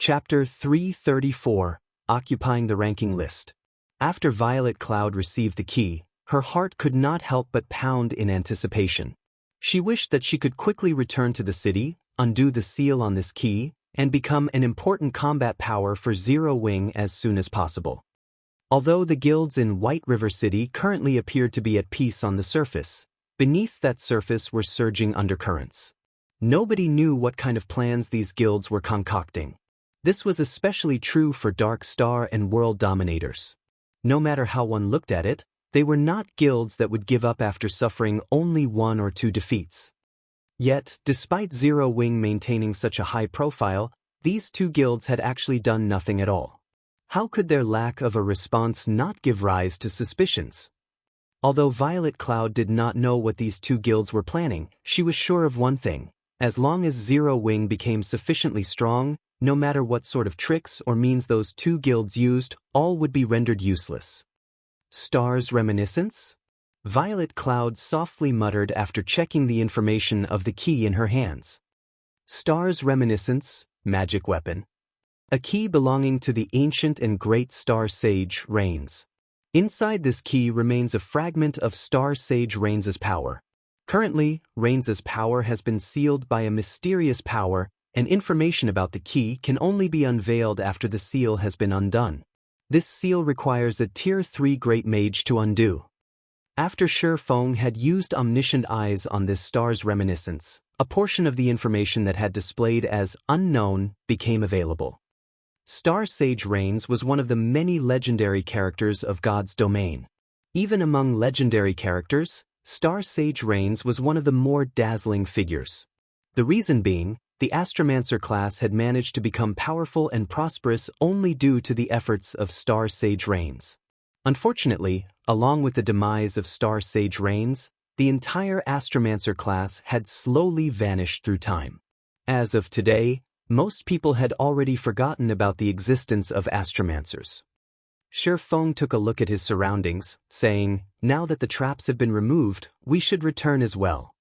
Chapter 334, Occupying the Ranking List. After Violet Cloud received the key, her heart could not help but pound in anticipation. She wished that she could quickly return to the city, undo the seal on this key, and become an important combat power for Zero Wing as soon as possible. Although the guilds in White River City currently appeared to be at peace on the surface, beneath that surface were surging undercurrents. Nobody knew what kind of plans these guilds were concocting. This was especially true for Dark Star and World Dominators. No matter how one looked at it, they were not guilds that would give up after suffering only 1 or 2 defeats. Yet, despite Zero Wing maintaining such a high profile, these 2 guilds had actually done nothing at all. How could their lack of a response not give rise to suspicions? Although Violet Cloud did not know what these 2 guilds were planning, she was sure of one thing. As long as Zero Wing became sufficiently strong, no matter what sort of tricks or means those 2 guilds used, all would be rendered useless. Star's reminiscence? Violet Cloud softly muttered after checking the information of the key in her hands. Star's reminiscence, magic weapon. A key belonging to the ancient and great Star Sage Reigns. Inside this key remains a fragment of Star Sage Reigns' power. Currently, Reigns' power has been sealed by a mysterious power and information about the key can only be unveiled after the seal has been undone. This seal requires a Tier 3 Great Mage to undo. After Shi Feng had used omniscient eyes on this star's reminiscence, a portion of the information that had displayed as unknown became available. Star Sage Rains was one of the many legendary characters of God's domain. Even among legendary characters, Star Sage Rains was one of the more dazzling figures. The reason being, the Astromancer class had managed to become powerful and prosperous only due to the efforts of Star Sage Rains. Unfortunately, along with the demise of Star Sage Rains, the entire Astromancer class had slowly vanished through time. As of today, most people had already forgotten about the existence of Astromancers. Shi Feng took a look at his surroundings, saying, "Now that the traps have been removed, we should return as well."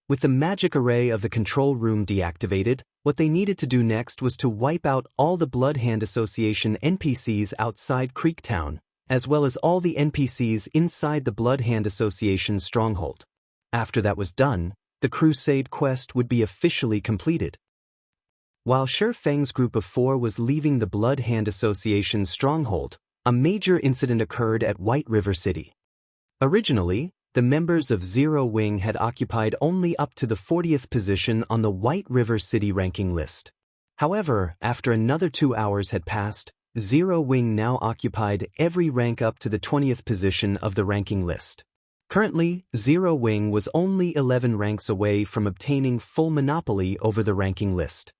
With the magic array of the control room deactivated, what they needed to do next was to wipe out all the Bloodhand Association NPCs outside Creek Town, as well as all the NPCs inside the Bloodhand Association's stronghold. After that was done, the Crusade quest would be officially completed. While Shi Feng's group of 4 was leaving the Bloodhand Association's stronghold, a major incident occurred at White River City. Originally, the members of Zero Wing had occupied only up to the 40th position on the White River City ranking list. However, after another 2 hours had passed, Zero Wing now occupied every rank up to the 20th position of the ranking list. Currently, Zero Wing was only 11 ranks away from obtaining full monopoly over the ranking list.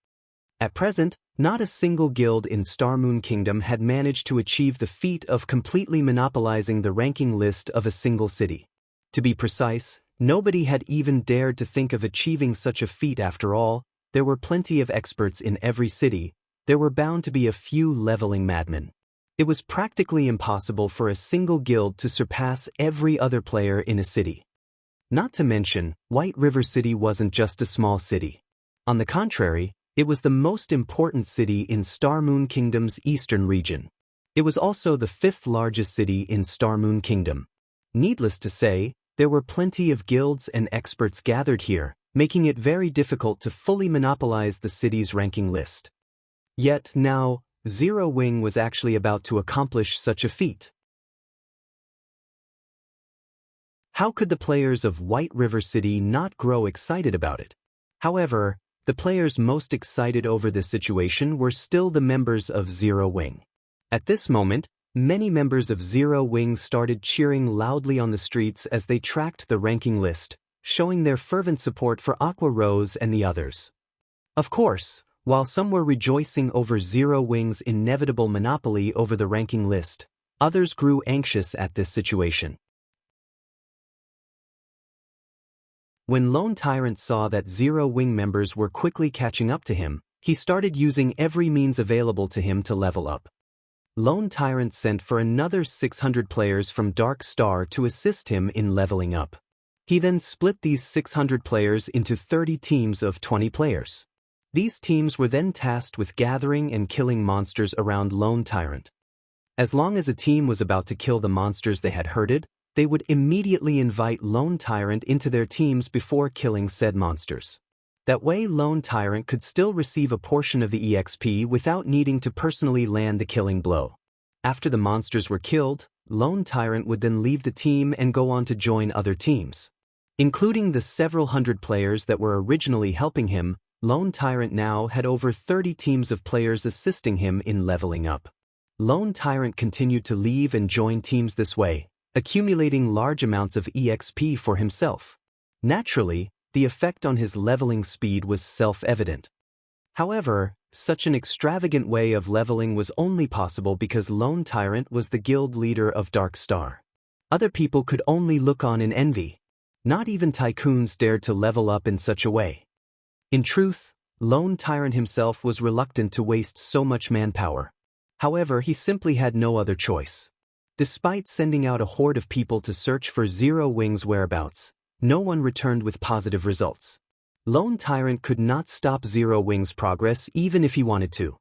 At present, not a single guild in Starmoon Kingdom had managed to achieve the feat of completely monopolizing the ranking list of a single city. To be precise, nobody had even dared to think of achieving such a feat. After all, there were plenty of experts in every city. There were bound to be a few leveling madmen. It was practically impossible for a single guild to surpass every other player in a city. Not to mention, White River City wasn't just a small city. On the contrary, it was the most important city in Starmoon Kingdom's eastern region. It was also the 5th largest city in Starmoon Kingdom. Needless to say, there were plenty of guilds and experts gathered here, making it very difficult to fully monopolize the city's ranking list. Yet now, Zero Wing was actually about to accomplish such a feat. How could the players of White River City not grow excited about it? However, the players most excited over this situation were still the members of Zero Wing. At this moment, many members of Zero Wing started cheering loudly on the streets as they tracked the ranking list, showing their fervent support for Aqua Rose and the others. Of course, while some were rejoicing over Zero Wing's inevitable monopoly over the ranking list, others grew anxious at this situation. When Lone Tyrant saw that Zero Wing members were quickly catching up to him, he started using every means available to him to level up. Lone Tyrant sent for another 600 players from Dark Star to assist him in leveling up. He then split these 600 players into 30 teams of 20 players. These teams were then tasked with gathering and killing monsters around Lone Tyrant. As long as a team was about to kill the monsters they had herded, they would immediately invite Lone Tyrant into their teams before killing said monsters. That way Lone Tyrant could still receive a portion of the EXP without needing to personally land the killing blow. After the monsters were killed, Lone Tyrant would then leave the team and go on to join other teams. Including the several hundred players that were originally helping him, Lone Tyrant now had over 30 teams of players assisting him in leveling up. Lone Tyrant continued to leave and join teams this way, accumulating large amounts of EXP for himself. Naturally, the effect on his leveling speed was self-evident. However, such an extravagant way of leveling was only possible because Lone Tyrant was the guild leader of Dark Star. Other people could only look on in envy. Not even tycoons dared to level up in such a way. In truth, Lone Tyrant himself was reluctant to waste so much manpower. However, he simply had no other choice. Despite sending out a horde of people to search for Zero Wing's whereabouts, no one returned with positive results. Lone Tyrant could not stop Zero Wing's progress even if he wanted to.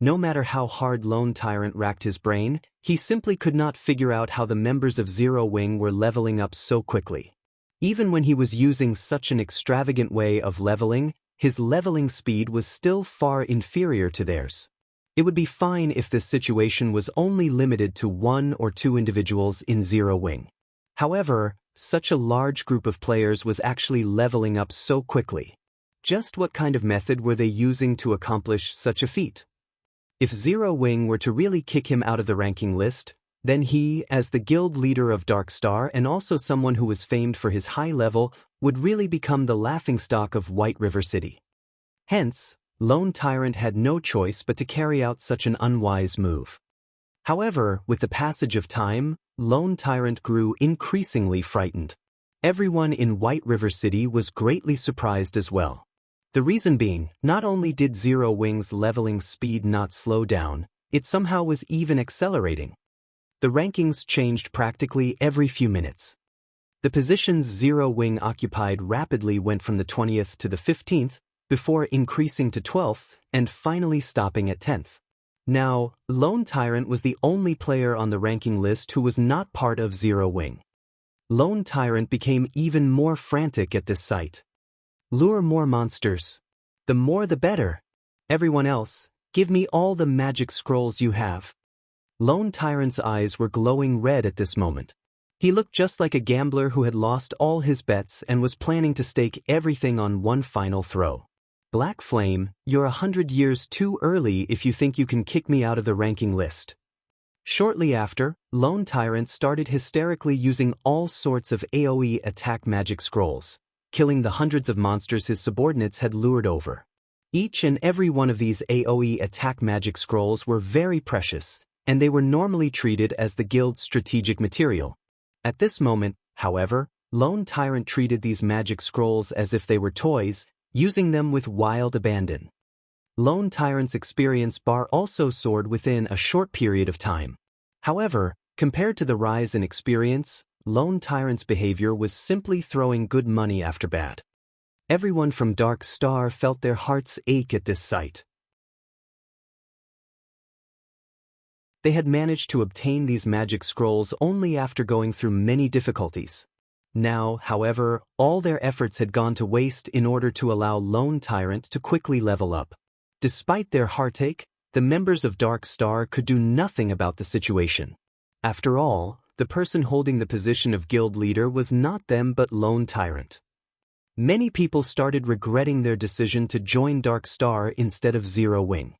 No matter how hard Lone Tyrant racked his brain, he simply could not figure out how the members of Zero Wing were leveling up so quickly. Even when he was using such an extravagant way of leveling, his leveling speed was still far inferior to theirs. It would be fine if this situation was only limited to 1 or 2 individuals in Zero Wing. However, such a large group of players was actually leveling up so quickly. Just what kind of method were they using to accomplish such a feat? If Zero Wing were to really kick him out of the ranking list, then he, as the guild leader of Dark Star and also someone who was famed for his high level, would really become the laughingstock of White River City. Hence, Lone Tyrant had no choice but to carry out such an unwise move. However, with the passage of time, Lone Tyrant grew increasingly frightened. Everyone in White River City was greatly surprised as well. The reason being, not only did Zero Wing's leveling speed not slow down, it somehow was even accelerating. The rankings changed practically every few minutes. The positions Zero Wing occupied rapidly went from the 20th to the 15th, before increasing to 12th and finally stopping at 10th. Now, Lone Tyrant was the only player on the ranking list who was not part of Zero Wing. Lone Tyrant became even more frantic at this sight. Lure more monsters. The more the better. Everyone else, give me all the magic scrolls you have. Lone Tyrant's eyes were glowing red at this moment. He looked just like a gambler who had lost all his bets and was planning to stake everything on one final throw. Black Flame, you're 100 years too early if you think you can kick me out of the ranking list. Shortly after, Lone Tyrant started hysterically using all sorts of AoE attack magic scrolls, killing the hundreds of monsters his subordinates had lured over. Each and every one of these AoE attack magic scrolls were very precious, and they were normally treated as the guild's strategic material. At this moment, however, Lone Tyrant treated these magic scrolls as if they were toys, using them with wild abandon. Lone Tyrant's experience bar also soared within a short period of time. However, compared to the rise in experience, Lone Tyrant's behavior was simply throwing good money after bad. Everyone from Dark Star felt their hearts ache at this sight. They had managed to obtain these magic scrolls only after going through many difficulties. Now, however, all their efforts had gone to waste in order to allow Lone Tyrant to quickly level up. Despite their heartache, the members of Dark Star could do nothing about the situation. After all, the person holding the position of guild leader was not them but Lone Tyrant. Many people started regretting their decision to join Dark Star instead of Zero Wing.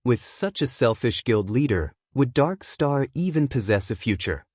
With such a selfish guild leader, would Dark Star even possess a future?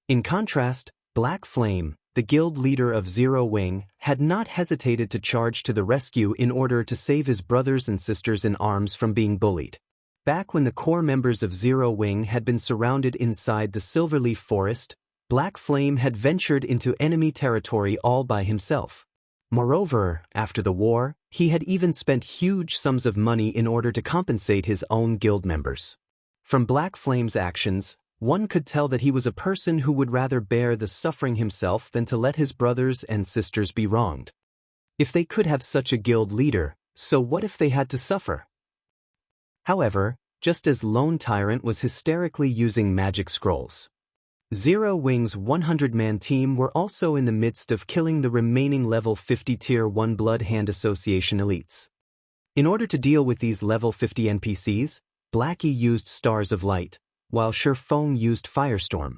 In contrast, Black Flame, the guild leader of Zero Wing, had not hesitated to charge to the rescue in order to save his brothers and sisters in arms from being bullied. Back when the core members of Zero Wing had been surrounded inside the Silverleaf Forest, Black Flame had ventured into enemy territory all by himself. Moreover, after the war, he had even spent huge sums of money in order to compensate his own guild members. From Black Flame's actions, one could tell that he was a person who would rather bear the suffering himself than to let his brothers and sisters be wronged. If they could have such a guild leader, so what if they had to suffer? However, just as Lone Tyrant was hysterically using magic scrolls, Zero Wing's 100-man team were also in the midst of killing the remaining level 50 Tier 1 Blood Hand Association elites. In order to deal with these level 50 NPCs, Blackie used Stars of Light, while Shurfeng used Firestorm.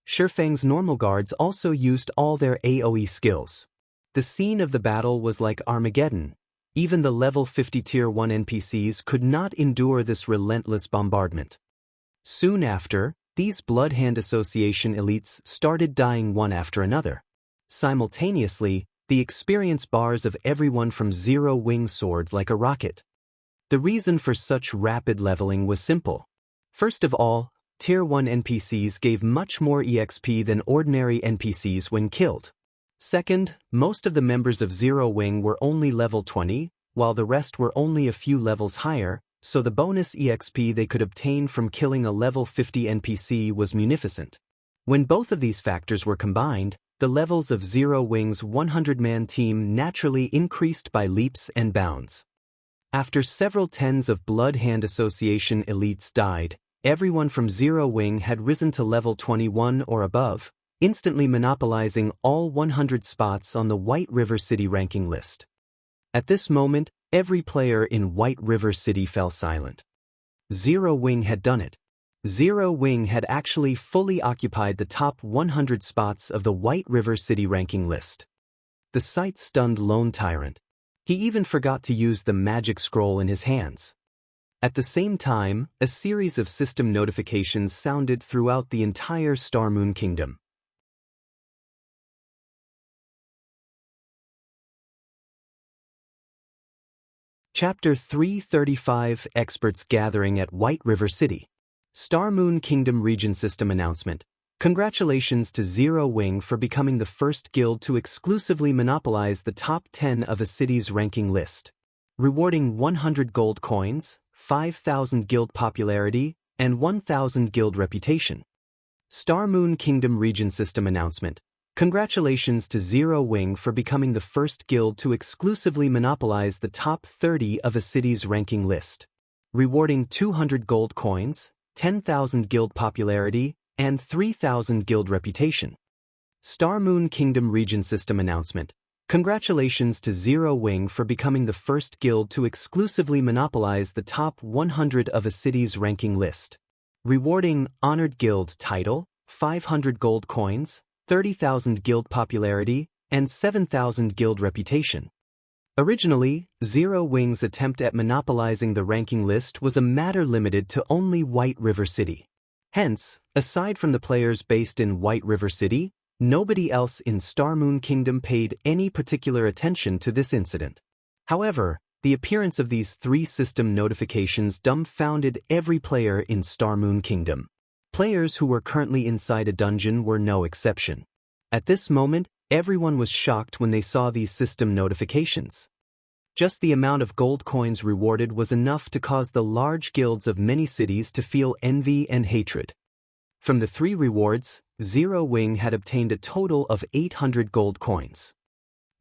Shurfeng's normal guards also used all their AoE skills. The scene of the battle was like Armageddon. Even the level 50 Tier 1 NPCs could not endure this relentless bombardment. Soon after, these Blood Hand Association elites started dying one after another. Simultaneously, the experience bars of everyone from Zero Wing soared like a rocket. The reason for such rapid leveling was simple. First of all, Tier 1 NPCs gave much more EXP than ordinary NPCs when killed. Second, most of the members of Zero Wing were only level 20, while the rest were only a few levels higher, so the bonus EXP they could obtain from killing a level 50 NPC was munificent. When both of these factors were combined, the levels of Zero Wing's 100-man team naturally increased by leaps and bounds. After several tens of Blood Hand Association elites died, everyone from Zero Wing had risen to level 21 or above, instantly monopolizing all 100 spots on the White River City ranking list. At this moment, every player in White River City fell silent. Zero Wing had done it. Zero Wing had actually fully occupied the top 100 spots of the White River City ranking list. The sight stunned Lone Tyrant. He even forgot to use the magic scroll in his hands. At the same time, a series of system notifications sounded throughout the entire Star Moon Kingdom. Chapter 335 Experts Gathering at White River City. Star Moon Kingdom Region System Announcement. Congratulations to Zero Wing for becoming the first guild to exclusively monopolize the top 10 of a city's ranking list. Rewarding 100 gold coins, 5,000 guild popularity, and 1,000 guild reputation. Star Moon Kingdom Region System Announcement. Congratulations to Zero Wing for becoming the first guild to exclusively monopolize the top 30 of a city's ranking list. Rewarding 200 gold coins, 10,000 guild popularity, and 3,000 guild reputation. Star Moon Kingdom Region System Announcement. Congratulations to Zero Wing for becoming the first guild to exclusively monopolize the top 100 of a city's ranking list. Rewarding Honored Guild Title, 500 gold coins, 30,000 guild popularity, and 7,000 guild reputation. Originally, Zero Wing's attempt at monopolizing the ranking list was a matter limited to only White River City. Hence, aside from the players based in White River City, nobody else in Star Moon Kingdom paid any particular attention to this incident. However, the appearance of these 3 system notifications dumbfounded every player in Star Moon Kingdom. Players who were currently inside a dungeon were no exception. At this moment, everyone was shocked when they saw these system notifications. Just the amount of gold coins rewarded was enough to cause the large guilds of many cities to feel envy and hatred. From the 3 rewards, Zero Wing had obtained a total of 800 gold coins.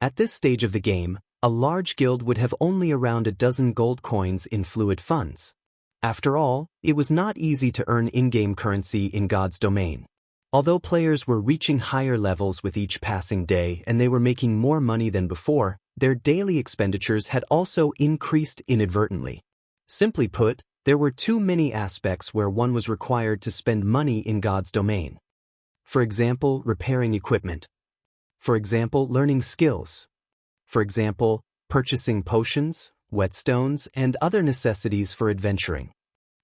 At this stage of the game, a large guild would have only around a dozen gold coins in fluid funds. After all, it was not easy to earn in-game currency in God's domain. Although players were reaching higher levels with each passing day and they were making more money than before, their daily expenditures had also increased inadvertently. Simply put, there were too many aspects where one was required to spend money in God's domain. For example, repairing equipment. For example, learning skills. For example, purchasing potions, whetstones, and other necessities for adventuring.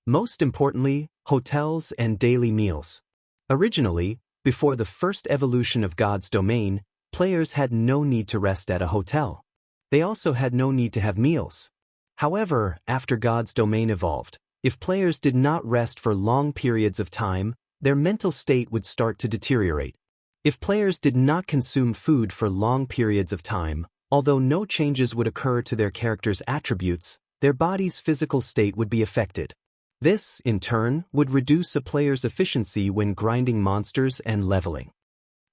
Most importantly, hotels and daily meals. Originally, before the first evolution of God's domain, players had no need to rest at a hotel. They also had no need to have meals. However, after God's domain evolved, if players did not rest for long periods of time, their mental state would start to deteriorate. If players did not consume food for long periods of time, although no changes would occur to their character's attributes, their body's physical state would be affected. This, in turn, would reduce a player's efficiency when grinding monsters and leveling.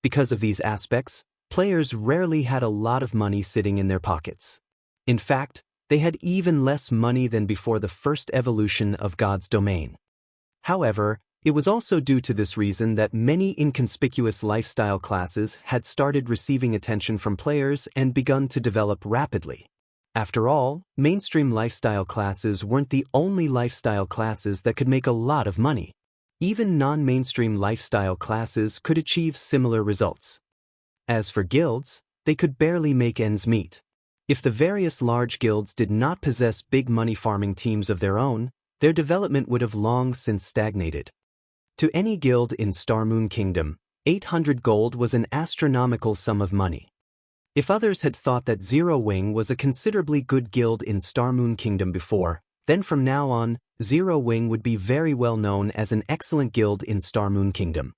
Because of these aspects, players rarely had a lot of money sitting in their pockets. In fact, they had even less money than before the first evolution of God's domain. However, it was also due to this reason that many inconspicuous lifestyle classes had started receiving attention from players and begun to develop rapidly. After all, mainstream lifestyle classes weren't the only lifestyle classes that could make a lot of money. Even non-mainstream lifestyle classes could achieve similar results. As for guilds, they could barely make ends meet. If the various large guilds did not possess big money farming teams of their own, their development would have long since stagnated. To any guild in Star Moon Kingdom, 800 gold was an astronomical sum of money. If others had thought that Zero Wing was a considerably good guild in Star Moon Kingdom before, then from now on, Zero Wing would be very well known as an excellent guild in Star Moon Kingdom.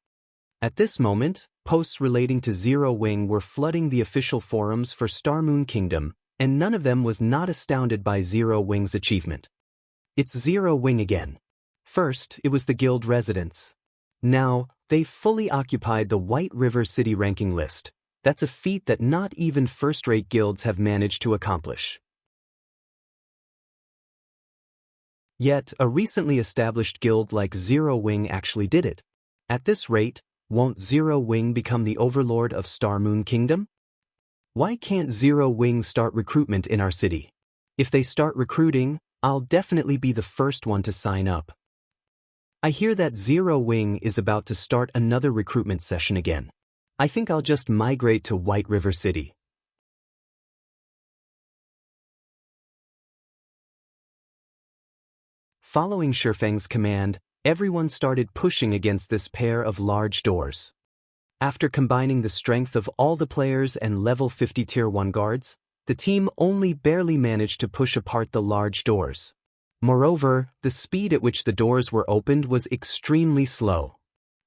At this moment, posts relating to Zero Wing were flooding the official forums for Star Moon Kingdom, and none of them was not astounded by Zero Wing's achievement. It's Zero Wing again. First, it was the guild residents. Now, they fully occupied the White River City ranking list. That's a feat that not even first-rate guilds have managed to accomplish. Yet, a recently established guild like Zero Wing actually did it. At this rate, Won't Zero Wing become the overlord of Star Moon Kingdom? Why can't Zero Wing start recruitment in our city? If they start recruiting, I'll definitely be the first one to sign up. I hear that Zero Wing is about to start another recruitment session again. I think I'll just migrate to White River City. Following Shifeng's command, everyone started pushing against this pair of large doors. After combining the strength of all the players and level 50 Tier 1 guards, the team only barely managed to push apart the large doors. Moreover, the speed at which the doors were opened was extremely slow.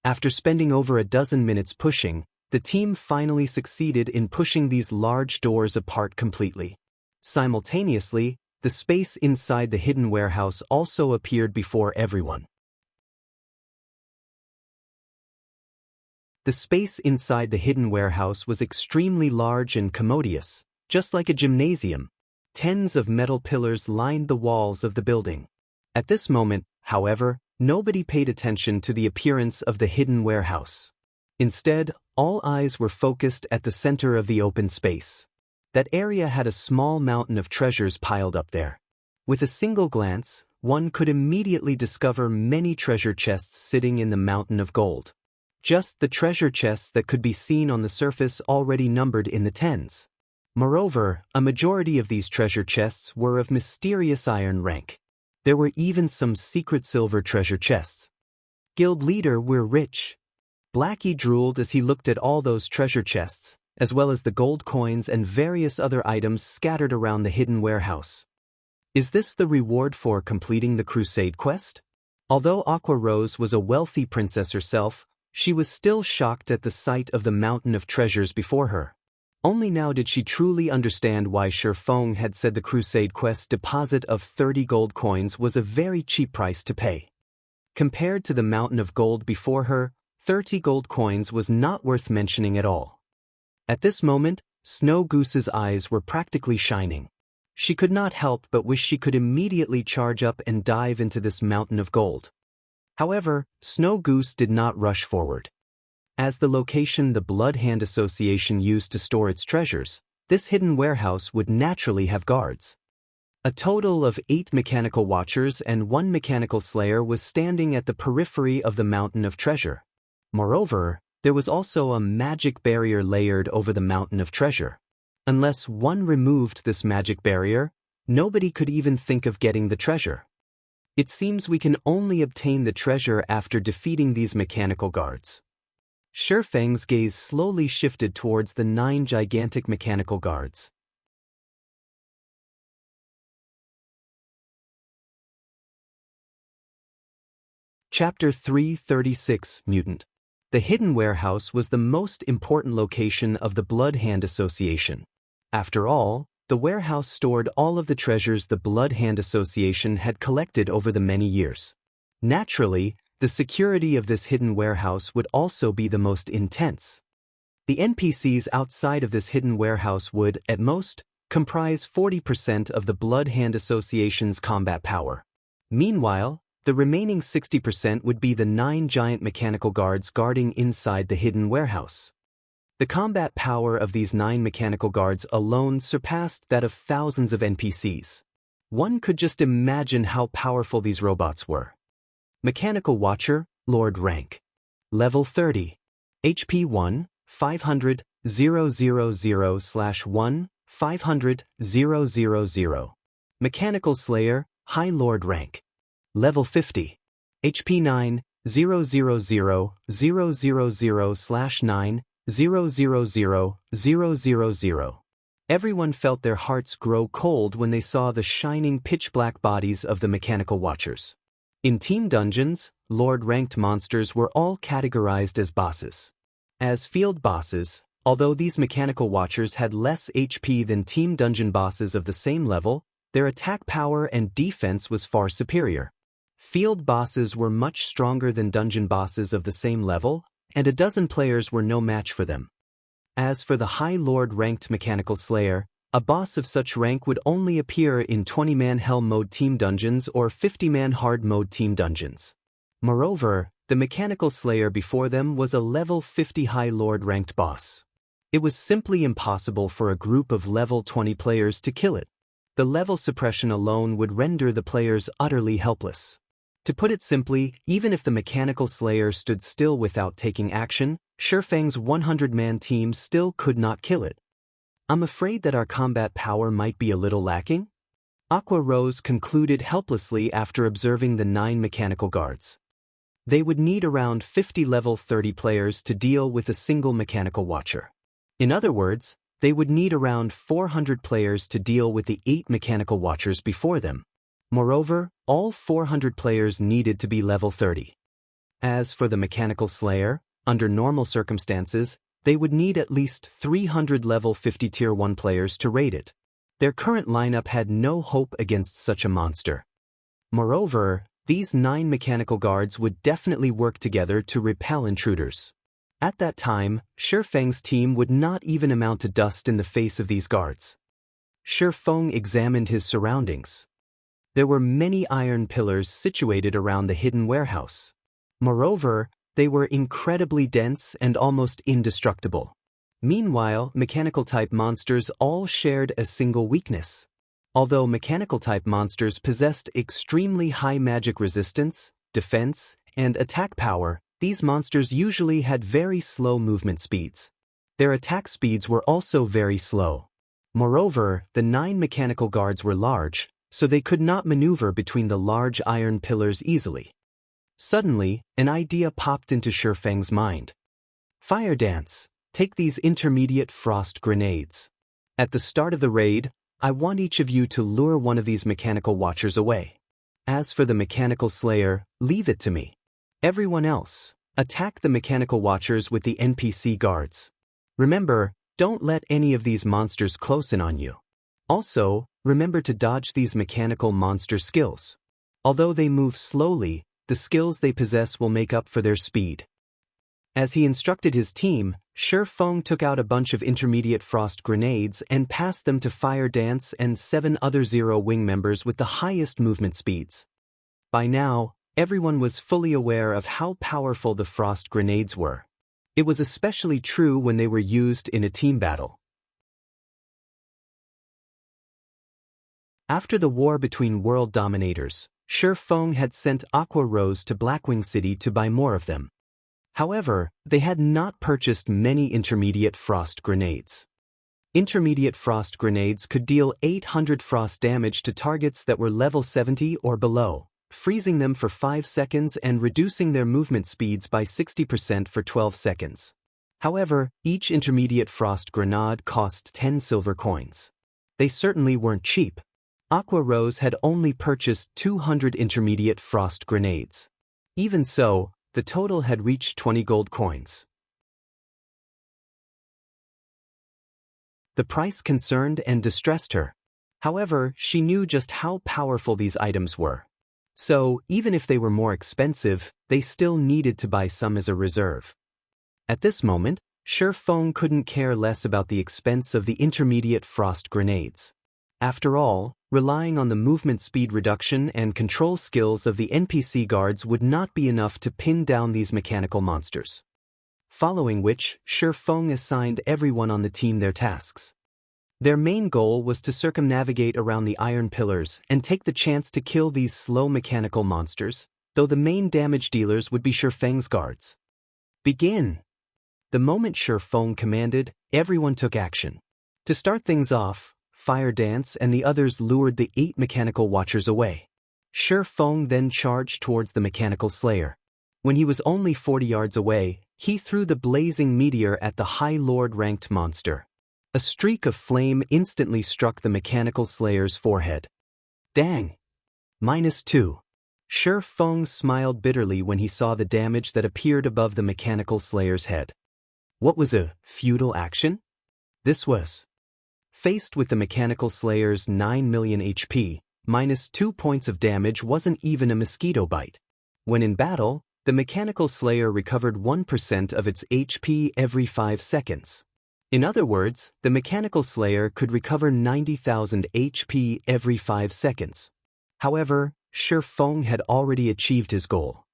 After spending over a dozen minutes pushing, the team finally succeeded in pushing these large doors apart completely. Simultaneously, the space inside the hidden warehouse also appeared before everyone. The space inside the hidden warehouse was extremely large and commodious, just like a gymnasium. Tens of metal pillars lined the walls of the building. At this moment, however, nobody paid attention to the appearance of the hidden warehouse. Instead, all eyes were focused at the center of the open space. That area had a small mountain of treasures piled up there. With a single glance, one could immediately discover many treasure chests sitting in the mountain of gold. Just the treasure chests that could be seen on the surface already numbered in the tens. Moreover, a majority of these treasure chests were of mysterious iron rank. There were even some secret silver treasure chests. Guild leader, we're rich. Blackie drooled as he looked at all those treasure chests, as well as the gold coins and various other items scattered around the hidden warehouse. Is this the reward for completing the Crusade quest? Although Aqua Rose was a wealthy princess herself, she was still shocked at the sight of the mountain of treasures before her. Only now did she truly understand why Shifeng had said the Crusade quest deposit of 30 gold coins was a very cheap price to pay. Compared to the mountain of gold before her, 30 gold coins was not worth mentioning at all. At this moment, Snow Goose's eyes were practically shining. She could not help but wish she could immediately charge up and dive into this mountain of gold. However, Snow Goose did not rush forward. As the location the Blood Hand Association used to store its treasures, this hidden warehouse would naturally have guards. A total of 8 mechanical watchers and 1 mechanical slayer was standing at the periphery of the mountain of treasure. Moreover, there was also a magic barrier layered over the mountain of treasure. Unless one removed this magic barrier, nobody could even think of getting the treasure. It seems we can only obtain the treasure after defeating these mechanical guards. Shifeng's gaze slowly shifted towards the 9 gigantic mechanical guards. Chapter 336, Mutant. The hidden warehouse was the most important location of the Blood Hand Association. After all, the warehouse stored all of the treasures the Blood Hand Association had collected over the many years. Naturally, the security of this hidden warehouse would also be the most intense. The NPCs outside of this hidden warehouse would, at most, comprise 40% of the Blood Hand Association's combat power. Meanwhile, the remaining 60% would be the 9 giant mechanical guards guarding inside the hidden warehouse. The combat power of these 9 mechanical guards alone surpassed that of thousands of NPCs. One could just imagine how powerful these robots were. Mechanical Watcher, Lord Rank. Level 30. HP 1, 500, 000/1, 500, 000. Mechanical Slayer, High Lord Rank. Level 50. HP 9, 000/9, 000/000. Everyone felt their hearts grow cold when they saw the shining pitch-black bodies of the mechanical watchers. In team dungeons, Lord-ranked monsters were all categorized as bosses. As field bosses, although these mechanical watchers had less HP than team dungeon bosses of the same level, their attack power and defense was far superior. Field bosses were much stronger than dungeon bosses of the same level, and a dozen players were no match for them. As for the High Lord-ranked Mechanical Slayer, a boss of such rank would only appear in 20-man Hell mode team dungeons or 50-man hard mode team dungeons. Moreover, the Mechanical Slayer before them was a level 50 High Lord ranked boss. It was simply impossible for a group of level 20 players to kill it. The level suppression alone would render the players utterly helpless. To put it simply, even if the Mechanical Slayer stood still without taking action, Shifeng's 100-man team still could not kill it. I'm afraid that our combat power might be a little lacking? Aqua Rose concluded helplessly after observing the 9 mechanical guards. They would need around 50 level 30 players to deal with a single mechanical watcher. In other words, they would need around 400 players to deal with the 8 mechanical watchers before them. Moreover, all 400 players needed to be level 30. As for the Mechanical Slayer, under normal circumstances, they would need at least 300 level 50 tier 1 players to raid it. Their current lineup had no hope against such a monster. Moreover, these 9 mechanical guards would definitely work together to repel intruders. At that time, Shifeng's team would not even amount to dust in the face of these guards. Shifeng examined his surroundings. There were many iron pillars situated around the hidden warehouse. Moreover, they were incredibly dense and almost indestructible. Meanwhile, mechanical-type monsters all shared a single weakness. Although mechanical-type monsters possessed extremely high magic resistance, defense, and attack power, these monsters usually had very slow movement speeds. Their attack speeds were also very slow. Moreover, the 9 mechanical guards were large, so they could not maneuver between the large iron pillars easily. Suddenly, an idea popped into Shifeng's mind. Fire Dance, take these intermediate frost grenades. At the start of the raid, I want each of you to lure one of these mechanical watchers away. As for the Mechanical Slayer, leave it to me. Everyone else, attack the mechanical watchers with the NPC guards. Remember, don't let any of these monsters close in on you. Also, remember to dodge these mechanical monster skills. Although they move slowly, the skills they possess will make up for their speed. As he instructed his team, Shifeng took out a bunch of intermediate frost grenades and passed them to Fire Dance and 7 other Zero Wing members with the highest movement speeds. By now, everyone was fully aware of how powerful the frost grenades were. It was especially true when they were used in a team battle. After the war between world dominators, Shifeng had sent Aqua Rose to Blackwing City to buy more of them. However, they had not purchased many intermediate frost grenades. Intermediate frost grenades could deal 800 frost damage to targets that were level 70 or below, freezing them for 5 seconds and reducing their movement speeds by 60% for 12 seconds. However, each intermediate frost grenade cost 10 silver coins. They certainly weren't cheap. Aqua Rose had only purchased 200 intermediate frost grenades. Even so, the total had reached 20 gold coins. The price concerned and distressed her. However, she knew just how powerful these items were. So, even if they were more expensive, they still needed to buy some as a reserve. At this moment, Shifeng couldn't care less about the expense of the intermediate frost grenades. After all, relying on the movement speed reduction and control skills of the NPC guards would not be enough to pin down these mechanical monsters. Following which, Shifeng assigned everyone on the team their tasks. Their main goal was to circumnavigate around the iron pillars and take the chance to kill these slow mechanical monsters, though the main damage dealers would be Shifeng's guards. Begin! The moment Shifeng commanded, everyone took action. To start things off, Fire Dance and the others lured the 8 mechanical watchers away. Shifeng then charged towards the Mechanical Slayer. When he was only 40 yards away, he threw the blazing meteor at the High Lord-ranked monster. A streak of flame instantly struck the Mechanical Slayer's forehead. Dang! -2. Shifeng smiled bitterly when he saw the damage that appeared above the Mechanical Slayer's head. What was a futile action? This was. Faced with the Mechanical Slayer's 9 million HP, -2 points of damage wasn't even a mosquito bite. When in battle, the Mechanical Slayer recovered 1% of its HP every 5 seconds. In other words, the Mechanical Slayer could recover 90,000 HP every 5 seconds. However, Shifeng had already achieved his goal.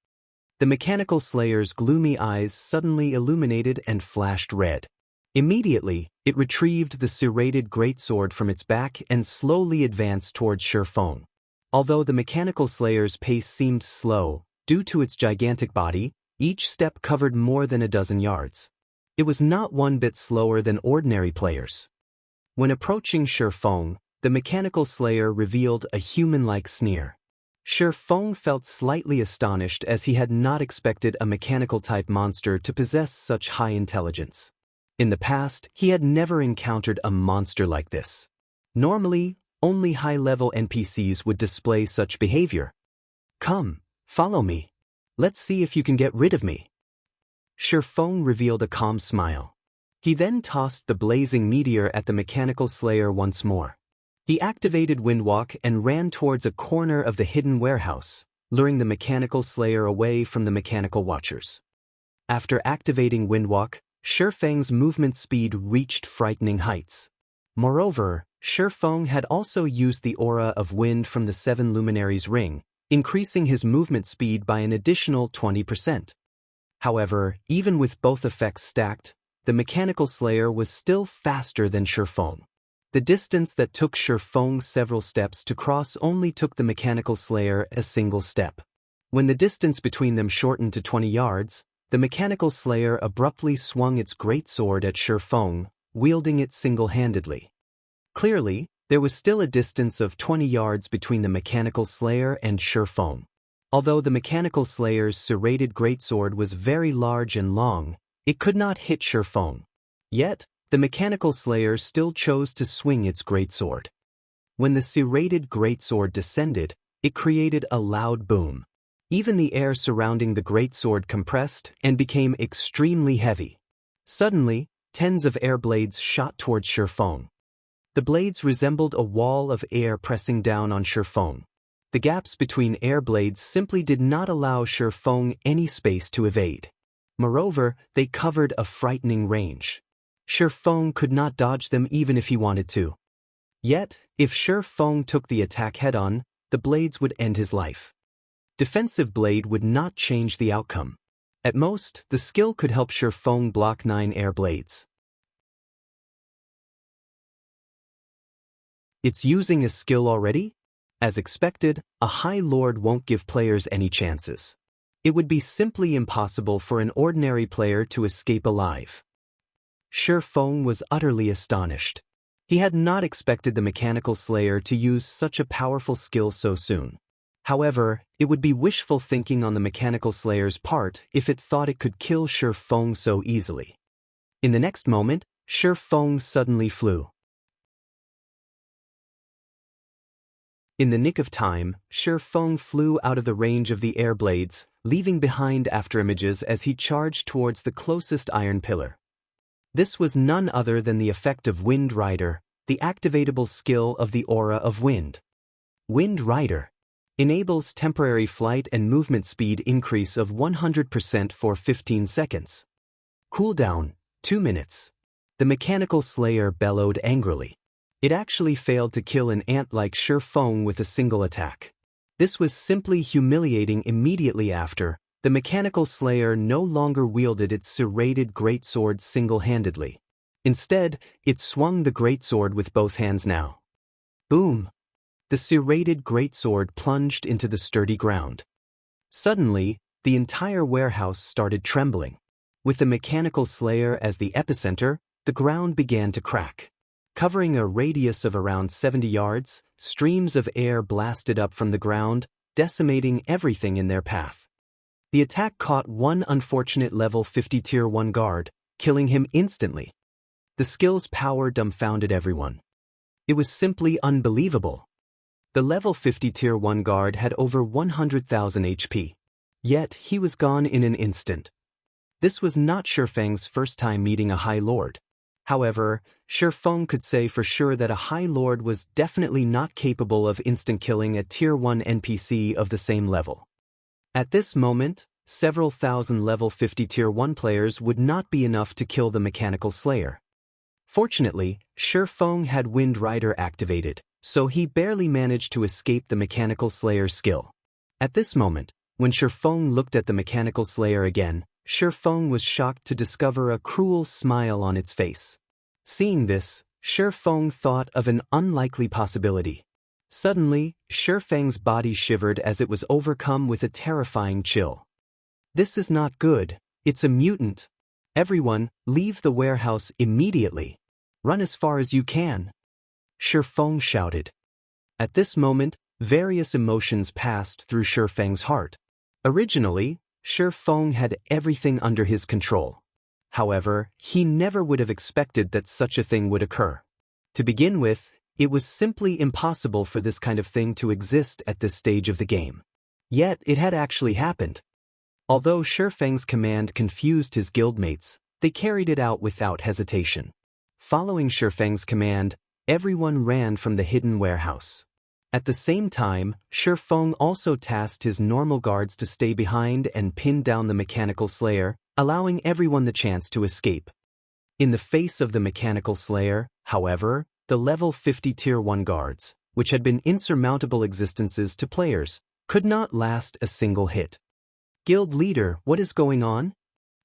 The Mechanical Slayer's gloomy eyes suddenly illuminated and flashed red. Immediately, it retrieved the serrated greatsword from its back and slowly advanced towards Shifeng. Although the Mechanical Slayer's pace seemed slow, due to its gigantic body, each step covered more than a dozen yards. It was not one bit slower than ordinary players. When approaching Shifeng, the Mechanical Slayer revealed a human-like sneer. Shifeng felt slightly astonished as he had not expected a mechanical-type monster to possess such high intelligence. In the past, he had never encountered a monster like this. Normally, only high-level NPCs would display such behavior. "Come, follow me. Let's see if you can get rid of me." Shifeng revealed a calm smile. He then tossed the blazing meteor at the Mechanical Slayer once more. He activated Windwalk and ran towards a corner of the hidden warehouse, luring the Mechanical Slayer away from the Mechanical Watchers. After activating Windwalk, Shifeng's movement speed reached frightening heights. Moreover, Shifeng had also used the aura of wind from the Seven Luminaries ring, increasing his movement speed by an additional 20%. However, even with both effects stacked, the Mechanical Slayer was still faster than Shifeng. The distance that took Shifeng several steps to cross only took the Mechanical Slayer a single step. When the distance between them shortened to 20 yards, the Mechanical Slayer abruptly swung its greatsword at Shifeng, wielding it single-handedly. Clearly, there was still a distance of 20 yards between the Mechanical Slayer and Shifeng. Although the Mechanical Slayer's serrated greatsword was very large and long, it could not hit Shifeng. Yet, the Mechanical Slayer still chose to swing its greatsword. When the serrated greatsword descended, it created a loud boom. Even the air surrounding the greatsword compressed and became extremely heavy. Suddenly, tens of air blades shot towards Shifeng. The blades resembled a wall of air pressing down on Shifeng. The gaps between air blades simply did not allow Shifeng any space to evade. Moreover, they covered a frightening range. Shifeng could not dodge them even if he wanted to. Yet, if Shifeng took the attack head-on, the blades would end his life. Defensive blade would not change the outcome. At most, the skill could help Shifeng block 9 air blades. It's using a skill already? As expected, a High Lord won't give players any chances. It would be simply impossible for an ordinary player to escape alive. Shifeng was utterly astonished. He had not expected the Mechanical Slayer to use such a powerful skill so soon. However, it would be wishful thinking on the Mechanical Slayer's part if it thought it could kill Shifeng so easily. In the next moment, Shifeng suddenly flew. In the nick of time, Shifeng flew out of the range of the air blades, leaving behind afterimages as he charged towards the closest iron pillar. This was none other than the effect of Wind Rider, the activatable skill of the Aura of Wind. Wind Rider enables temporary flight and movement speed increase of 100% for 15 seconds. Cooldown, 2 minutes. The Mechanical Slayer bellowed angrily. It actually failed to kill an ant like Shifeng with a single attack. This was simply humiliating. Immediately after, the Mechanical Slayer no longer wielded its serrated greatsword single-handedly. Instead, it swung the greatsword with both hands now. Boom! The serrated greatsword plunged into the sturdy ground. Suddenly, the entire warehouse started trembling. With the Mechanical Slayer as the epicenter, the ground began to crack. Covering a radius of around 70 yards, streams of air blasted up from the ground, decimating everything in their path. The attack caught one unfortunate level 50 Tier 1 guard, killing him instantly. The skill's power dumbfounded everyone. It was simply unbelievable. The level 50 Tier 1 guard had over 100,000 HP. Yet, he was gone in an instant. This was not Shifeng's first time meeting a High Lord. However, Shifeng could say for sure that a High Lord was definitely not capable of instant killing a Tier 1 NPC of the same level. At this moment, several thousand level 50 Tier 1 players would not be enough to kill the Mechanical Slayer. Fortunately, Shifeng had Wind Rider activated, so he barely managed to escape the Mechanical Slayer's skill. At this moment, When Shifeng looked at the mechanical slayer again, Shifeng was shocked to discover a cruel smile on its face. Seeing this, Shifeng thought of an unlikely possibility. Suddenly, Shifeng's body shivered as it was overcome with a terrifying chill. This is not good. It's a mutant. Everyone, leave the warehouse immediately. Run as far as you can. Shifeng shouted. At this moment, various emotions passed through Shifeng's heart. Originally, Shifeng had everything under his control. However, he never would have expected that such a thing would occur. To begin with, it was simply impossible for this kind of thing to exist at this stage of the game. Yet it had actually happened. Although Shifeng's command confused his guildmates, they carried it out without hesitation. Following Shifeng's command, everyone ran from the hidden warehouse. At the same time, Shifeng also tasked his normal guards to stay behind and pin down the mechanical slayer, allowing everyone the chance to escape. In the face of the mechanical slayer, however, the level 50 Tier 1 guards, which had been insurmountable existences to players, could not last a single hit. Guild leader, what is going on?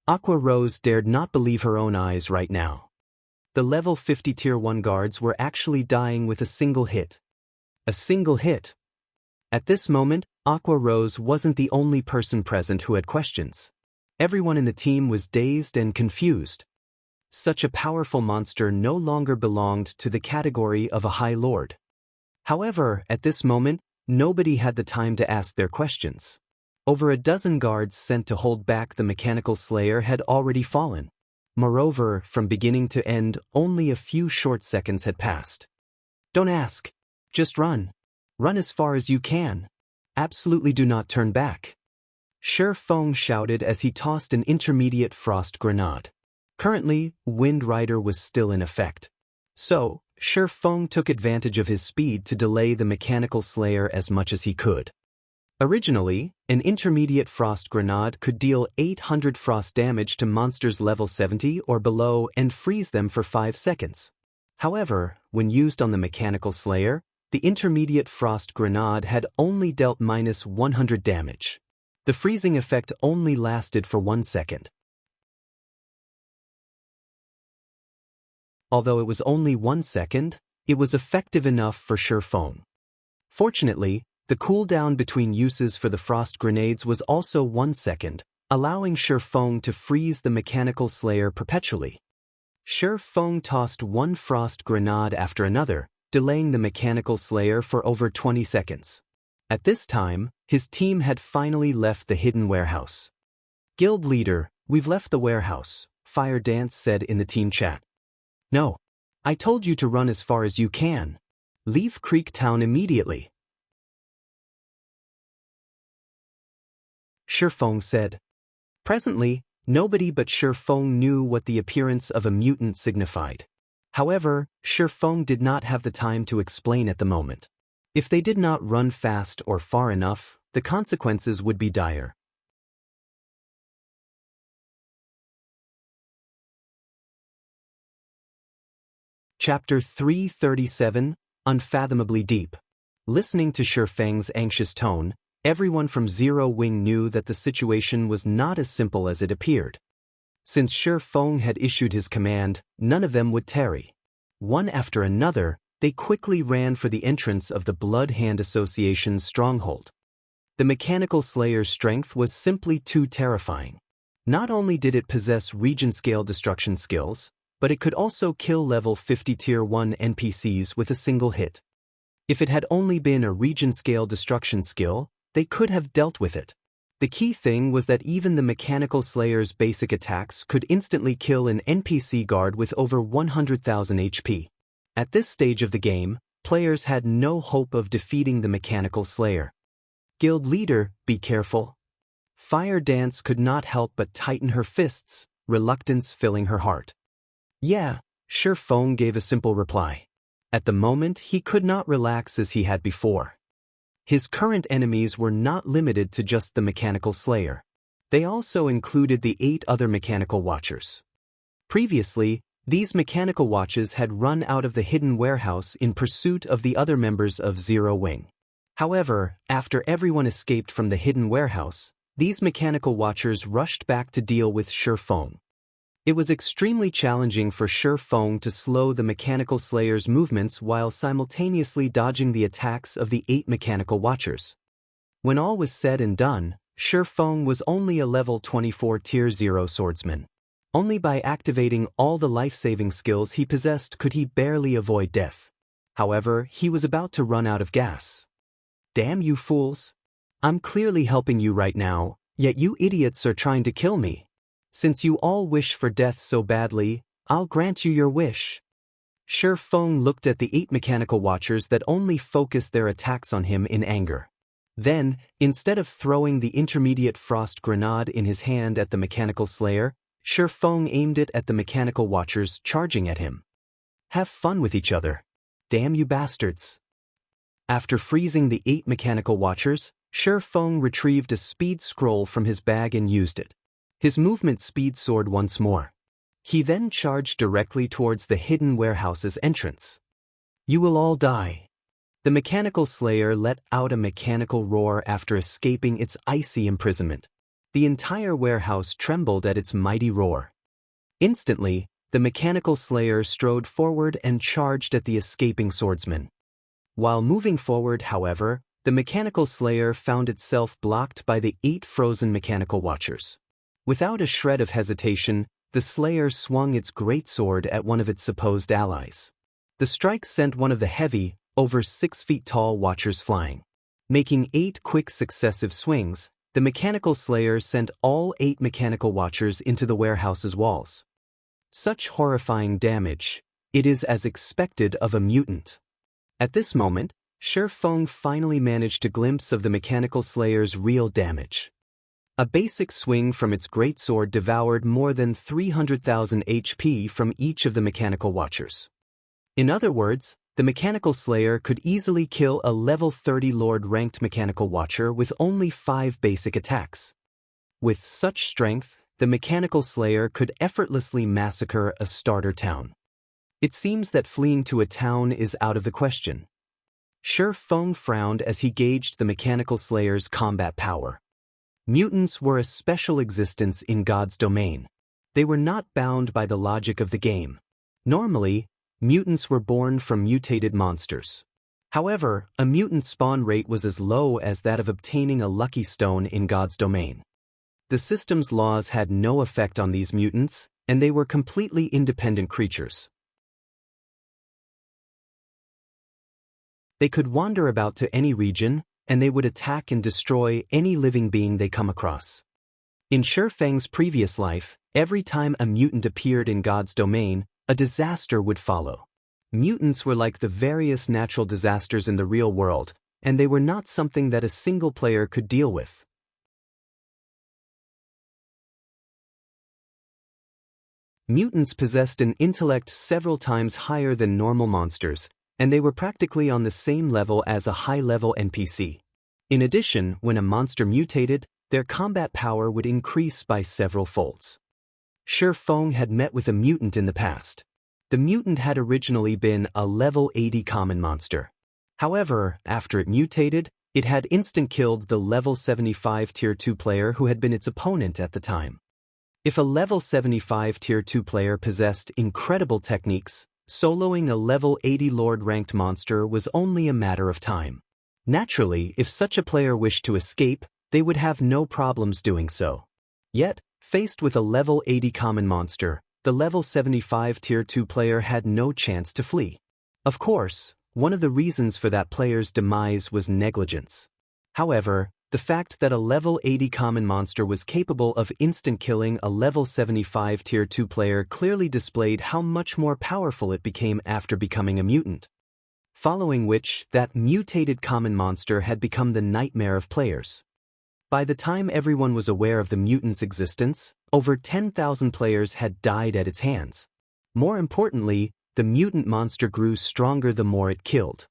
Aqua Rose dared not believe her own eyes right now. The level 50 Tier 1 guards were actually dying with a single hit. A single hit. At this moment, Aqua Rose wasn't the only person present who had questions. Everyone in the team was dazed and confused. Such a powerful monster no longer belonged to the category of a High Lord. However, at this moment, nobody had the time to ask their questions. Over a dozen guards sent to hold back the mechanical slayer had already fallen. Moreover, from beginning to end, only a few short seconds had passed. Don't ask. Just run. Run as far as you can. Absolutely do not turn back. Shifeng shouted as he tossed an intermediate frost grenade. Currently, Wind Rider was still in effect. So, Shifeng took advantage of his speed to delay the mechanical slayer as much as he could. Originally, an intermediate frost grenade could deal 800 frost damage to monsters level 70 or below and freeze them for 5 seconds. However, when used on the mechanical slayer, the intermediate frost grenade had only dealt minus 100 damage. The freezing effect only lasted for 1 second. Although it was only 1 second, it was effective enough for Shifeng. Fortunately, the cooldown between uses for the frost grenades was also 1 second, allowing Shifeng to freeze the mechanical slayer perpetually. Shifeng tossed one frost grenade after another, delaying the mechanical slayer for over 20 seconds. At this time, his team had finally left the hidden warehouse. Guild leader, we've left the warehouse, Fire Dance said in the team chat. No. I told you to run as far as you can. Leave Creek Town immediately. Shifeng said. Presently, nobody but Shifeng knew what the appearance of a mutant signified. However, Shifeng did not have the time to explain at the moment. If they did not run fast or far enough, the consequences would be dire. Chapter 337, Unfathomably Deep. Listening to Shifeng's anxious tone, everyone from Zero Wing knew that the situation was not as simple as it appeared. Since Shifeng had issued his command, none of them would tarry. One after another, they quickly ran for the entrance of the Blood Hand Association's stronghold. The mechanical slayer's strength was simply too terrifying. Not only did it possess region-scale destruction skills, but it could also kill level 50 Tier 1 NPCs with a single hit. If it had only been a region-scale destruction skill, they could have dealt with it. The key thing was that even the mechanical slayer's basic attacks could instantly kill an NPC guard with over 100,000 HP. At this stage of the game, players had no hope of defeating the mechanical slayer. Guild leader, be careful. Fire Dance could not help but tighten her fists, reluctance filling her heart. Yeah, Shifeng gave a simple reply. At the moment, he could not relax as he had before. His current enemies were not limited to just the mechanical slayer. They also included the 8 other mechanical watchers. Previously, these mechanical watches had run out of the hidden warehouse in pursuit of the other members of Zero Wing. However, after everyone escaped from the hidden warehouse, these mechanical watchers rushed back to deal with Shi Feng. It was extremely challenging for Shi Feng to slow the mechanical slayer's movements while simultaneously dodging the attacks of the 8 mechanical watchers. When all was said and done, Shi Feng was only a level 24 Tier 0 swordsman. Only by activating all the life-saving skills he possessed could he barely avoid death. However, he was about to run out of gas. Damn you fools! I'm clearly helping you right now, yet you idiots are trying to kill me. Since you all wish for death so badly, I'll grant you your wish. Shi Feng looked at the 8 mechanical watchers that only focused their attacks on him in anger. Then, instead of throwing the intermediate frost grenade in his hand at the mechanical slayer, Shi Feng aimed it at the mechanical watchers charging at him. Have fun with each other. Damn you bastards. After freezing the 8 mechanical watchers, Shi Feng retrieved a speed scroll from his bag and used it. His movement speed soared once more. He then charged directly towards the hidden warehouse's entrance. You will all die. The mechanical slayer let out a mechanical roar after escaping its icy imprisonment. The entire warehouse trembled at its mighty roar. Instantly, the mechanical slayer strode forward and charged at the escaping swordsman. While moving forward, however, the mechanical slayer found itself blocked by the 8 frozen mechanical watchers. Without a shred of hesitation, the slayer swung its greatsword at one of its supposed allies. The strike sent one of the heavy, over 6 feet tall watchers flying. Making 8 quick successive swings, the mechanical slayer sent all 8 mechanical watchers into the warehouse's walls. Such horrifying damage, it is as expected of a mutant. At this moment, Shi Feng finally managed to glimpse of the mechanical slayer's real damage. A basic swing from its greatsword devoured more than 300,000 HP from each of the mechanical watchers. In other words, the mechanical slayer could easily kill a level 30 Lord-ranked mechanical watcher with only 5 basic attacks. With such strength, the mechanical slayer could effortlessly massacre a starter town. It seems that fleeing to a town is out of the question. Shi Feng frowned as he gauged the mechanical slayer's combat power. Mutants were a special existence in God's domain. They were not bound by the logic of the game. Normally, mutants were born from mutated monsters. However, a mutant spawn rate was as low as that of obtaining a lucky stone in God's domain. The system's laws had no effect on these mutants, and they were completely independent creatures. They could wander about to any region, and they would attack and destroy any living being they come across. In Shi Feng's previous life, every time a mutant appeared in God's domain, a disaster would follow. Mutants were like the various natural disasters in the real world, and they were not something that a single player could deal with. Mutants possessed an intellect several times higher than normal monsters, and they were practically on the same level as a high-level NPC. In addition, when a monster mutated, their combat power would increase by several folds. Shi Feng had met with a mutant in the past. The mutant had originally been a level 80 common monster. However, after it mutated, it had instant-killed the level 75 Tier 2 player who had been its opponent at the time. If a level 75 Tier 2 player possessed incredible techniques, soloing a level 80 Lord-ranked monster was only a matter of time. Naturally, if such a player wished to escape, they would have no problems doing so. Yet, faced with a level 80 common monster, the level 75 Tier 2 player had no chance to flee. Of course, one of the reasons for that player's demise was negligence. However, the fact that a level 80 common monster was capable of instant-killing a level 75 Tier 2 player clearly displayed how much more powerful it became after becoming a mutant. Following which, that mutated common monster had become the nightmare of players. By the time everyone was aware of the mutant's existence, over 10,000 players had died at its hands. More importantly, the mutant monster grew stronger the more it killed.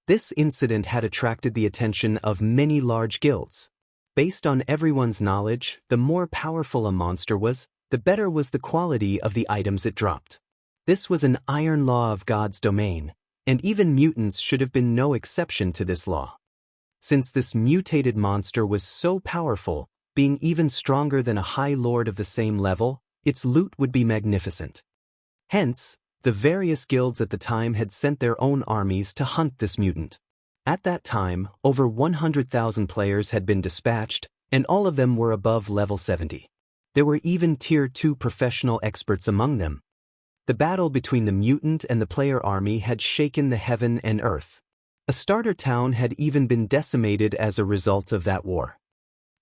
This incident had attracted the attention of many large guilds. Based on everyone's knowledge, the more powerful a monster was, the better was the quality of the items it dropped. This was an iron law of God's domain, and even mutants should have been no exception to this law. since this mutated monster was so powerful, being even stronger than a high lord of the same level, its loot would be magnificent. Hence, the various guilds at the time had sent their own armies to hunt this mutant. At that time, over 100,000 players had been dispatched, and all of them were above level 70. There were even Tier 2 professional experts among them. The battle between the mutant and the player army had shaken the heaven and earth. A starter town had even been decimated as a result of that war.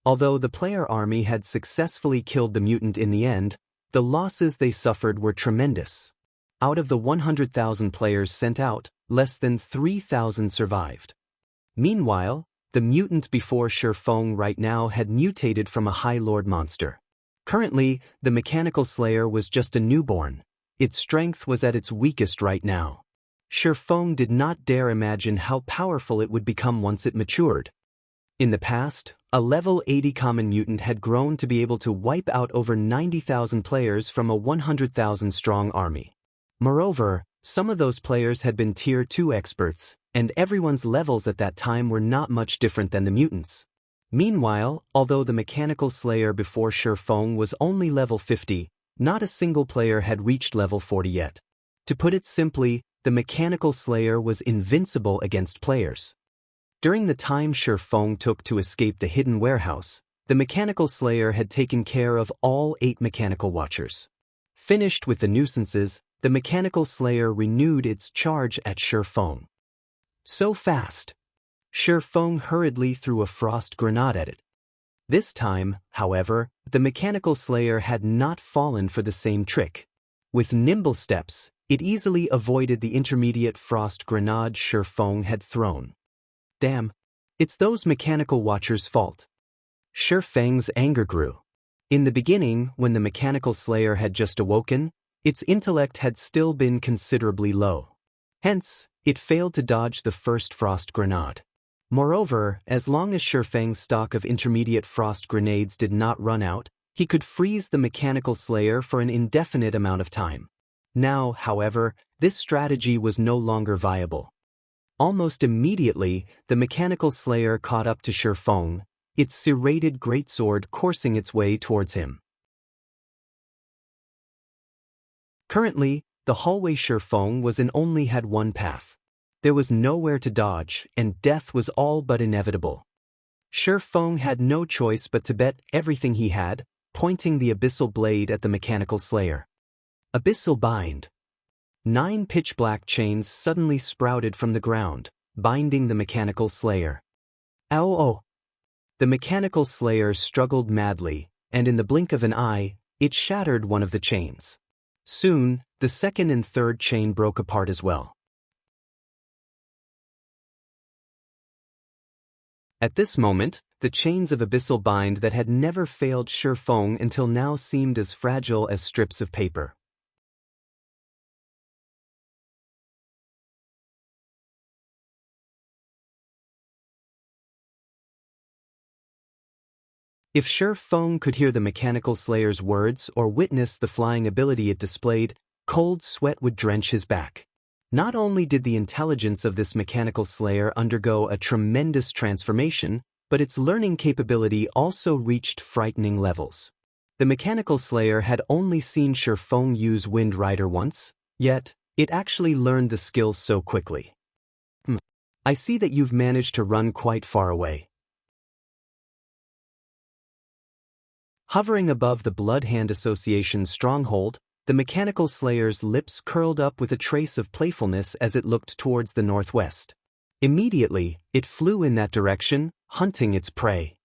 Although the player army had successfully killed the mutant in the end, the losses they suffered were tremendous. Out of the 100,000 players sent out, less than 3,000 survived. Meanwhile, the mutant before Shifeng right now had mutated from a High Lord monster. Currently, the Mechanical Slayer was just a newborn. Its strength was at its weakest right now. Shifeng did not dare imagine how powerful it would become once it matured. In the past, a level 80 common mutant had grown to be able to wipe out over 90,000 players from a 100,000 strong army. Moreover, some of those players had been Tier 2 experts, and everyone's levels at that time were not much different than the mutants. Meanwhile, although the Mechanical Slayer before Shifeng was only level 50, not a single player had reached level 40 yet. To put it simply, the Mechanical Slayer was invincible against players. During the time Shifeng took to escape the hidden warehouse, the Mechanical Slayer had taken care of all 8 Mechanical Watchers. Finished with the nuisances, the Mechanical Slayer renewed its charge at Shifeng. So fast! Shifeng hurriedly threw a frost grenade at it. This time, however, the Mechanical Slayer had not fallen for the same trick. With nimble steps, it easily avoided the intermediate frost grenade Shifeng had thrown. Damn, it's those Mechanical Watchers' fault. Shifeng's anger grew. In the beginning, when the Mechanical Slayer had just awoken, its intellect had still been considerably low. Hence, it failed to dodge the first frost grenade. Moreover, as long as Shifeng's stock of intermediate frost grenades did not run out, he could freeze the Mechanical Slayer for an indefinite amount of time. Now, however, this strategy was no longer viable. Almost immediately, the Mechanical Slayer caught up to Shifeng, its serrated greatsword coursing its way towards him. Currently, the hallway Shifeng was in only had one path. There was nowhere to dodge, and death was all but inevitable. Shifeng had no choice but to bet everything he had, pointing the abyssal blade at the Mechanical Slayer. Abyssal bind. 9 pitch-black chains suddenly sprouted from the ground, binding the Mechanical Slayer. Ow! Oh! The Mechanical Slayer struggled madly, and in the blink of an eye, it shattered one of the chains. Soon, the second and third chain broke apart as well. At this moment, the chains of abyssal bind that had never failed Shifeng until now seemed as fragile as strips of paper. If Shifeng could hear the Mechanical Slayer's words or witness the flying ability it displayed, cold sweat would drench his back. Not only did the intelligence of this Mechanical Slayer undergo a tremendous transformation, but its learning capability also reached frightening levels. The Mechanical Slayer had only seen Shifeng use Wind Rider once, yet it actually learned the skill so quickly. I see that you've managed to run quite far away. Hovering above the Blood Hand Association's stronghold, the Mechanical Slayer's lips curled up with a trace of playfulness as it looked towards the northwest. Immediately, it flew in that direction, hunting its prey.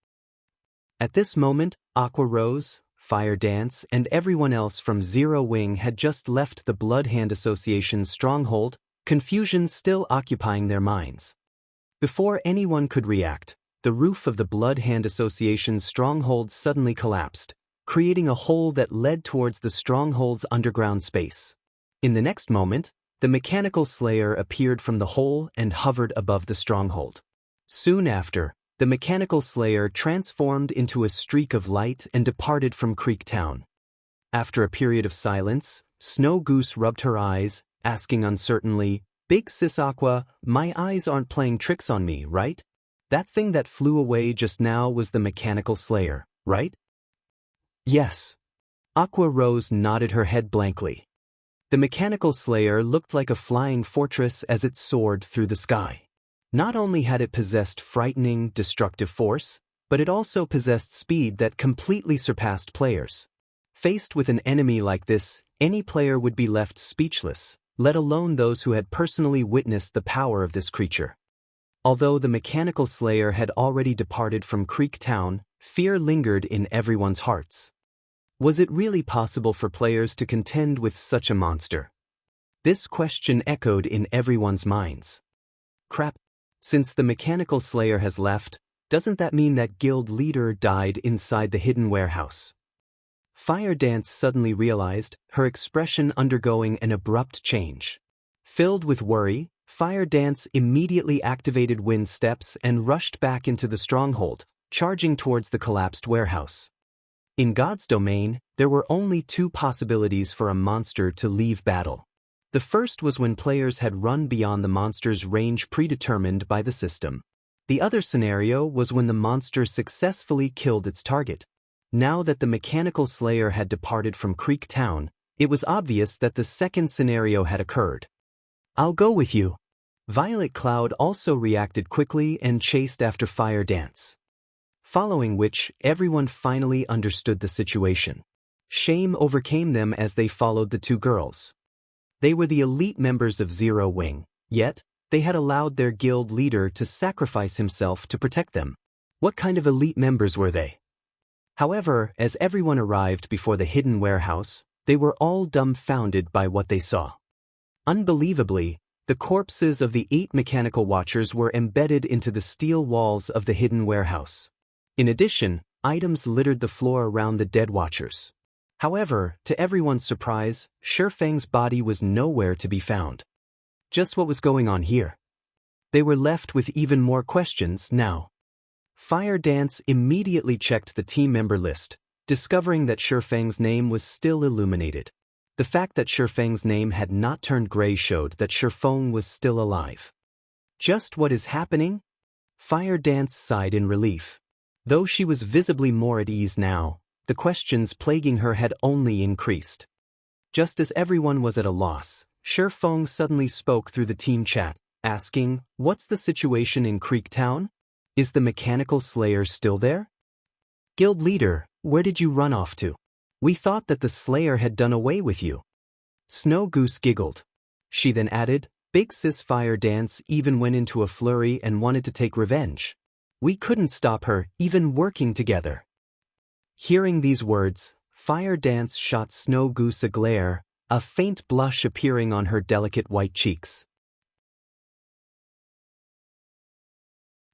At this moment, Aqua Rose, Fire Dance, and everyone else from Zero Wing had just left the Blood Hand Association's stronghold, confusion still occupying their minds. Before anyone could react, the roof of the Blood Hand Association's stronghold suddenly collapsed, creating a hole that led towards the stronghold's underground space. In the next moment, the Mechanical Slayer appeared from the hole and hovered above the stronghold. Soon after, the Mechanical Slayer transformed into a streak of light and departed from Creek Town. After a period of silence, Snow Goose rubbed her eyes, asking uncertainly, "Big Sis Aqua, my eyes aren't playing tricks on me, right?" That thing that flew away just now was the mechanical slayer, right? Yes. Aqua Rose nodded her head blankly. The mechanical slayer looked like a flying fortress as it soared through the sky. Not only had it possessed frightening, destructive force, but it also possessed speed that completely surpassed players. Faced with an enemy like this, any player would be left speechless, let alone those who had personally witnessed the power of this creature. Although the mechanical slayer had already departed from Creek Town, fear lingered in everyone's hearts. Was it really possible for players to contend with such a monster? This question echoed in everyone's minds. Crap. Since the mechanical slayer has left, doesn't that mean that guild leader died inside the hidden warehouse? Fire Dance suddenly realized, her expression undergoing an abrupt change. Filled with worry, Fire Dance immediately activated wind steps and rushed back into the stronghold, charging towards the collapsed warehouse. In God's domain, there were only two possibilities for a monster to leave battle. The first was when players had run beyond the monster's range predetermined by the system. The other scenario was when the monster successfully killed its target. Now that the mechanical slayer had departed from Creek Town, it was obvious that the second scenario had occurred. I'll go with you. Violet Cloud also reacted quickly and chased after Fire Dance. Following which, everyone finally understood the situation. Shame overcame them as they followed the two girls. They were the elite members of Zero Wing, yet, they had allowed their guild leader to sacrifice himself to protect them. What kind of elite members were they? However, as everyone arrived before the hidden warehouse, they were all dumbfounded by what they saw. Unbelievably, the corpses of the 8 mechanical watchers were embedded into the steel walls of the hidden warehouse. In addition, items littered the floor around the dead watchers. However, to everyone's surprise, Shifeng's body was nowhere to be found. Just what was going on here? They were left with even more questions now. Fire Dance immediately checked the team member list, discovering that Shifeng's name was still illuminated. The fact that Shifeng's name had not turned gray showed that Shifeng was still alive. Just what is happening? Fire Dance sighed in relief. Though she was visibly more at ease now, the questions plaguing her had only increased. Just as everyone was at a loss, Shifeng suddenly spoke through the team chat, asking, "What's the situation in Creek Town? Is the mechanical slayer still there? Guild leader, where did you run off to? We thought that the slayer had done away with you." Snow Goose giggled. She then added, "Big Sis Fire Dance even went into a flurry and wanted to take revenge. We couldn't stop her, even working together." Hearing these words, Fire Dance shot Snow Goose a glare, a faint blush appearing on her delicate white cheeks.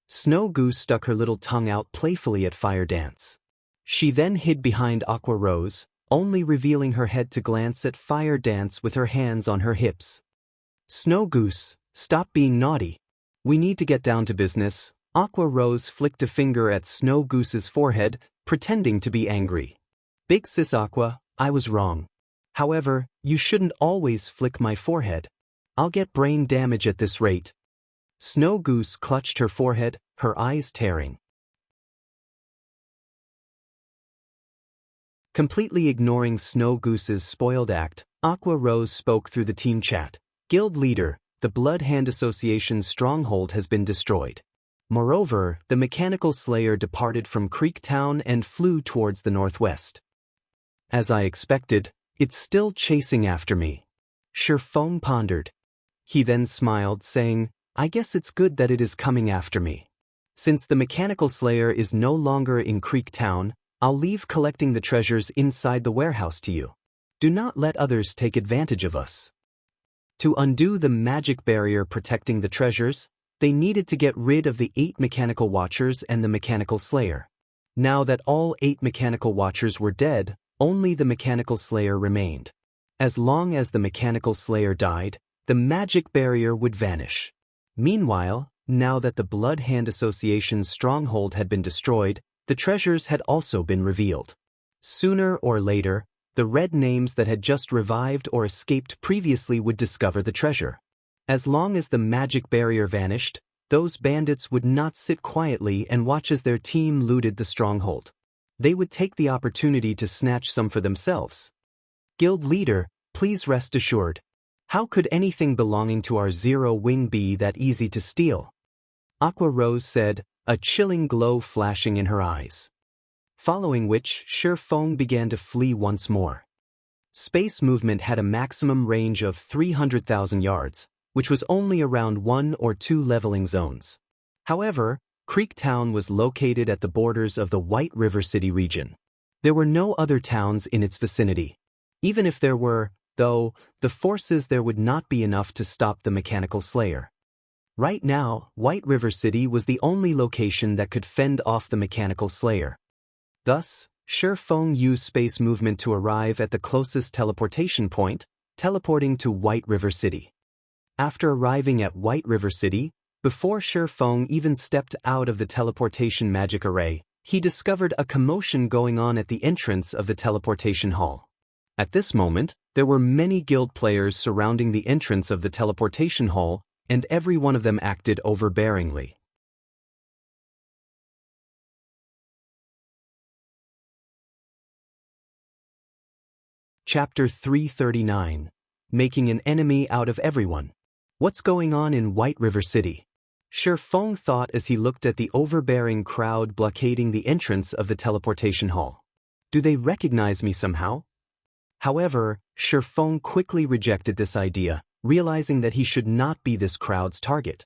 Snow Goose stuck her little tongue out playfully at Fire Dance. She then hid behind Aqua Rose, only revealing her head to glance at Fire Dance with her hands on her hips. "Snow Goose, stop being naughty. We need to get down to business." Aqua Rose flicked a finger at Snow Goose's forehead, pretending to be angry. "Big Sis Aqua, I was wrong. However, you shouldn't always flick my forehead. I'll get brain damage at this rate." Snow Goose clutched her forehead, her eyes tearing. Completely ignoring Snow Goose's spoiled act, Aqua Rose spoke through the team chat. "Guild leader, the Blood Hand Association's stronghold has been destroyed. Moreover, the mechanical slayer departed from Creek Town and flew towards the northwest. As I expected, it's still chasing after me." Shifeng pondered. He then smiled, saying, "I guess it's good that it is coming after me. Since the mechanical slayer is no longer in Creek Town, I'll leave collecting the treasures inside the warehouse to you. Do not let others take advantage of us." To undo the magic barrier protecting the treasures, they needed to get rid of the 8 mechanical watchers and the mechanical slayer. Now that all 8 mechanical watchers were dead, only the mechanical slayer remained. As long as the mechanical slayer died, the magic barrier would vanish. Meanwhile, now that the Blood Hand Association's stronghold had been destroyed, the treasures had also been revealed. Sooner or later, the red names that had just revived or escaped previously would discover the treasure. As long as the magic barrier vanished, those bandits would not sit quietly and watch as their team looted the stronghold. They would take the opportunity to snatch some for themselves. Guild leader, please rest assured. How could anything belonging to our Zero Wing be that easy to steal? Aqua Rose said, a chilling glow flashing in her eyes. Following which, Shi Feng began to flee once more. Space movement had a maximum range of 300,000 yards, which was only around 1 or 2 leveling zones. However, Creek Town was located at the borders of the White River City region. There were no other towns in its vicinity. Even if there were, though, the forces there would not be enough to stop the Mechanical Slayer. Right now, White River City was the only location that could fend off the Mechanical Slayer. Thus, Shi Feng used space movement to arrive at the closest teleportation point, teleporting to White River City. After arriving at White River City, before Shi Feng even stepped out of the teleportation magic array, he discovered a commotion going on at the entrance of the teleportation hall. At this moment, there were many guild players surrounding the entrance of the teleportation hall, and every one of them acted overbearingly. Chapter 339. Making an enemy out of everyone. What's going on in White River City? Shi Feng thought as he looked at the overbearing crowd blockading the entrance of the teleportation hall. Do they recognize me somehow? However, Shi Feng quickly rejected this idea, realizing that he should not be this crowd's target.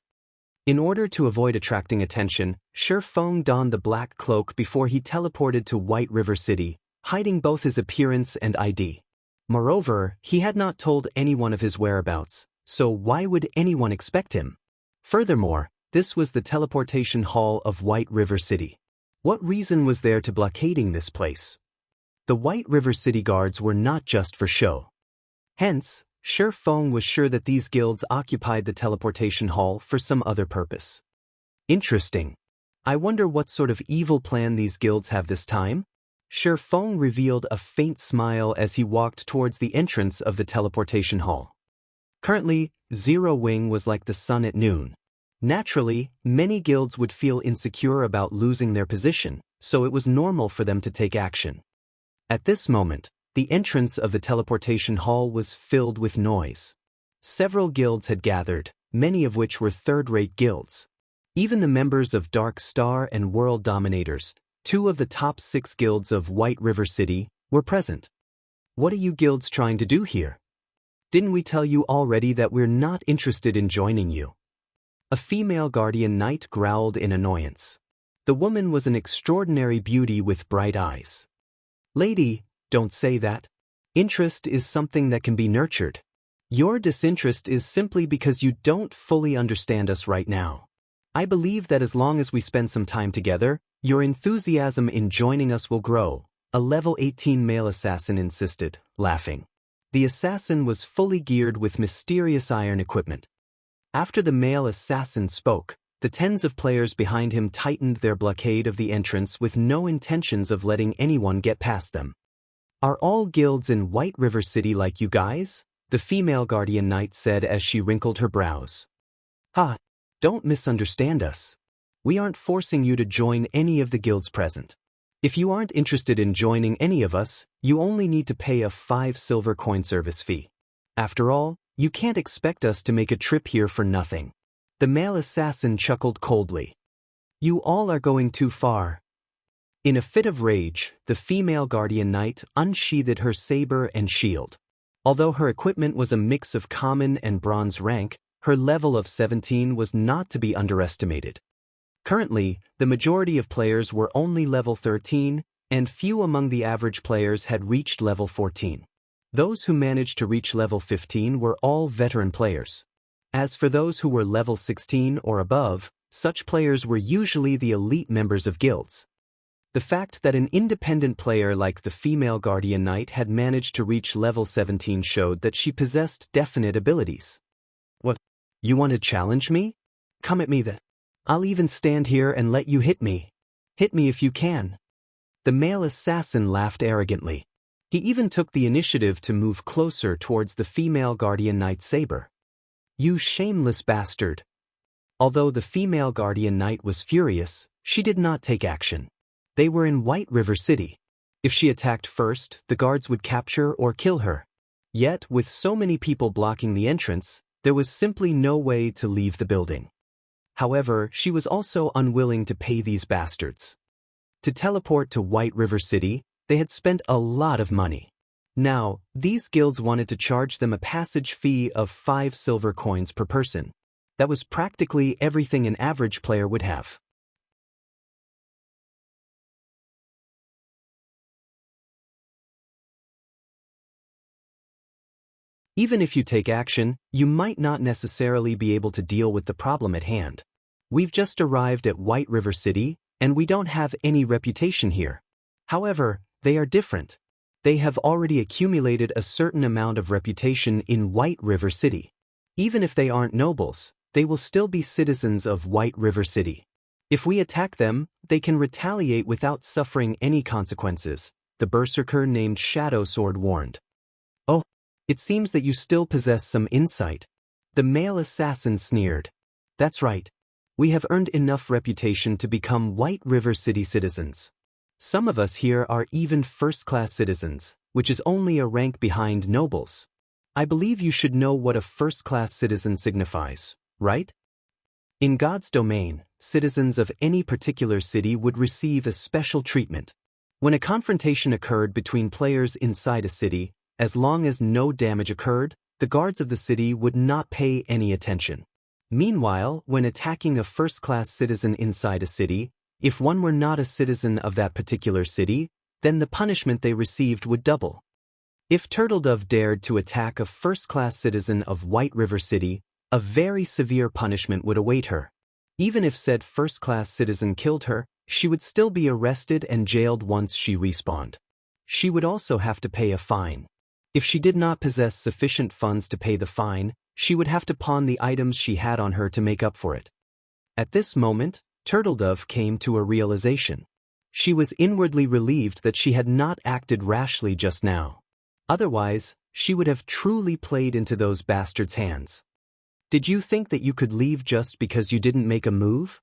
In order to avoid attracting attention, Shi Feng donned the black cloak before he teleported to White River City, hiding both his appearance and ID. Moreover, he had not told anyone of his whereabouts, so why would anyone expect him? Furthermore, this was the teleportation hall of White River City. What reason was there to blockading this place? The White River City guards were not just for show. Hence, Shi Feng was sure that these guilds occupied the teleportation hall for some other purpose. Interesting. I wonder what sort of evil plan these guilds have this time? Shi Feng revealed a faint smile as he walked towards the entrance of the teleportation hall. Currently, Zero Wing was like the sun at noon. Naturally, many guilds would feel insecure about losing their position, so it was normal for them to take action. At this moment, the entrance of the teleportation hall was filled with noise. Several guilds had gathered, many of which were third-rate guilds. Even the members of Dark Star and World Dominators, 2 of the top 6 guilds of White River City, were present. What are you guilds trying to do here? Didn't we tell you already that we're not interested in joining you? A female guardian knight growled in annoyance. The woman was an extraordinary beauty with bright eyes. Lady, don't say that. Interest is something that can be nurtured. Your disinterest is simply because you don't fully understand us right now. I believe that as long as we spend some time together, your enthusiasm in joining us will grow, a level 18 male assassin insisted, laughing. The assassin was fully geared with mysterious iron equipment. After the male assassin spoke, the tens of players behind him tightened their blockade of the entrance with no intentions of letting anyone get past them. Are all guilds in White River City like you guys? The female guardian knight said as she wrinkled her brows. Ha! Don't misunderstand us. We aren't forcing you to join any of the guilds present. If you aren't interested in joining any of us, you only need to pay a 5 silver coin service fee. After all, you can't expect us to make a trip here for nothing. The male assassin chuckled coldly. You all are going too far. In a fit of rage, the female guardian knight unsheathed her saber and shield. Although her equipment was a mix of common and bronze rank, her level of 17 was not to be underestimated. Currently, the majority of players were only level 13, and few among the average players had reached level 14. Those who managed to reach level 15 were all veteran players. As for those who were level 16 or above, such players were usually the elite members of guilds. The fact that an independent player like the female guardian knight had managed to reach level 17 showed that she possessed definite abilities. What? You want to challenge me? Come at me then. I'll even stand here and let you hit me. Hit me if you can. The male assassin laughed arrogantly. He even took the initiative to move closer towards the female guardian knight's saber. You shameless bastard. Although the female guardian knight was furious, she did not take action. They were in White River City. If she attacked first, the guards would capture or kill her. Yet, with so many people blocking the entrance, there was simply no way to leave the building. However, she was also unwilling to pay these bastards. To teleport to White River City, they had spent a lot of money. Now, these guilds wanted to charge them a passage fee of 5 silver coins per person. That was practically everything an average player would have. Even if you take action, you might not necessarily be able to deal with the problem at hand. We've just arrived at White River City, and we don't have any reputation here. However, they are different. They have already accumulated a certain amount of reputation in White River City. Even if they aren't nobles, they will still be citizens of White River City. If we attack them, they can retaliate without suffering any consequences, the berserker named Shadow Sword warned. Oh, it seems that you still possess some insight. The male assassin sneered. That's right. We have earned enough reputation to become White River City citizens. Some of us here are even first-class citizens, which is only a rank behind nobles. I believe you should know what a first-class citizen signifies, right? In God's domain, citizens of any particular city would receive a special treatment. When a confrontation occurred between players inside a city, as long as no damage occurred, the guards of the city would not pay any attention. Meanwhile, when attacking a first-class citizen inside a city, if one were not a citizen of that particular city, then the punishment they received would double. If Turtledove dared to attack a first-class citizen of White River City, a very severe punishment would await her. Even if said first-class citizen killed her, she would still be arrested and jailed once she respawned. She would also have to pay a fine. If she did not possess sufficient funds to pay the fine, she would have to pawn the items she had on her to make up for it. At this moment, Turtledove came to a realization. She was inwardly relieved that she had not acted rashly just now. Otherwise, she would have truly played into those bastards' hands. Did you think that you could leave just because you didn't make a move?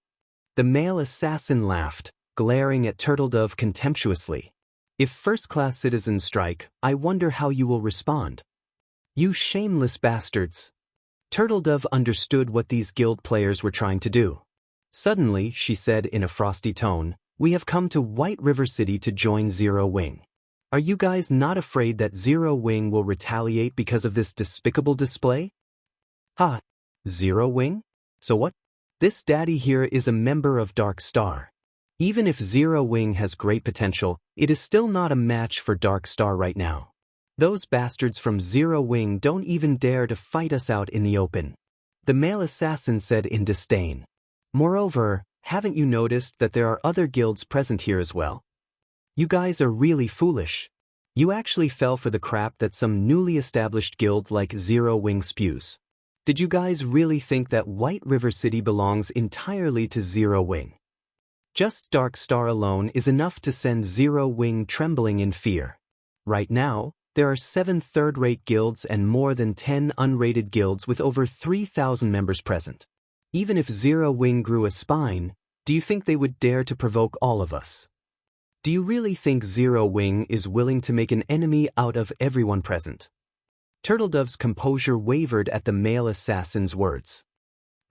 The male assassin laughed, glaring at Turtledove contemptuously. If first-class citizens strike, I wonder how you will respond. You shameless bastards. Turtledove understood what these guild players were trying to do. Suddenly, she said in a frosty tone, we have come to White River City to join Zero Wing. Are you guys not afraid that Zero Wing will retaliate because of this despicable display? Ha! Zero Wing? So what? This daddy here is a member of Dark Star. Even if Zero Wing has great potential, it is still not a match for Dark Star right now. Those bastards from Zero Wing don't even dare to fight us out in the open. The male assassin said in disdain. Moreover, haven't you noticed that there are other guilds present here as well? You guys are really foolish. You actually fell for the crap that some newly established guild like Zero Wing spews. Did you guys really think that White River City belongs entirely to Zero Wing? Just Dark Star alone is enough to send Zero Wing trembling in fear. Right now, there are 7 third-rate guilds and more than 10 unrated guilds with over 3,000 members present. Even if Zero Wing grew a spine, do you think they would dare to provoke all of us? Do you really think Zero Wing is willing to make an enemy out of everyone present? Turtledove's composure wavered at the male assassin's words.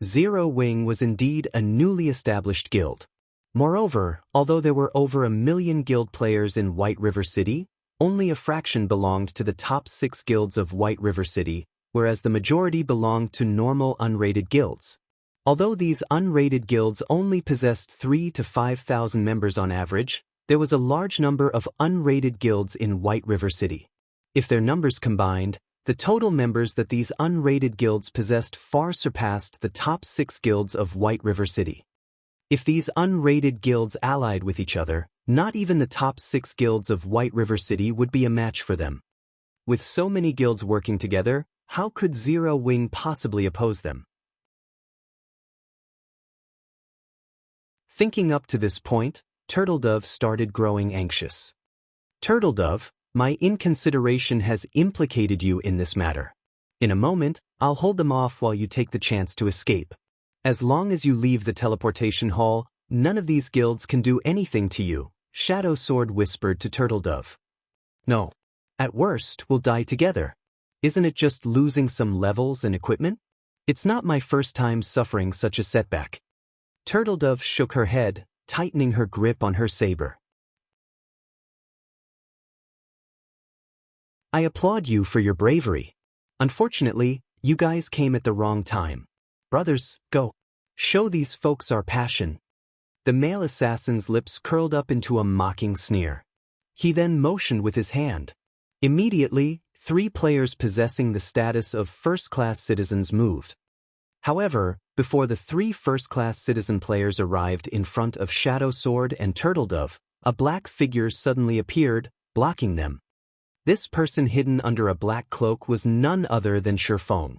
Zero Wing was indeed a newly established guild. Moreover, although there were over 1 million guild players in White River City, only a fraction belonged to the top 6 guilds of White River City, whereas the majority belonged to normal unrated guilds. Although these unrated guilds only possessed 3,000 to 5,000 members on average, there was a large number of unrated guilds in White River City. If their numbers combined, the total members that these unrated guilds possessed far surpassed the top 6 guilds of White River City. If these unrated guilds allied with each other, not even the top 6 guilds of White River City would be a match for them. With so many guilds working together, how could Zero Wing possibly oppose them? Thinking up to this point, Turtledove started growing anxious. Turtledove, my inconsideration has implicated you in this matter. In a moment, I'll hold them off while you take the chance to escape. As long as you leave the teleportation hall, none of these guilds can do anything to you, Shadow Sword whispered to Turtledove. No. At worst, we'll die together. Isn't it just losing some levels and equipment? It's not my first time suffering such a setback. Turtledove shook her head, tightening her grip on her saber. I applaud you for your bravery. Unfortunately, you guys came at the wrong time. Brothers, go. Show these folks our passion. The male assassin's lips curled up into a mocking sneer. He then motioned with his hand. Immediately, 3 players possessing the status of first-class citizens moved. However, before the 3 first-class citizen players arrived in front of Shadow Sword and Turtledove, a black figure suddenly appeared, blocking them. This person hidden under a black cloak was none other than Shifeng.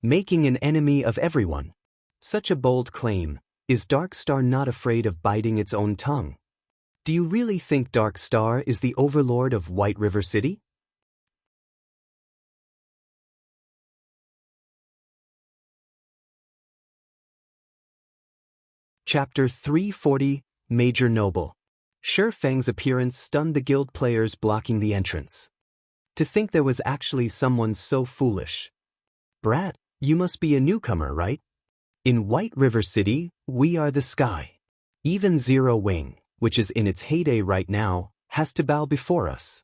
Making an enemy of everyone. Such a bold claim. Is Darkstar not afraid of biting its own tongue? Do you really think Darkstar is the overlord of White River City? Chapter 340, Major Noble. Shifeng's appearance stunned the guild players blocking the entrance. To think there was actually someone so foolish. Brat, you must be a newcomer, right? In White River City, we are the sky. Even Zero Wing, which is in its heyday right now, has to bow before us.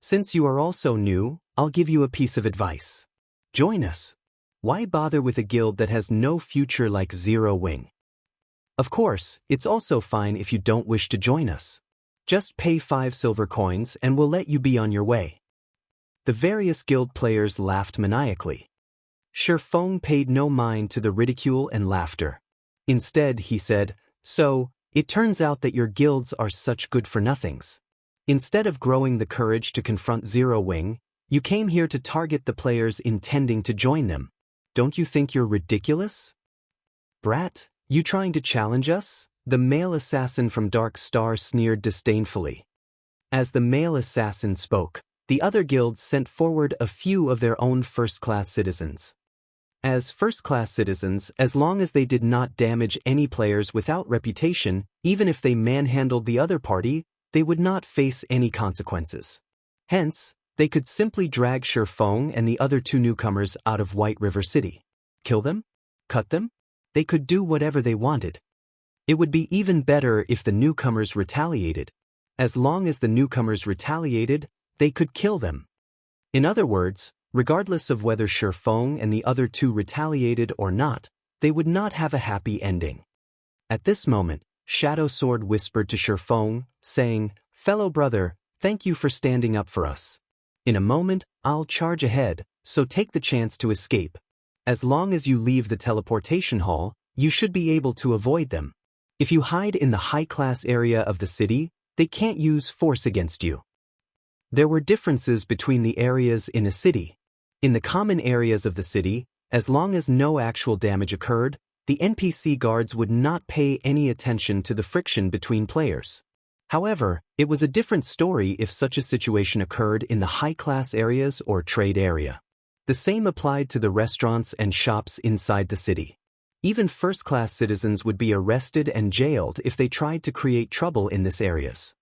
Since you are also new, I'll give you a piece of advice. Join us. Why bother with a guild that has no future like Zero Wing? Of course, it's also fine if you don't wish to join us. Just pay 5 silver coins and we'll let you be on your way. The various guild players laughed maniacally. Shifeng paid no mind to the ridicule and laughter. Instead, he said, So, it turns out that your guilds are such good-for-nothings. Instead of growing the courage to confront Zero Wing, you came here to target the players intending to join them. Don't you think you're ridiculous? Brat, you trying to challenge us? The male assassin from Dark Star sneered disdainfully. As the male assassin spoke, the other guilds sent forward a few of their own first-class citizens. As first-class citizens, as long as they did not damage any players without reputation, even if they manhandled the other party, they would not face any consequences. Hence, they could simply drag Shifeng and the other 2 newcomers out of White River City. Kill them? Cut them? They could do whatever they wanted. It would be even better if the newcomers retaliated. As long as the newcomers retaliated, they could kill them. In other words, regardless of whether Shifeng and the other 2 retaliated or not, they would not have a happy ending. At this moment, Shadow Sword whispered to Shifeng, saying, Fellow brother, thank you for standing up for us. In a moment, I'll charge ahead, so take the chance to escape. As long as you leave the teleportation hall, you should be able to avoid them. If you hide in the high-class area of the city, they can't use force against you. There were differences between the areas in a city. In the common areas of the city, as long as no actual damage occurred, the NPC guards would not pay any attention to the friction between players. However, it was a different story if such a situation occurred in the high-class areas or trade area. The same applied to the restaurants and shops inside the city. Even first-class citizens would be arrested and jailed if they tried to create trouble in these areas.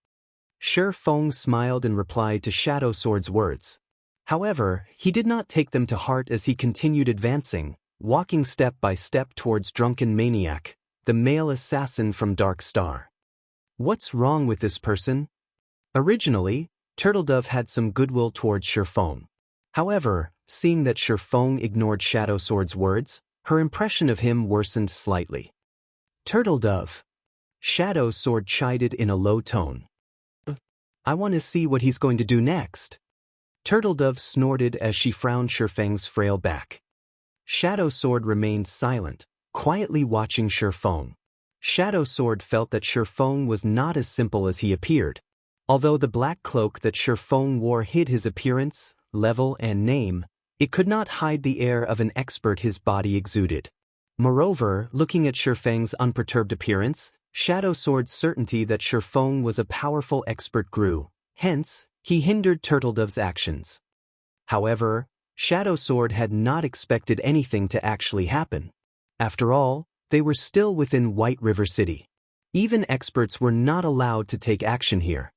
Shifeng smiled and replied to Shadow Sword's words. However, he did not take them to heart as he continued advancing, walking step by step towards Drunken Maniac, the male assassin from Dark Star. What's wrong with this person? Originally, Turtledove had some goodwill towards Shifeng. However, seeing that Shifeng ignored Shadow Sword's words, her impression of him worsened slightly. Turtledove. Shadow Sword chided in a low tone. I want to see what he's going to do next. Turtledove snorted as she frowned Shifeng's frail back. Shadow Sword remained silent, quietly watching Shifeng. Shadow Sword felt that Shifeng was not as simple as he appeared. Although the black cloak that Shifeng wore hid his appearance, level and name, it could not hide the air of an expert his body exuded. Moreover, looking at Shifeng's unperturbed appearance, Shadow Sword's certainty that Shifeng was a powerful expert grew. Hence, he hindered Turtledove's actions. However, Shadow Sword had not expected anything to actually happen. After all, they were still within White River City. Even experts were not allowed to take action here.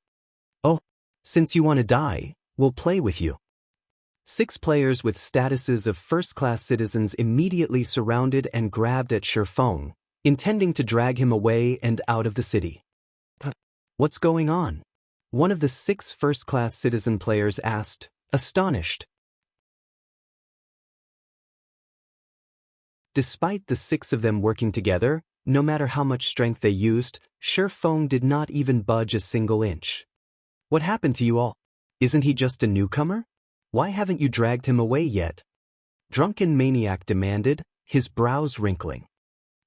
Oh, since you want to die, we'll play with you. 6 players with statuses of first-class citizens immediately surrounded and grabbed at Shifeng, intending to drag him away and out of the city. What's going on? One of the 6 first-class citizen players asked, astonished. Despite the 6 of them working together, no matter how much strength they used, Shifeng did not even budge a single inch. What happened to you all? Isn't he just a newcomer? Why haven't you dragged him away yet? Drunken Maniac demanded, his brows wrinkling.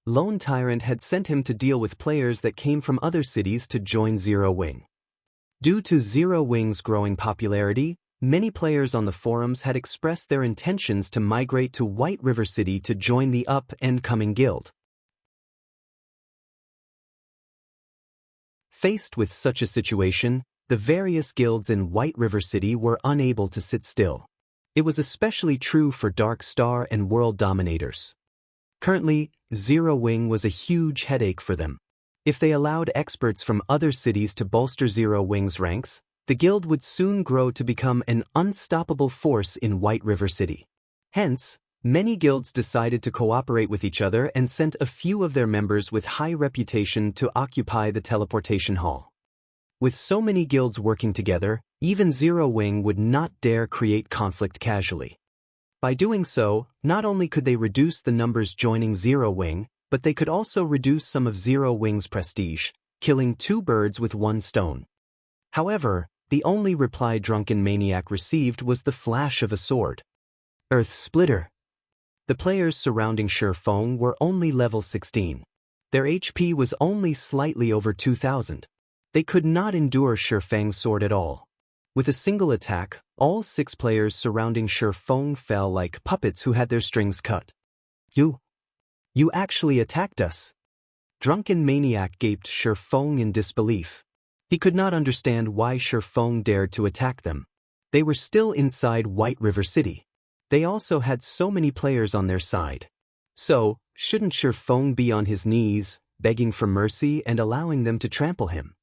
Lone Tyrant had sent him to deal with players that came from other cities to join Zero Wing. Due to Zero Wing's growing popularity, many players on the forums had expressed their intentions to migrate to White River City to join the up-and-coming guild. Faced with such a situation, the various guilds in White River City were unable to sit still. It was especially true for Dark Star and World Dominators. Currently, Zero Wing was a huge headache for them. If they allowed experts from other cities to bolster Zero Wing's ranks, the guild would soon grow to become an unstoppable force in White River City. Hence, many guilds decided to cooperate with each other and sent a few of their members with high reputation to occupy the teleportation hall. With so many guilds working together, even Zero Wing would not dare create conflict casually. By doing so, not only could they reduce the numbers joining Zero Wing, but they could also reduce some of Zero Wing's prestige, killing 2 birds with 1 stone. However, the only reply Drunken Maniac received was the flash of a sword. Earth Splitter. The players surrounding Shifeng were only level 16. Their HP was only slightly over 2,000. They could not endure Shifeng's sword at all. With a single attack, all 6 players surrounding Shifeng fell like puppets who had their strings cut. You actually attacked us. Drunken Maniac gaped Shifeng in disbelief. He could not understand why Shifeng dared to attack them. They were still inside White River City. They also had so many players on their side. So, shouldn't Shifeng be on his knees, begging for mercy and allowing them to trample him?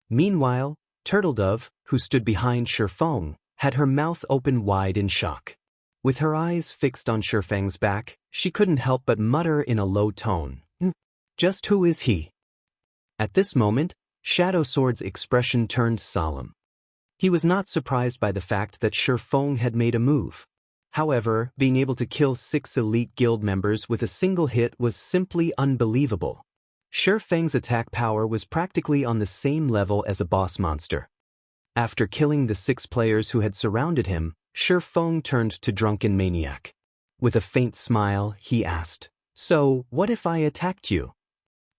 Meanwhile, Turtledove, who stood behind Shifeng, had her mouth open wide in shock. With her eyes fixed on Shifeng's back, she couldn't help but mutter in a low tone, "Just who is he?" At this moment, Shadow Sword's expression turned solemn. He was not surprised by the fact that Shifeng had made a move. However, being able to kill 6 elite guild members with a single hit was simply unbelievable. Shifeng's attack power was practically on the same level as a boss monster. After killing the 6 players who had surrounded him, Shifeng turned to Drunken Maniac. With a faint smile, he asked, "So, what if I attacked you?"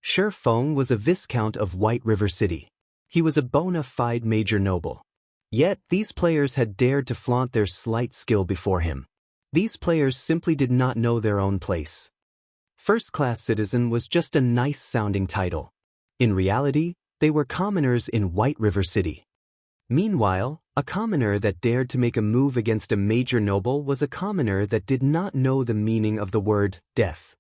Shifeng was a Viscount of White River City. He was a bona fide major noble. Yet, these players had dared to flaunt their slight skill before him. These players simply did not know their own place. First-class citizen was just a nice-sounding title. In reality, they were commoners in White River City. Meanwhile, a commoner that dared to make a move against a major noble was a commoner that did not know the meaning of the word death.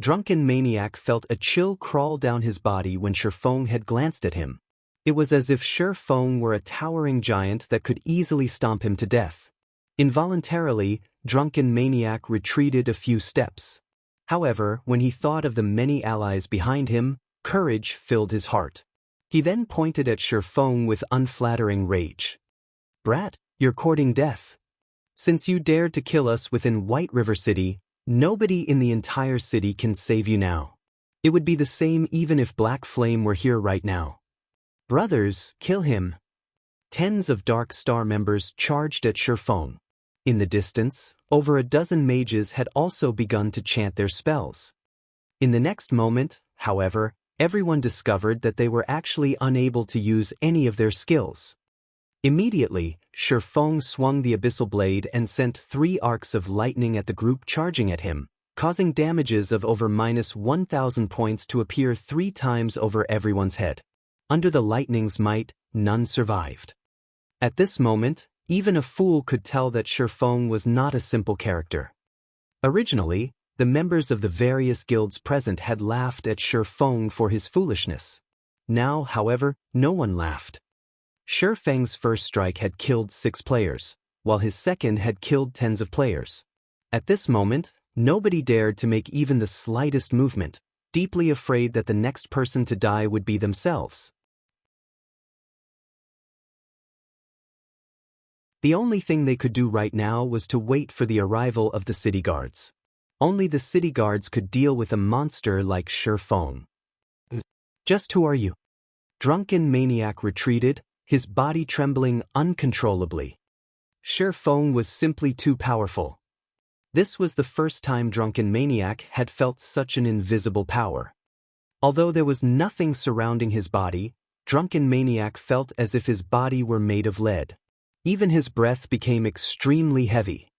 Drunken Maniac felt a chill crawl down his body when Shifeng had glanced at him. It was as if Shifeng were a towering giant that could easily stomp him to death. Involuntarily, Drunken Maniac retreated a few steps. However, when he thought of the many allies behind him, courage filled his heart. He then pointed at Shifeng with unflattering rage. "Brat, you're courting death. Since you dared to kill us within White River City, nobody in the entire city can save you now. It would be the same even if Black Flame were here right now. Brothers, kill him." Tens of Dark Star members charged at Shifeng. In the distance, over a dozen mages had also begun to chant their spells. In the next moment, however, everyone discovered that they were actually unable to use any of their skills. Immediately, Shifeng swung the Abyssal Blade and sent 3 arcs of lightning at the group charging at him, causing damages of over -1,000 points to appear 3 times over everyone's head. Under the lightning's might, none survived. At this moment, even a fool could tell that Shifeng was not a simple character. Originally, The members of the various guilds present had laughed at Shi Feng for his foolishness. Now, however, no one laughed. Shi Feng's first strike had killed 6 players, while his second had killed tens of players. At this moment, nobody dared to make even the slightest movement, deeply afraid that the next person to die would be themselves. The only thing they could do right now was to wait for the arrival of the city guards. Only the city guards could deal with a monster like Shi Feng. "Just who are you?" Drunken Maniac retreated, his body trembling uncontrollably. Shi Feng was simply too powerful. This was the first time Drunken Maniac had felt such an invisible power. Although there was nothing surrounding his body, Drunken Maniac felt as if his body were made of lead. Even his breath became extremely heavy.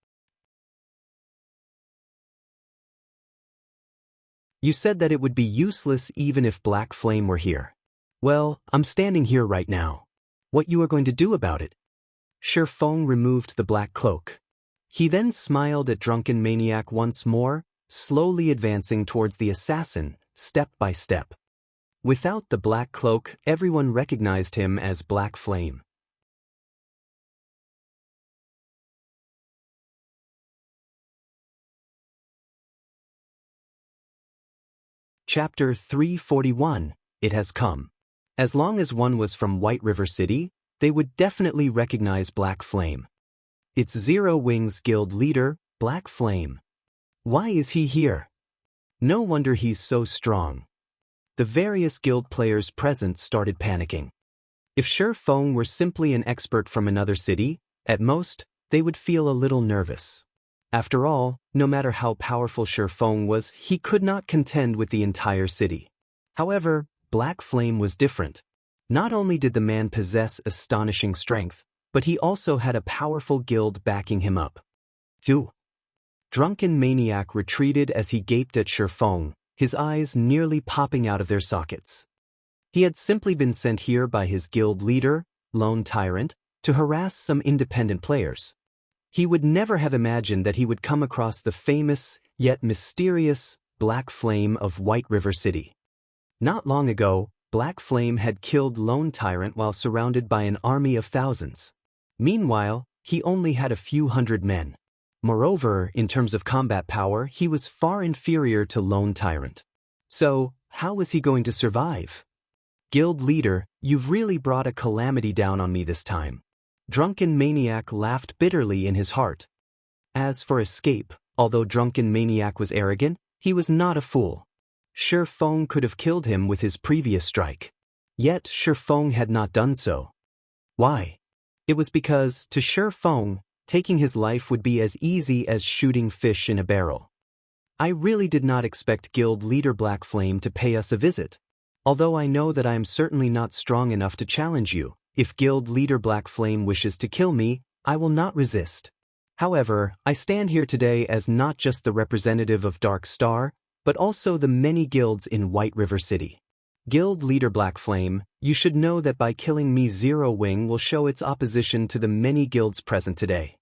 "You said that it would be useless even if Black Flame were here. Well, I'm standing here right now. What you are going to do about it?" Shi Feng removed the black cloak. He then smiled at Drunken Maniac once more, slowly advancing towards the assassin, step by step. Without the black cloak, everyone recognized him as Black Flame. Chapter 341, It Has Come. As long as one was from White River City, they would definitely recognize Black Flame. It's Zero Wing's guild leader, Black Flame. Why is he here? No wonder he's so strong. The various guild players present started panicking. If Shi Feng were simply an expert from another city, at most, they would feel a little nervous. After all, no matter how powerful Shi Feng was, he could not contend with the entire city. However, Black Flame was different. Not only did the man possess astonishing strength, but he also had a powerful guild backing him up. Phew! Drunken Maniac retreated as he gaped at Shi Feng, his eyes nearly popping out of their sockets. He had simply been sent here by his guild leader, Lone Tyrant, to harass some independent players. He would never have imagined that he would come across the famous, yet mysterious, Black Flame of White River City. Not long ago, Black Flame had killed Lone Tyrant while surrounded by an army of thousands. Meanwhile, he only had a few hundred men. Moreover, in terms of combat power, he was far inferior to Lone Tyrant. So, how was he going to survive? "Guild leader, you've really brought a calamity down on me this time." Drunken Maniac laughed bitterly in his heart. As for escape, although Drunken Maniac was arrogant, he was not a fool. Shi Feng could have killed him with his previous strike. Yet Shi Feng had not done so. Why? It was because, to Shi Feng, taking his life would be as easy as shooting fish in a barrel. "I really did not expect Guild Leader Black Flame to pay us a visit. Although I know that I am certainly not strong enough to challenge you, if Guild Leader Black Flame wishes to kill me, I will not resist. However, I stand here today as not just the representative of Dark Star, but also the many guilds in White River City. Guild Leader Black Flame, you should know that by killing me, Zero Wing will show its opposition to the many guilds present today."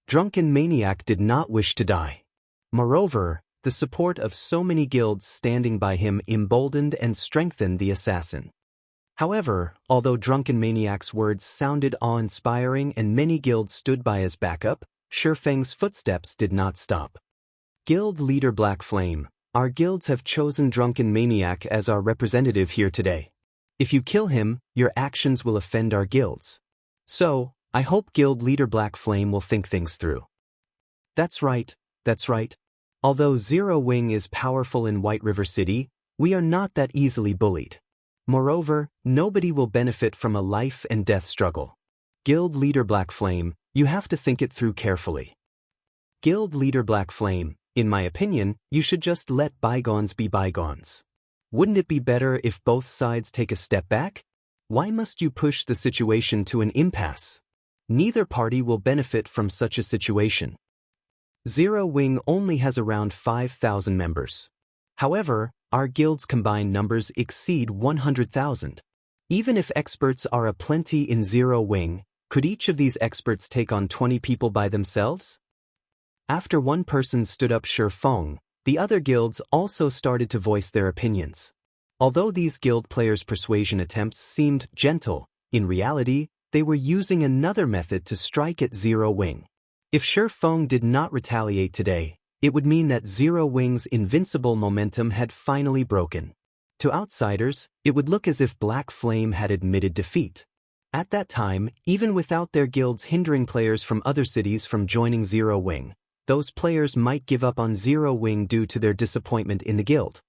Drunken Maniac did not wish to die. Moreover, the support of so many guilds standing by him emboldened and strengthened the assassin. However, although Drunken Maniac's words sounded awe-inspiring and many guilds stood by as backup, Shi Feng's footsteps did not stop. "Guild Leader Black Flame, our guilds have chosen Drunken Maniac as our representative here today. If you kill him, your actions will offend our guilds. So, I hope Guild Leader Black Flame will think things through." That's right. Although Zero Wing is powerful in White River City, we are not that easily bullied. Moreover, nobody will benefit from a life and death struggle. Guild Leader Black Flame, you have to think it through carefully. Guild Leader Black Flame, in my opinion, you should just let bygones be bygones. Wouldn't it be better if both sides take a step back? Why must you push the situation to an impasse? Neither party will benefit from such a situation. Zero Wing only has around 5,000 members. However, our guild's combined numbers exceed 100,000. Even if experts are aplenty in Zero Wing, could each of these experts take on 20 people by themselves? After one person stood up Shi Feng, The other guilds also started to voice their opinions. Although these guild players' persuasion attempts seemed gentle, in reality, they were using another method to strike at Zero Wing. If Shi Feng did not retaliate today, it would mean that Zero Wing's invincible momentum had finally broken. To outsiders, it would look as if Black Flame had admitted defeat. At that time, even without their guilds hindering players from other cities from joining Zero Wing, those players might give up on Zero Wing due to their disappointment in the guild.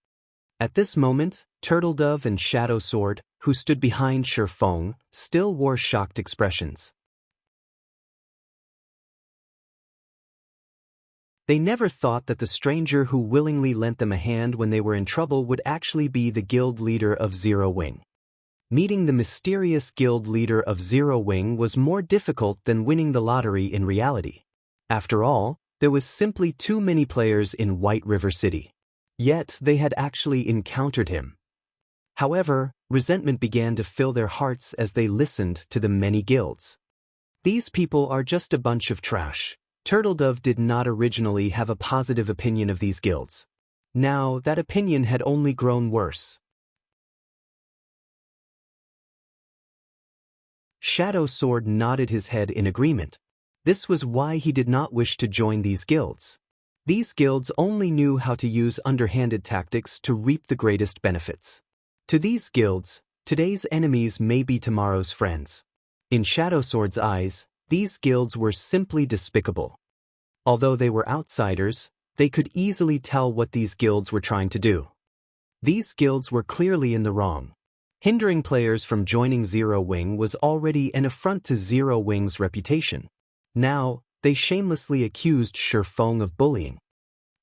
At this moment, Turtledove and Shadow Sword, who stood behind Shi Feng, still wore shocked expressions. They never thought that the stranger who willingly lent them a hand when they were in trouble would actually be the guild leader of Zero Wing. Meeting the mysterious guild leader of Zero Wing was more difficult than winning the lottery in reality. After all, there was simply too many players in White River City. Yet they had actually encountered him. However, resentment began to fill their hearts as they listened to the many guilds. These people are just a bunch of trash. Turtledove did not originally have a positive opinion of these guilds. Now, that opinion had only grown worse. Shadow Sword nodded his head in agreement. This was why he did not wish to join these guilds. These guilds only knew how to use underhanded tactics to reap the greatest benefits. To these guilds, today's enemies may be tomorrow's friends. In Shadow Sword's eyes, these guilds were simply despicable. Although they were outsiders, they could easily tell what these guilds were trying to do. These guilds were clearly in the wrong. Hindering players from joining Zero Wing was already an affront to Zero Wing's reputation. Now, they shamelessly accused Shi Feng of bullying.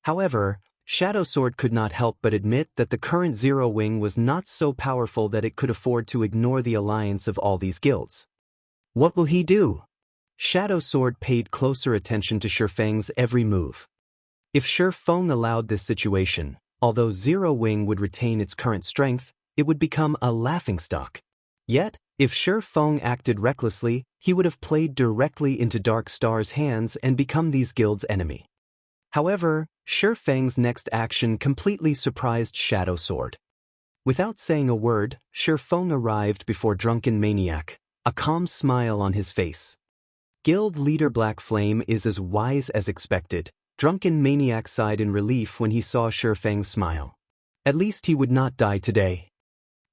However, Shadow Sword could not help but admit that the current Zero Wing was not so powerful that it could afford to ignore the alliance of all these guilds. What will he do? Shadow Sword paid closer attention to Shi Feng's every move. If Shi Feng allowed this situation, although Zero Wing would retain its current strength, it would become a laughingstock. Yet, if Shi Feng acted recklessly, he would have played directly into Dark Star's hands and become these guilds' enemy. However, Shi Feng's next action completely surprised Shadow Sword. Without saying a word, Shi Feng arrived before Drunken Maniac, a calm smile on his face. Guild leader Black Flame is as wise as expected. Drunken Maniac sighed in relief when he saw Shi Feng's smile. At least he would not die today.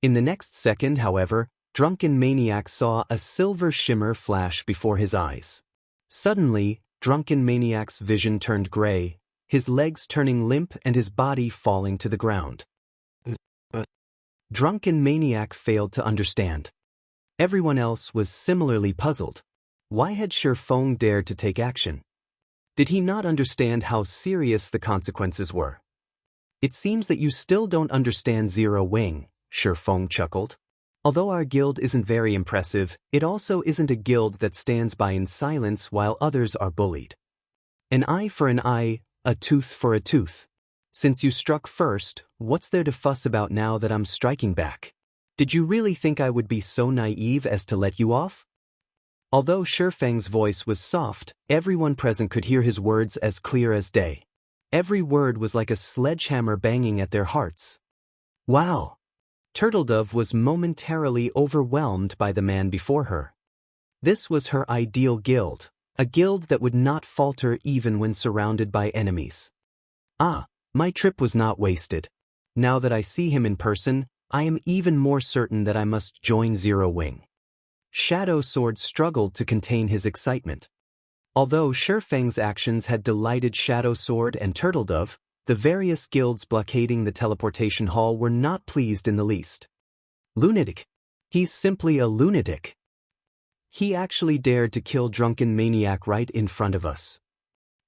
In the next second, however, Drunken Maniac saw a silver shimmer flash before his eyes. Suddenly, Drunken Maniac's vision turned gray, his legs turning limp and his body falling to the ground. Drunken Maniac failed to understand. Everyone else was similarly puzzled. Why had Shi Feng dared to take action? Did he not understand how serious the consequences were? It seems that you still don't understand Zero Wing, Shi Feng chuckled. Although our guild isn't very impressive, it also isn't a guild that stands by in silence while others are bullied. An eye for an eye, a tooth for a tooth. Since you struck first, what's there to fuss about now that I'm striking back? Did you really think I would be so naive as to let you off? Although Shi Feng's voice was soft, everyone present could hear his words as clear as day. Every word was like a sledgehammer banging at their hearts. Wow! Turtledove was momentarily overwhelmed by the man before her. This was her ideal guild, a guild that would not falter even when surrounded by enemies. Ah, my trip was not wasted. Now that I see him in person, I am even more certain that I must join Zero Wing. Shadow Sword struggled to contain his excitement. Although Shi Feng's actions had delighted Shadow Sword and Turtledove, the various guilds blockading the teleportation hall were not pleased in the least. Lunatic. He's simply a lunatic. He actually dared to kill Drunken Maniac right in front of us.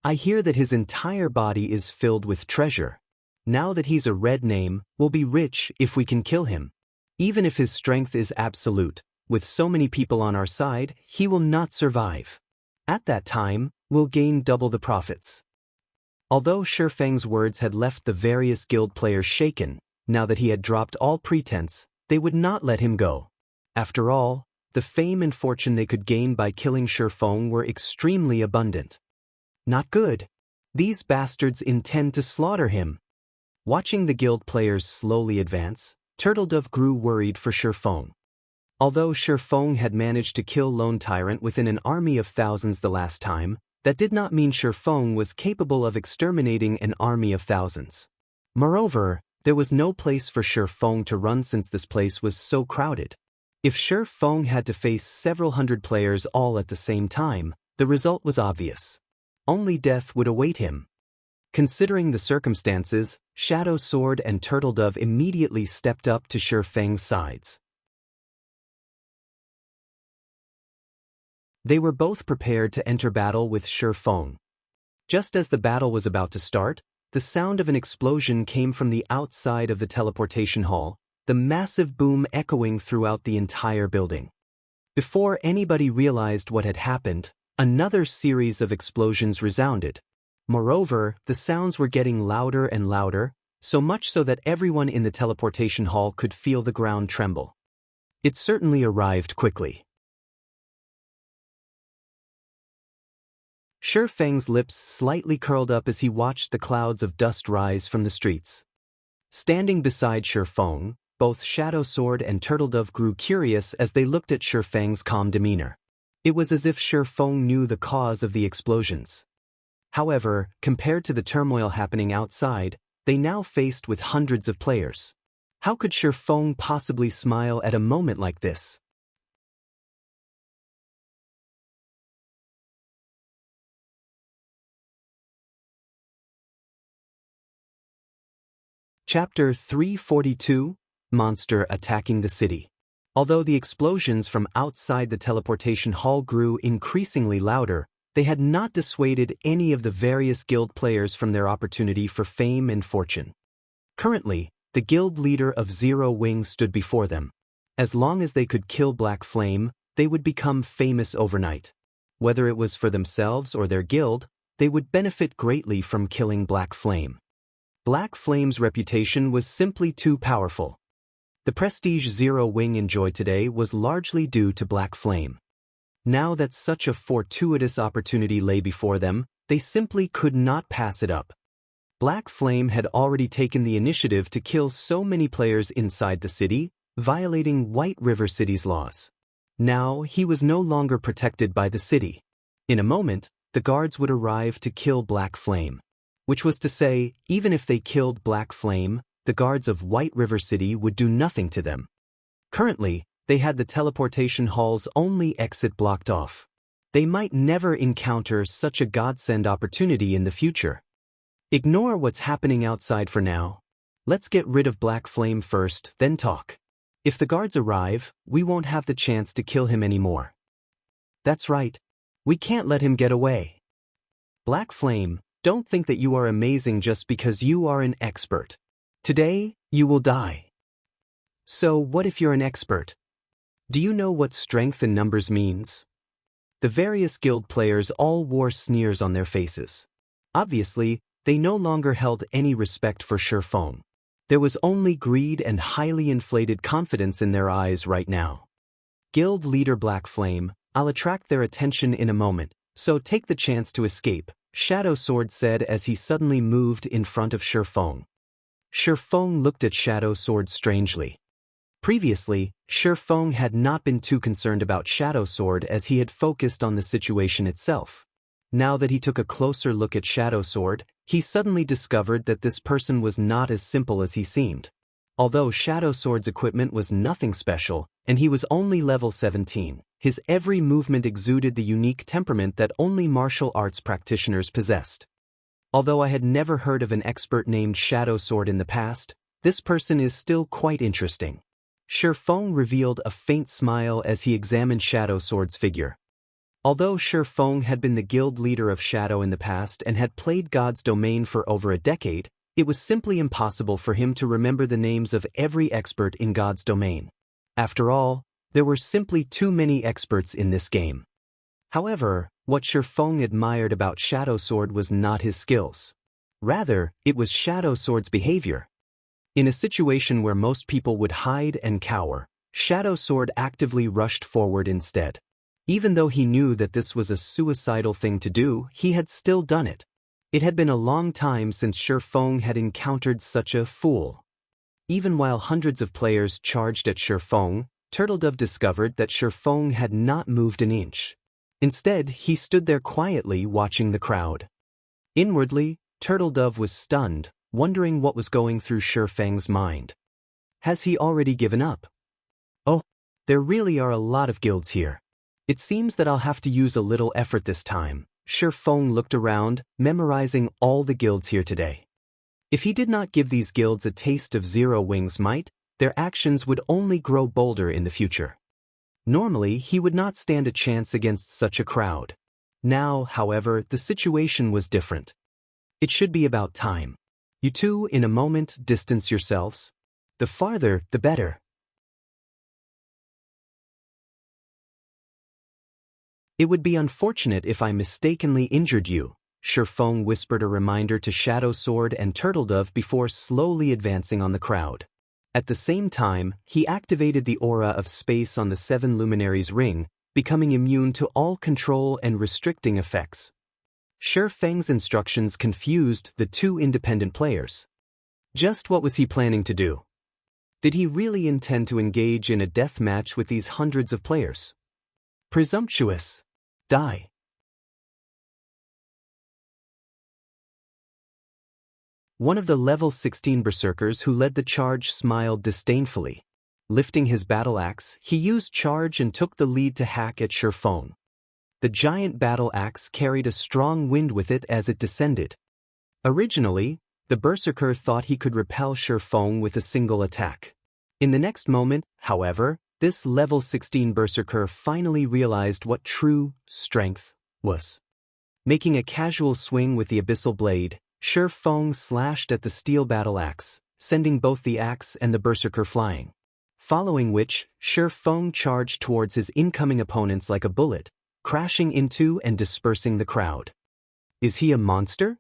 I hear that his entire body is filled with treasure. Now that he's a red name, we'll be rich if we can kill him. Even if his strength is absolute, with so many people on our side, he will not survive. At that time, we'll gain double the profits. Although Shi Feng's words had left the various guild players shaken, now that he had dropped all pretense, they would not let him go. After all, the fame and fortune they could gain by killing Shi Feng were extremely abundant. Not good. These bastards intend to slaughter him. Watching the guild players slowly advance, Turtledove grew worried for Shifeng. Although Shifeng had managed to kill Lone Tyrant within an army of thousands the last time, that did not mean Shifeng was capable of exterminating an army of thousands. Moreover, there was no place for Shifeng to run since this place was so crowded. If Shifeng had to face several hundred players all at the same time, the result was obvious. Only death would await him. Considering the circumstances, Shadow Sword and Turtledove immediately stepped up to Shifeng's sides. They were both prepared to enter battle with Shifeng. Just as the battle was about to start, the sound of an explosion came from the outside of the teleportation hall, the massive boom echoing throughout the entire building. Before anybody realized what had happened, another series of explosions resounded. Moreover, the sounds were getting louder and louder, so much so that everyone in the teleportation hall could feel the ground tremble. It certainly arrived quickly. Shifeng's lips slightly curled up as he watched the clouds of dust rise from the streets. Standing beside Shifeng, both Shadow Sword and Turtledove grew curious as they looked at Shifeng's calm demeanor. It was as if Shifeng knew the cause of the explosions. However, compared to the turmoil happening outside, they now faced with hundreds of players. How could Shifeng possibly smile at a moment like this? Chapter 342, Monster Attacking the City. Although the explosions from outside the teleportation hall grew increasingly louder, they had not dissuaded any of the various guild players from their opportunity for fame and fortune. Currently, the guild leader of Zero Wing stood before them. As long as they could kill Black Flame, they would become famous overnight. Whether it was for themselves or their guild, they would benefit greatly from killing Black Flame. Black Flame's reputation was simply too powerful. The prestige Zero Wing enjoyed today was largely due to Black Flame. Now that such a fortuitous opportunity lay before them, they simply could not pass it up. Black Flame had already taken the initiative to kill so many players inside the city, violating White River City's laws. Now he was no longer protected by the city. In a moment, the guards would arrive to kill Black Flame. Which was to say, even if they killed Black Flame, the guards of White River City would do nothing to them. Currently, they had the teleportation hall's only exit blocked off. They might never encounter such a godsend opportunity in the future. Ignore what's happening outside for now. Let's get rid of Black Flame first, then talk. If the guards arrive, we won't have the chance to kill him anymore. That's right. We can't let him get away. Black Flame, don't think that you are amazing just because you are an expert. Today, you will die. So what if you're an expert? Do you know what strength in numbers means? The various guild players all wore sneers on their faces. Obviously, they no longer held any respect for Shifeng. There was only greed and highly inflated confidence in their eyes right now. Guild leader Black Flame, I'll attract their attention in a moment, so take the chance to escape, Shadow Sword said as he suddenly moved in front of Shifeng. Shifeng looked at Shadow Sword strangely. Previously, Shifeng had not been too concerned about Shadow Sword as he had focused on the situation itself. Now that he took a closer look at Shadow Sword, he suddenly discovered that this person was not as simple as he seemed. Although Shadow Sword's equipment was nothing special, and he was only level 17, his every movement exuded the unique temperament that only martial arts practitioners possessed. Although I had never heard of an expert named Shadow Sword in the past, this person is still quite interesting. Shifeng revealed a faint smile as he examined Shadow Sword's figure. Although Shifeng had been the guild leader of Shadow in the past and had played God's Domain for over a decade, it was simply impossible for him to remember the names of every expert in God's Domain. After all, there were simply too many experts in this game. However, what Shifeng admired about Shadow Sword was not his skills. Rather, it was Shadow Sword's behavior. In a situation where most people would hide and cower, Shadow Sword actively rushed forward instead. Even though he knew that this was a suicidal thing to do, he had still done it. It had been a long time since Shifeng had encountered such a fool. Even while hundreds of players charged at Shifeng, Turtledove discovered that Shifeng had not moved an inch. Instead, he stood there quietly watching the crowd. Inwardly, Turtledove was stunned, wondering what was going through Shifeng's mind. Has he already given up? Oh, there really are a lot of guilds here. It seems that I'll have to use a little effort this time. Shifeng looked around, memorizing all the guilds here today. If he did not give these guilds a taste of Zero Wing's might, their actions would only grow bolder in the future. Normally, he would not stand a chance against such a crowd. Now, however, the situation was different. It should be about time. You two, in a moment, distance yourselves. The farther, the better. It would be unfortunate if I mistakenly injured you, Shifeng whispered a reminder to Shadow Sword and Turtledove before slowly advancing on the crowd. At the same time, he activated the aura of space on the 7 Luminaries ring, becoming immune to all control and restricting effects. Shifeng's instructions confused the two independent players. Just what was he planning to do? Did he really intend to engage in a death match with these hundreds of players? Presumptuous. Die. One of the level 16 berserkers who led the charge smiled disdainfully. Lifting his battle axe, he used charge and took the lead to hack at Shifeng. The giant battle axe carried a strong wind with it as it descended. Originally, the berserker thought he could repel Shifeng with a single attack. In the next moment, however, this level 16 berserker finally realized what true strength was. Making a casual swing with the abyssal blade, Shifeng slashed at the steel battle axe, sending both the axe and the berserker flying. Following which, Shifeng charged towards his incoming opponents like a bullet, crashing into and dispersing the crowd. Is he a monster?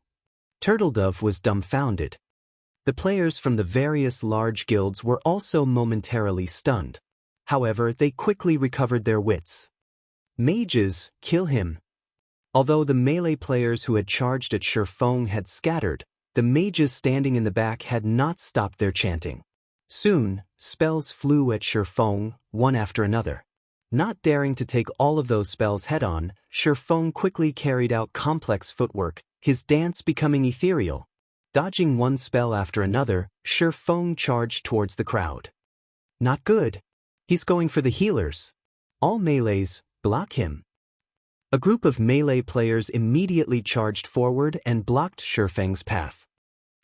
Turtledove was dumbfounded. The players from the various large guilds were also momentarily stunned. However, they quickly recovered their wits. Mages, kill him. Although the melee players who had charged at Shifeng had scattered, the mages standing in the back had not stopped their chanting. Soon, spells flew at Shifeng, one after another. Not daring to take all of those spells head-on, Shifeng quickly carried out complex footwork, his dance becoming ethereal. Dodging one spell after another, Shifeng charged towards the crowd. Not good. He's going for the healers. All melees, block him. A group of melee players immediately charged forward and blocked Shifeng's path.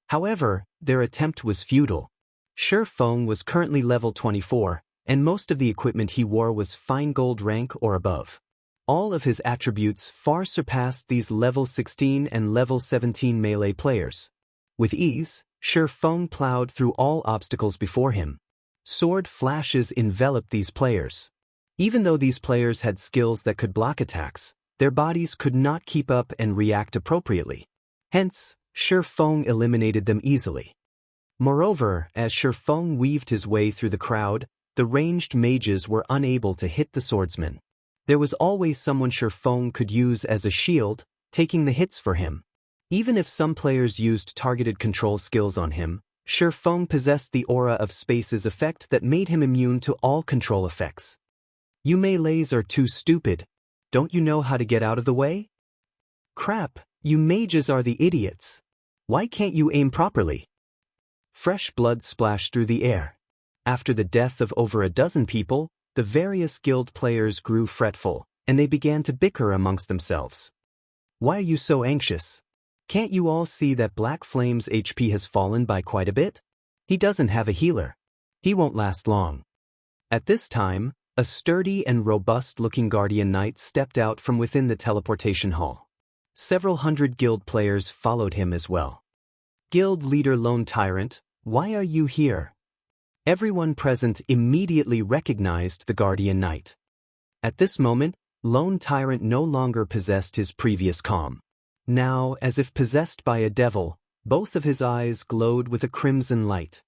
However, their attempt was futile. Shifeng was currently level 24, and most of the equipment he wore was fine gold rank or above. All of his attributes far surpassed these level 16 and level 17 melee players. With ease, Shifeng plowed through all obstacles before him. Sword flashes enveloped these players. Even though these players had skills that could block attacks, their bodies could not keep up and react appropriately. Hence, Shifeng eliminated them easily. Moreover, as Shifeng weaved his way through the crowd, the ranged mages were unable to hit the swordsmen. There was always someone Shifeng could use as a shield, taking the hits for him. Even if some players used targeted control skills on him, Shifeng possessed the aura of space's effect that made him immune to all control effects. You melees are too stupid. Don't you know how to get out of the way? Crap, you mages are the idiots. Why can't you aim properly? Fresh blood splashed through the air. After the death of over a dozen people, the various guild players grew fretful, and they began to bicker amongst themselves. Why are you so anxious? Can't you all see that Black Flame's HP has fallen by quite a bit? He doesn't have a healer. He won't last long. At this time, a sturdy and robust-looking Guardian Knight stepped out from within the teleportation hall. Several hundred guild players followed him as well. Guild leader Lone Tyrant, why are you here? Everyone present immediately recognized the Guardian Knight. At this moment, Lone Tyrant no longer possessed his previous calm. Now, as if possessed by a devil, both of his eyes glowed with a crimson light.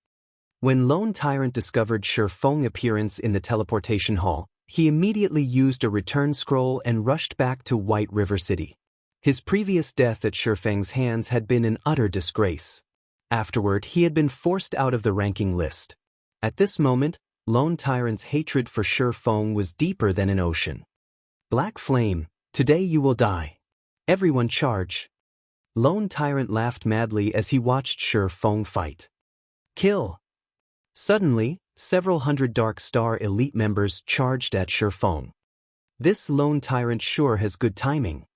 When Lone Tyrant discovered Shifeng's appearance in the teleportation hall, he immediately used a return scroll and rushed back to White River City. His previous death at Shifeng's hands had been an utter disgrace. Afterward, he had been forced out of the ranking list. At this moment, Lone Tyrant's hatred for Shifeng was deeper than an ocean. Black Flame, today you will die. Everyone charge. Lone Tyrant laughed madly as he watched Shifeng fight. Kill. Suddenly, several hundred Dark Star elite members charged at Shifeng. This Lone Tyrant sure has good timing.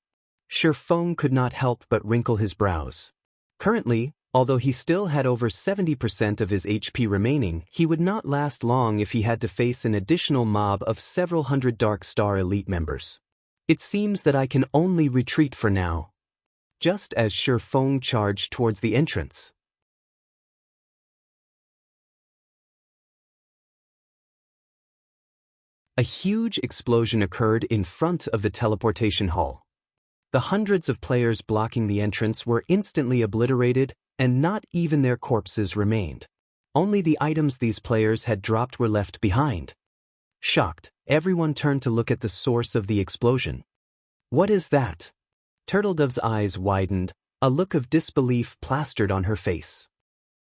Shifeng could not help but wrinkle his brows. Currently, although he still had over 70% of his HP remaining, he would not last long if he had to face an additional mob of several hundred Dark Star elite members. It seems that I can only retreat for now. Just as Shifeng charged towards the entrance. A huge explosion occurred in front of the teleportation hall. The hundreds of players blocking the entrance were instantly obliterated, and not even their corpses remained. Only the items these players had dropped were left behind. Shocked, everyone turned to look at the source of the explosion. What is that? Turtledove's eyes widened, a look of disbelief plastered on her face.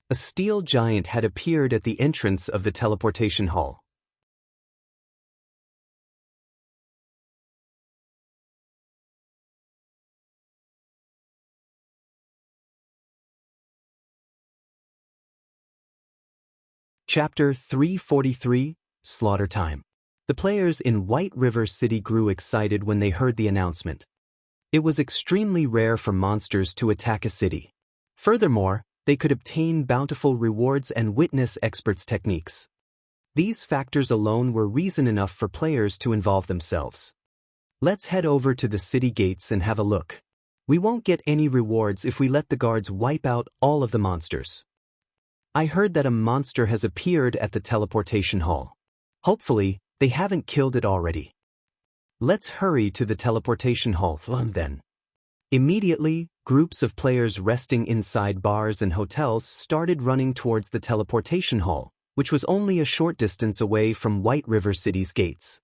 A steel giant had appeared at the entrance of the teleportation hall. Chapter 343, Slaughter Time. The players in White River City grew excited when they heard the announcement. It was extremely rare for monsters to attack a city. Furthermore, they could obtain bountiful rewards and witness experts' techniques. These factors alone were reason enough for players to involve themselves. Let's head over to the city gates and have a look. We won't get any rewards if we let the guards wipe out all of the monsters. I heard that a monster has appeared at the teleportation hall. Hopefully, they haven't killed it already. Let's hurry to the teleportation hall then. Immediately, groups of players resting inside bars and hotels started running towards the teleportation hall, which was only a short distance away from White River City's gates.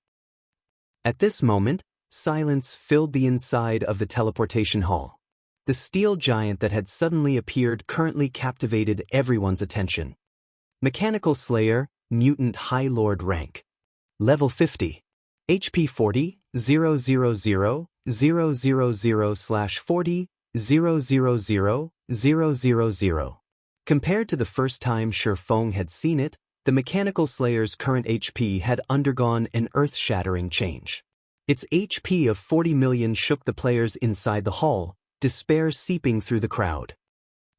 At this moment, silence filled the inside of the teleportation hall. The steel giant that had suddenly appeared currently captivated everyone's attention. Mechanical Slayer, Mutant High Lord rank. Level 50. HP 40, 000, 000/40, 000, 000. Compared to the first time Shifeng had seen it, the Mechanical Slayer's current HP had undergone an earth-shattering change. Its HP of 40 million shook the players inside the hall, despair seeping through the crowd.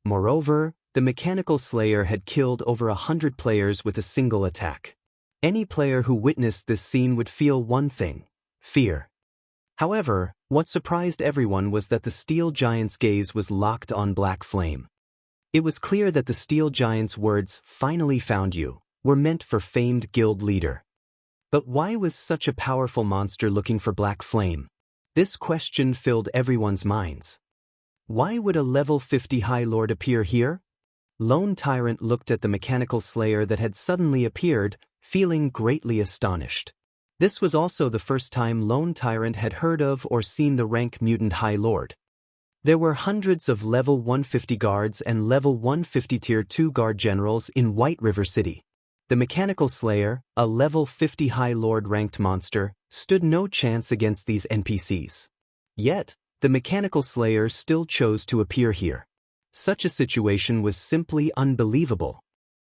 Moreover, the Mechanical Slayer had killed over 100 players with a single attack. Any player who witnessed this scene would feel one thing: fear. However, what surprised everyone was that the steel giant's gaze was locked on Black Flame. It was clear that the steel giant's words, "finally found you," were meant for famed guild leader. But why was such a powerful monster looking for Black Flame? This question filled everyone's minds. Why would a level 50 High Lord appear here? Lone Tyrant looked at the Mechanical Slayer that had suddenly appeared, feeling greatly astonished. This was also the first time Lone Tyrant had heard of or seen the rank Mutant High Lord. There were hundreds of level 150 guards and level 150 tier 2 guard generals in White River City. The Mechanical Slayer, a level 50 High Lord ranked monster, stood no chance against these NPCs. Yet, the Mechanical Slayer still chose to appear here. Such a situation was simply unbelievable.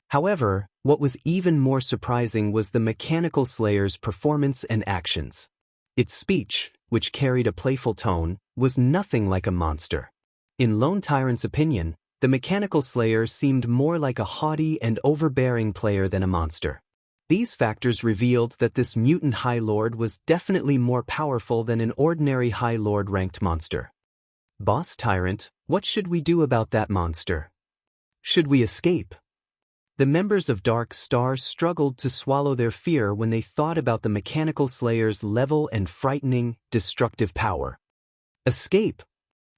However, what was even more surprising was the Mechanical Slayer's performance and actions. Its speech, which carried a playful tone, was nothing like a monster. In Lone Tyrant's opinion, the Mechanical Slayer seemed more like a haughty and overbearing player than a monster. These factors revealed that this Mutant High Lord was definitely more powerful than an ordinary High Lord ranked monster. Boss Tyrant, what should we do about that monster? Should we escape? The members of Dark Star struggled to swallow their fear when they thought about the Mechanical Slayer's level and frightening, destructive power. Escape?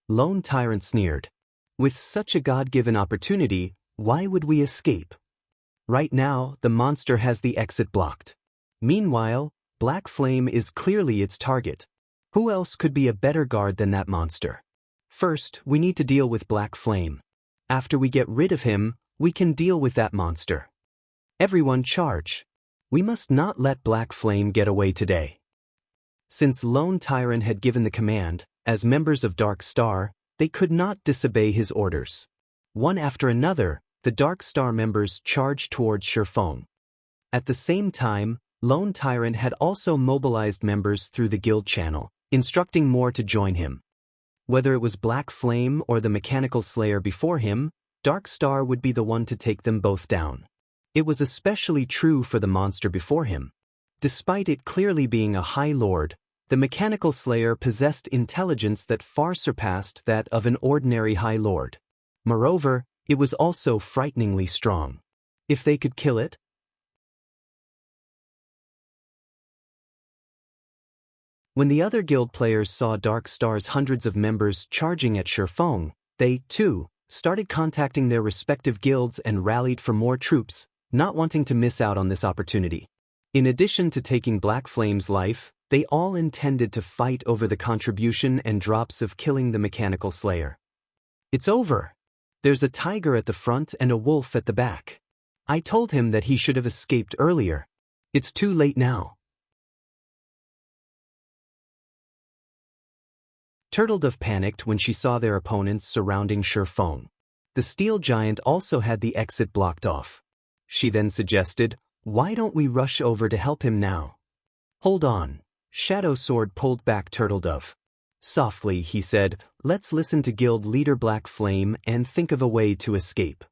Lone Tyrant sneered. With such a God-given opportunity, why would we escape? Right now, the monster has the exit blocked. Meanwhile, Black Flame is clearly its target. Who else could be a better guard than that monster? First, we need to deal with Black Flame. After we get rid of him, we can deal with that monster. Everyone charge. We must not let Black Flame get away today. Since Lone Tyrant had given the command, as members of Dark Star, they could not disobey his orders. One after another, the Dark Star members charged towards Shifeng. At the same time, Lone Tyrant had also mobilized members through the guild channel, instructing more to join him. Whether it was Black Flame or the Mechanical Slayer before him, Dark Star would be the one to take them both down. It was especially true for the monster before him. Despite it clearly being a High Lord, the Mechanical Slayer possessed intelligence that far surpassed that of an ordinary High Lord. Moreover, it was also frighteningly strong. If they could kill it? When the other guild players saw Dark Star's hundreds of members charging at Shifeng, they, too, started contacting their respective guilds and rallied for more troops, not wanting to miss out on this opportunity. In addition to taking Black Flame's life, they all intended to fight over the contribution and drops of killing the Mechanical Slayer. It's over. There's a tiger at the front and a wolf at the back. I told him that he should have escaped earlier. It's too late now. Turtledove panicked when she saw their opponents surrounding Shifeng. The steel giant also had the exit blocked off. She then suggested, "Why don't we rush over to help him now?" "Hold on." Shadow Sword pulled back Turtledove. Softly, he said, "Let's listen to guild leader Black Flame and think of a way to escape."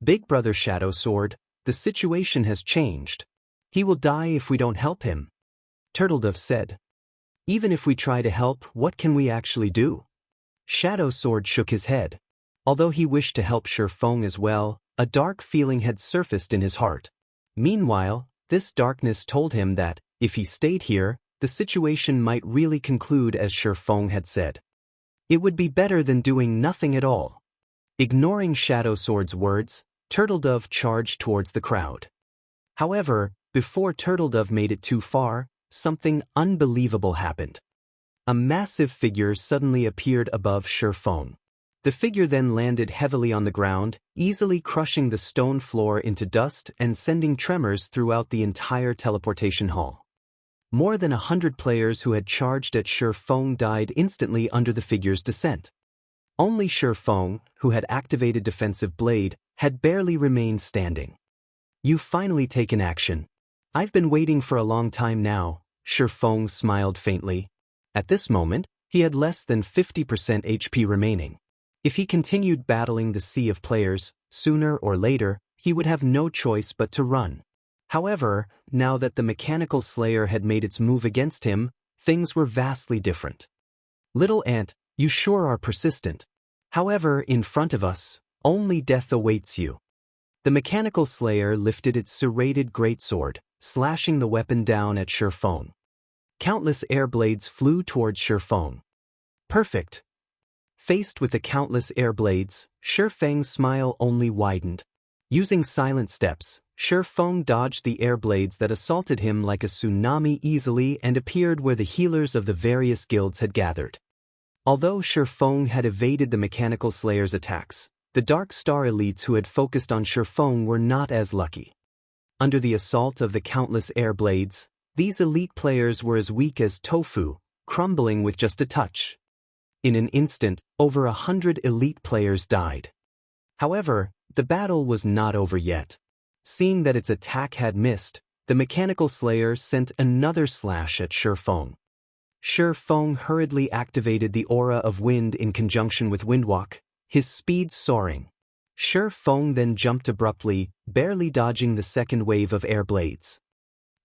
"Big brother Shadow Sword, the situation has changed. He will die if we don't help him," Turtledove said. "Even if we try to help, what can we actually do?" Shadow Sword shook his head. Although he wished to help Shifeng as well, a dark feeling had surfaced in his heart. Meanwhile, this darkness told him that, if he stayed here, the situation might really conclude as Shifeng had said. It would be better than doing nothing at all. Ignoring Shadow Sword's words, Turtledove charged towards the crowd. However, before Turtledove made it too far, something unbelievable happened. A massive figure suddenly appeared above Shifeng. The figure then landed heavily on the ground, easily crushing the stone floor into dust and sending tremors throughout the entire teleportation hall. More than 100 players who had charged at Shifeng died instantly under the figure's descent. Only Shifeng, who had activated Defensive Blade, had barely remained standing. "You've finally taken action. I've been waiting for a long time now," Shifeng smiled faintly. At this moment, he had less than 50% HP remaining. If he continued battling the sea of players, sooner or later, he would have no choice but to run. However, now that the Mechanical Slayer had made its move against him, things were vastly different. "Little Ant, you sure are persistent. However, in front of us, only death awaits you." The Mechanical Slayer lifted its serrated greatsword, slashing the weapon down at Shifeng. Countless air blades flew towards Shifeng. Perfect. Faced with the countless air blades, Shifeng's smile only widened. Using silent steps, Shifeng dodged the air blades that assaulted him like a tsunami easily and appeared where the healers of the various guilds had gathered. Although Shifeng had evaded the Mechanical Slayer's attacks, the Dark Star elites who had focused on Shifeng were not as lucky. Under the assault of the countless air blades, these elite players were as weak as tofu, crumbling with just a touch. In an instant, over 100 elite players died. However, the battle was not over yet. Seeing that its attack had missed, the Mechanical Slayer sent another slash at Shifeng. Shifeng hurriedly activated the aura of wind in conjunction with Windwalk, his speed soaring. Shifeng then jumped abruptly, barely dodging the second wave of air blades.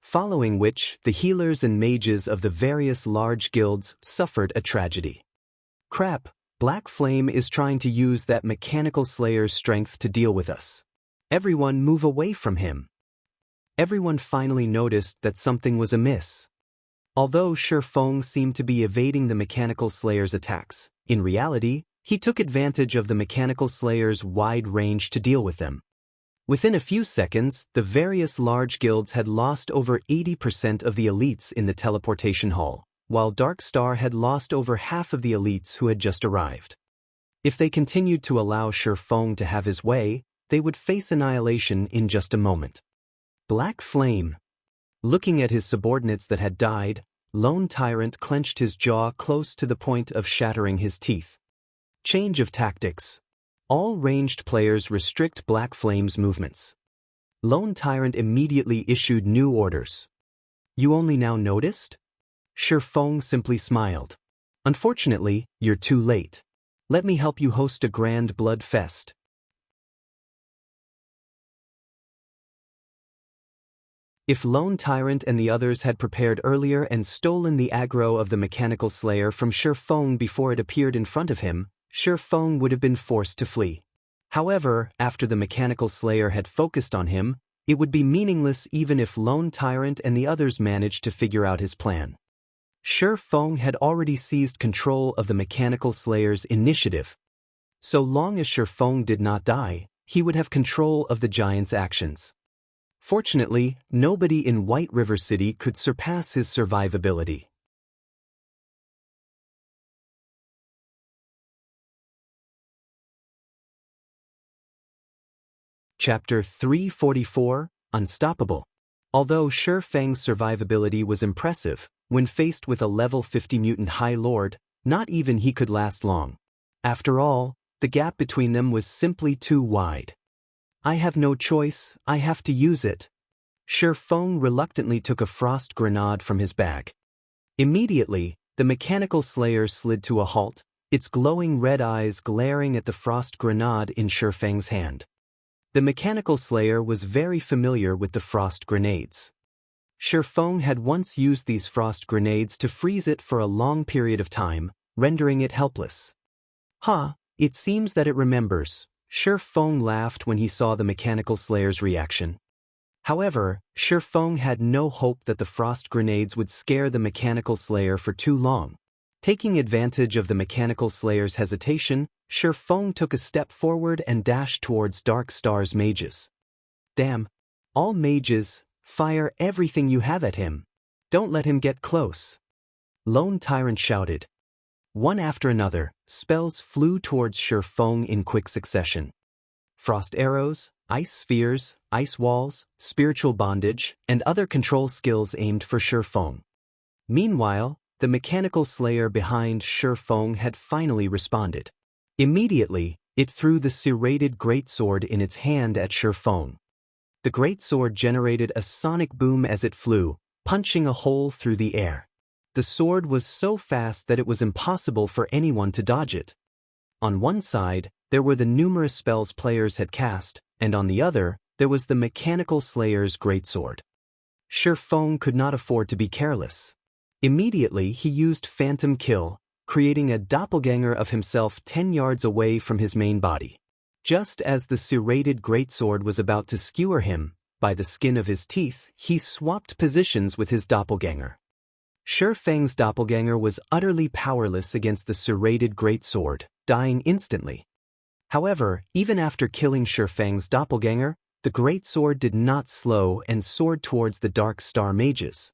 Following which, the healers and mages of the various large guilds suffered a tragedy. "Crap, Black Flame is trying to use that Mechanical Slayer's strength to deal with us. Everyone move away from him." Everyone finally noticed that something was amiss. Although Shifeng seemed to be evading the Mechanical Slayer's attacks, in reality, he took advantage of the Mechanical Slayer's wide range to deal with them. Within a few seconds, the various large guilds had lost over 80% of the elites in the teleportation hall, while Dark Star had lost over half of the elites who had just arrived. If they continued to allow Shi Feng to have his way, they would face annihilation in just a moment. Black Flame. Looking at his subordinates that had died, Lone Tyrant clenched his jaw close to the point of shattering his teeth. Change of tactics. All ranged players restrict Black Flame's movements. Lone Tyrant immediately issued new orders. You only now noticed? Shi Feng simply smiled. Unfortunately, you're too late. Let me help you host a grand blood fest. If Lone Tyrant and the others had prepared earlier and stolen the aggro of the Mechanical Slayer from Shi Feng before it appeared in front of him, Shi Feng would have been forced to flee. However, after the Mechanical Slayer had focused on him, it would be meaningless even if Lone Tyrant and the others managed to figure out his plan. Shi Feng had already seized control of the Mechanical Slayer's initiative. So long as Shi Feng did not die, he would have control of the giant's actions. Fortunately, nobody in White River City could surpass his survivability. Chapter 344, Unstoppable. Although Shi Feng's survivability was impressive, when faced with a level 50 mutant High Lord, not even he could last long. After all, the gap between them was simply too wide. I have no choice, I have to use it. Shi Feng reluctantly took a frost grenade from his bag. Immediately, the Mechanical Slayer slid to a halt, its glowing red eyes glaring at the frost grenade in Shi Feng's hand. The Mechanical Slayer was very familiar with the frost grenades. Shi Feng had once used these frost grenades to freeze it for a long period of time, rendering it helpless. It seems that it remembers. Shi Feng laughed when he saw the Mechanical Slayer's reaction. However, Shi Feng had no hope that the frost grenades would scare the Mechanical Slayer for too long. Taking advantage of the Mechanical Slayer's hesitation, Shi Feng took a step forward and dashed towards Dark Star's mages. Damn! All mages, fire everything you have at him. Don't let him get close. Lone Tyrant shouted. One after another, spells flew towards Shi Feng in quick succession. Frost arrows, ice spheres, ice walls, spiritual bondage, and other control skills aimed for Shi Feng. Meanwhile, the Mechanical Slayer behind Shi Feng had finally responded. Immediately, it threw the serrated greatsword in its hand at Shi Feng. The greatsword generated a sonic boom as it flew, punching a hole through the air. The sword was so fast that it was impossible for anyone to dodge it. On one side, there were the numerous spells players had cast, and on the other, there was the Mechanical Slayer's greatsword. Shi Feng could not afford to be careless. Immediately he used Phantom Kill, creating a doppelganger of himself 10 yards away from his main body. Just as the serrated greatsword was about to skewer him, by the skin of his teeth, he swapped positions with his doppelganger. Shi Feng's doppelganger was utterly powerless against the serrated greatsword, dying instantly. However, even after killing Shi Feng's doppelganger, the greatsword did not slow and soared towards the Dark Star mages.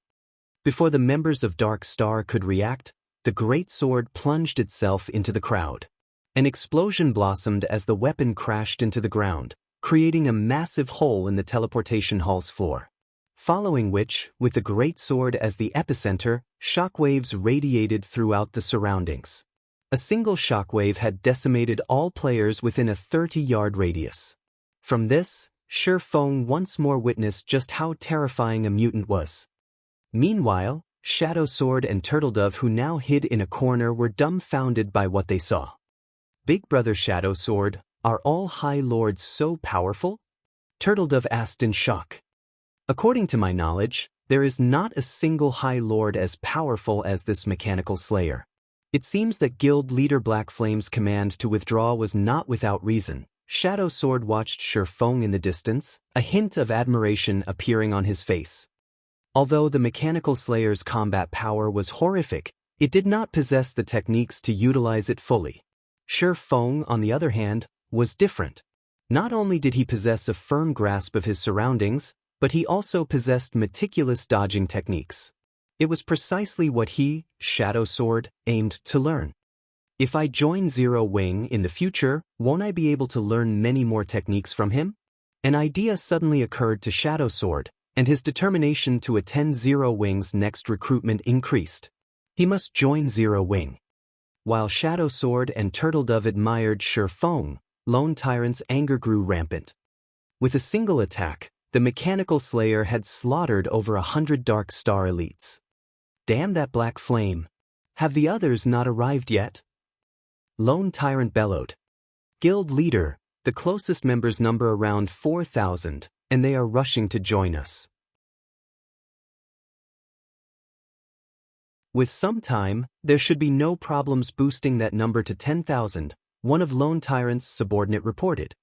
Before the members of Dark Star could react, the greatsword plunged itself into the crowd. An explosion blossomed as the weapon crashed into the ground, creating a massive hole in the teleportation hall's floor. Following which, with the greatsword as the epicenter, shockwaves radiated throughout the surroundings. A single shockwave had decimated all players within a 30-yard radius. From this, Shi Feng once more witnessed just how terrifying a mutant was. Meanwhile, Shadow Sword and Turtledove, who now hid in a corner, were dumbfounded by what they saw. Big Brother Shadow Sword, are all High Lords so powerful? Turtledove asked in shock. According to my knowledge, there is not a single High Lord as powerful as this Mechanical Slayer. It seems that Guild Leader Black Flame's command to withdraw was not without reason. Shadow Sword watched Shi Feng in the distance, a hint of admiration appearing on his face. Although the Mechanical Slayer's combat power was horrific, it did not possess the techniques to utilize it fully. Shi Feng, on the other hand, was different. Not only did he possess a firm grasp of his surroundings, but he also possessed meticulous dodging techniques. It was precisely what he, Shadow Sword, aimed to learn. If I join Zero Wing in the future, won't I be able to learn many more techniques from him? An idea suddenly occurred to Shadow Sword, and his determination to attend Zero Wing's next recruitment increased. He must join Zero Wing. While Shadow Sword and Turtledove admired Feng, Lone Tyrant's anger grew rampant. With a single attack, the Mechanical Slayer had slaughtered over 100 Dark Star elites. Damn that black flame! Have the others not arrived yet? Lone Tyrant bellowed. Guild leader, the closest members number around 4,000, and they are rushing to join us. With some time, there should be no problems boosting that number to 10,000, one of Lone Tyrant's subordinate reported.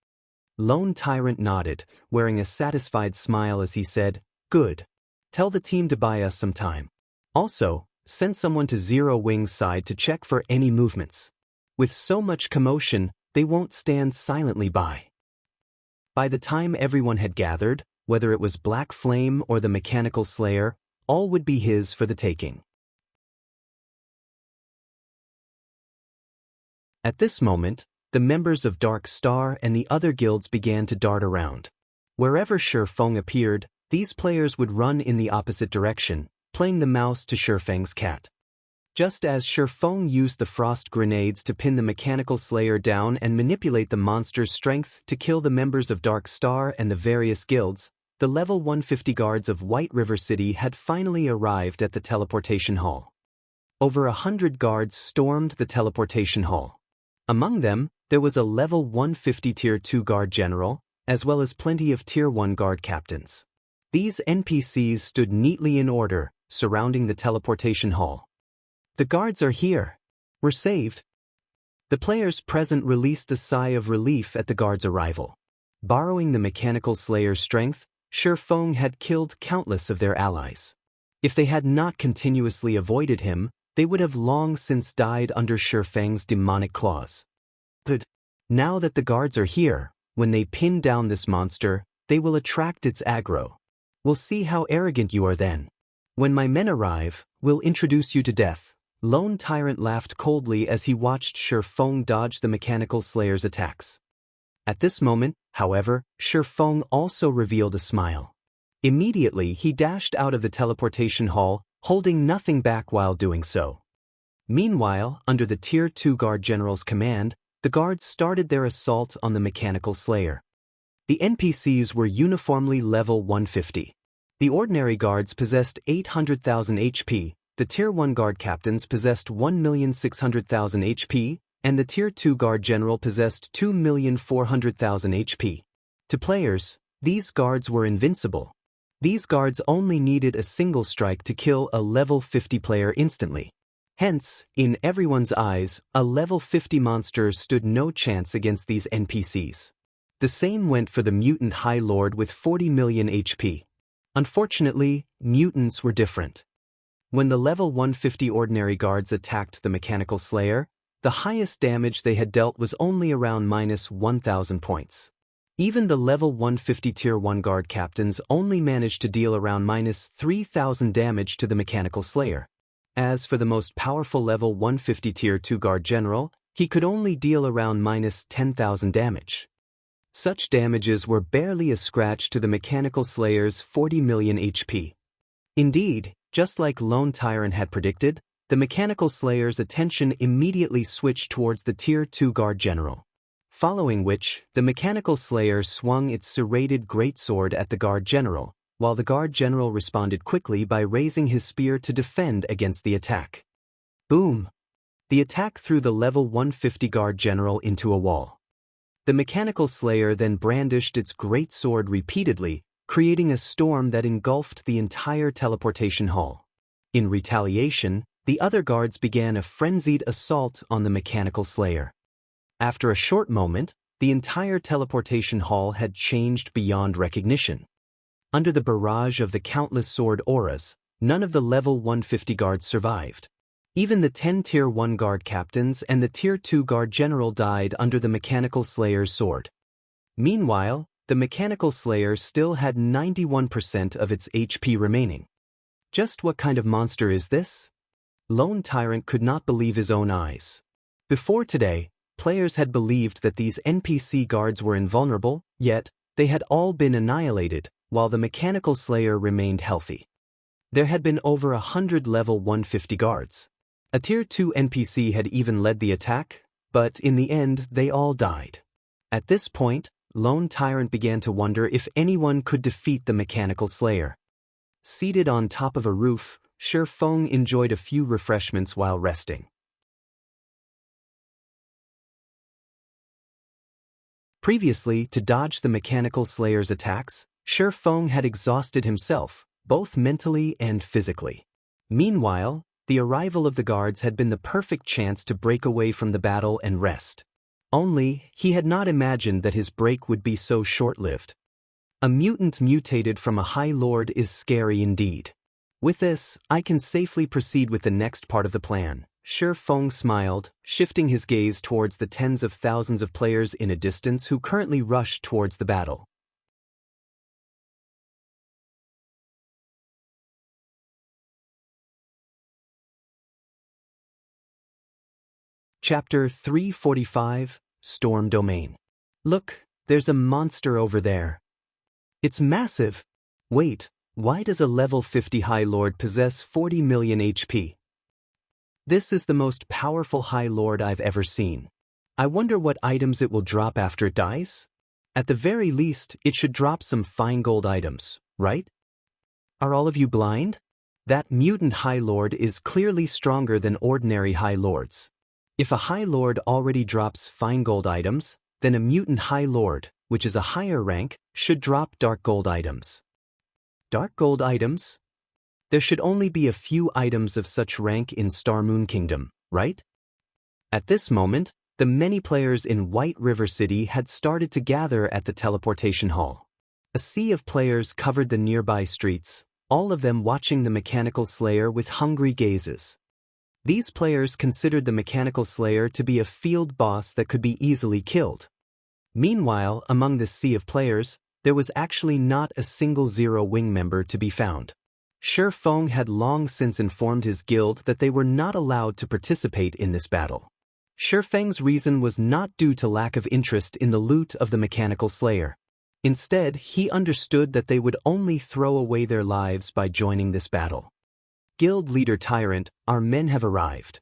Lone Tyrant nodded, wearing a satisfied smile as he said, "Good. Tell the team to buy us some time. Also, send someone to Zero Wing's side to check for any movements. With so much commotion, they won't stand silently by." By the time everyone had gathered, whether it was Black Flame or the Mechanical Slayer, all would be his for the taking. At this moment, the members of Dark Star and the other guilds began to dart around. Wherever Feng appeared, these players would run in the opposite direction, playing the mouse to Feng's cat. Just as Feng used the frost grenades to pin the Mechanical Slayer down and manipulate the monster's strength to kill the members of Dark Star and the various guilds, the level 150 guards of White River City had finally arrived at the teleportation hall. Over 100 guards stormed the teleportation hall. Among them, there was a level 150 Tier 2 guard general, as well as plenty of Tier 1 guard captains. These NPCs stood neatly in order, surrounding the teleportation hall. The guards are here. We're saved. The players present released a sigh of relief at the guards' arrival. Borrowing the Mechanical Slayer's strength, Feng had killed countless of their allies. If they had not continuously avoided him, they would have long since died under Feng's demonic claws. But now that the guards are here, when they pin down this monster, they will attract its aggro. We'll see how arrogant you are then. When my men arrive, we'll introduce you to death. Lone Tyrant laughed coldly as he watched Feng dodge the Mechanical Slayer's attacks. At this moment, however, Feng also revealed a smile. Immediately he dashed out of the teleportation hall, holding nothing back while doing so. Meanwhile, under the Tier 2 Guard General's command, the guards started their assault on the Mechanical Slayer. The NPCs were uniformly level 150. The ordinary guards possessed 800,000 HP, the Tier 1 Guard Captains possessed 1,600,000 HP, and the Tier 2 Guard General possessed 2,400,000 HP. To players, these guards were invincible. These guards only needed a single strike to kill a level 50 player instantly. Hence, in everyone's eyes, a level 50 monster stood no chance against these NPCs. The same went for the Mutant High Lord with 40 million HP. Unfortunately, mutants were different. When the level 150 ordinary guards attacked the Mechanical Slayer, the highest damage they had dealt was only around minus 1,000 points. Even the level 150 Tier 1 guard captains only managed to deal around minus 3,000 damage to the Mechanical Slayer. As for the most powerful level 150 Tier 2 guard general, he could only deal around minus 10,000 damage. Such damages were barely a scratch to the Mechanical Slayer's 40 million HP. Indeed, just like Lone Tyrant had predicted, the Mechanical Slayer's attention immediately switched towards the Tier 2 guard general. Following which, the Mechanical Slayer swung its serrated greatsword at the guard general, while the guard general responded quickly by raising his spear to defend against the attack. Boom! The attack threw the level 150 guard general into a wall. The Mechanical Slayer then brandished its greatsword repeatedly, creating a storm that engulfed the entire teleportation hall. In retaliation, the other guards began a frenzied assault on the Mechanical Slayer. After a short moment, the entire teleportation hall had changed beyond recognition. Under the barrage of the countless sword auras, none of the level 150 guards survived. Even the 10 Tier 1 guard captains and the Tier 2 guard general died under the Mechanical Slayer's sword. Meanwhile, the Mechanical Slayer still had 91% of its HP remaining. Just what kind of monster is this? Lone Tyrant could not believe his own eyes. Before today, players had believed that these NPC guards were invulnerable, yet they had all been annihilated, while the Mechanical Slayer remained healthy. There had been over 100 level 150 guards. A Tier 2 NPC had even led the attack, but in the end they all died. At this point, Lone Tyrant began to wonder if anyone could defeat the Mechanical Slayer. Seated on top of a roof, Shi Feng enjoyed a few refreshments while resting. Previously, to dodge the Mechanical Slayer's attacks, Shi Feng had exhausted himself, both mentally and physically. Meanwhile, the arrival of the guards had been the perfect chance to break away from the battle and rest. Only, he had not imagined that his break would be so short-lived. A mutant mutated from a High Lord is scary indeed. With this, I can safely proceed with the next part of the plan. Shi Feng smiled, shifting his gaze towards the tens of thousands of players in a distance who currently rushed towards the battle. Chapter 345, Storm Domain. Look, there's a monster over there. It's massive. Wait, why does a level 50 High Lord possess 40 million HP? This is the most powerful High Lord I've ever seen. I wonder what items it will drop after it dies? At the very least, it should drop some fine gold items, right? Are all of you blind? That mutant High Lord is clearly stronger than ordinary High Lords. If a High Lord already drops fine gold items, then a mutant High Lord, which is a higher rank, should drop dark gold items. Dark gold items? There should only be a few items of such rank in Star Moon Kingdom, right? At this moment, the many players in White River City had started to gather at the teleportation hall. A sea of players covered the nearby streets, all of them watching the Mechanical Slayer with hungry gazes. These players considered the Mechanical Slayer to be a field boss that could be easily killed. Meanwhile, among this sea of players, there was actually not a single Zero Wing member to be found. Shi Feng had long since informed his guild that they were not allowed to participate in this battle. Shi Feng's reason was not due to lack of interest in the loot of the Mechanical Slayer. Instead, he understood that they would only throw away their lives by joining this battle. Guild Leader Tyrant, our men have arrived.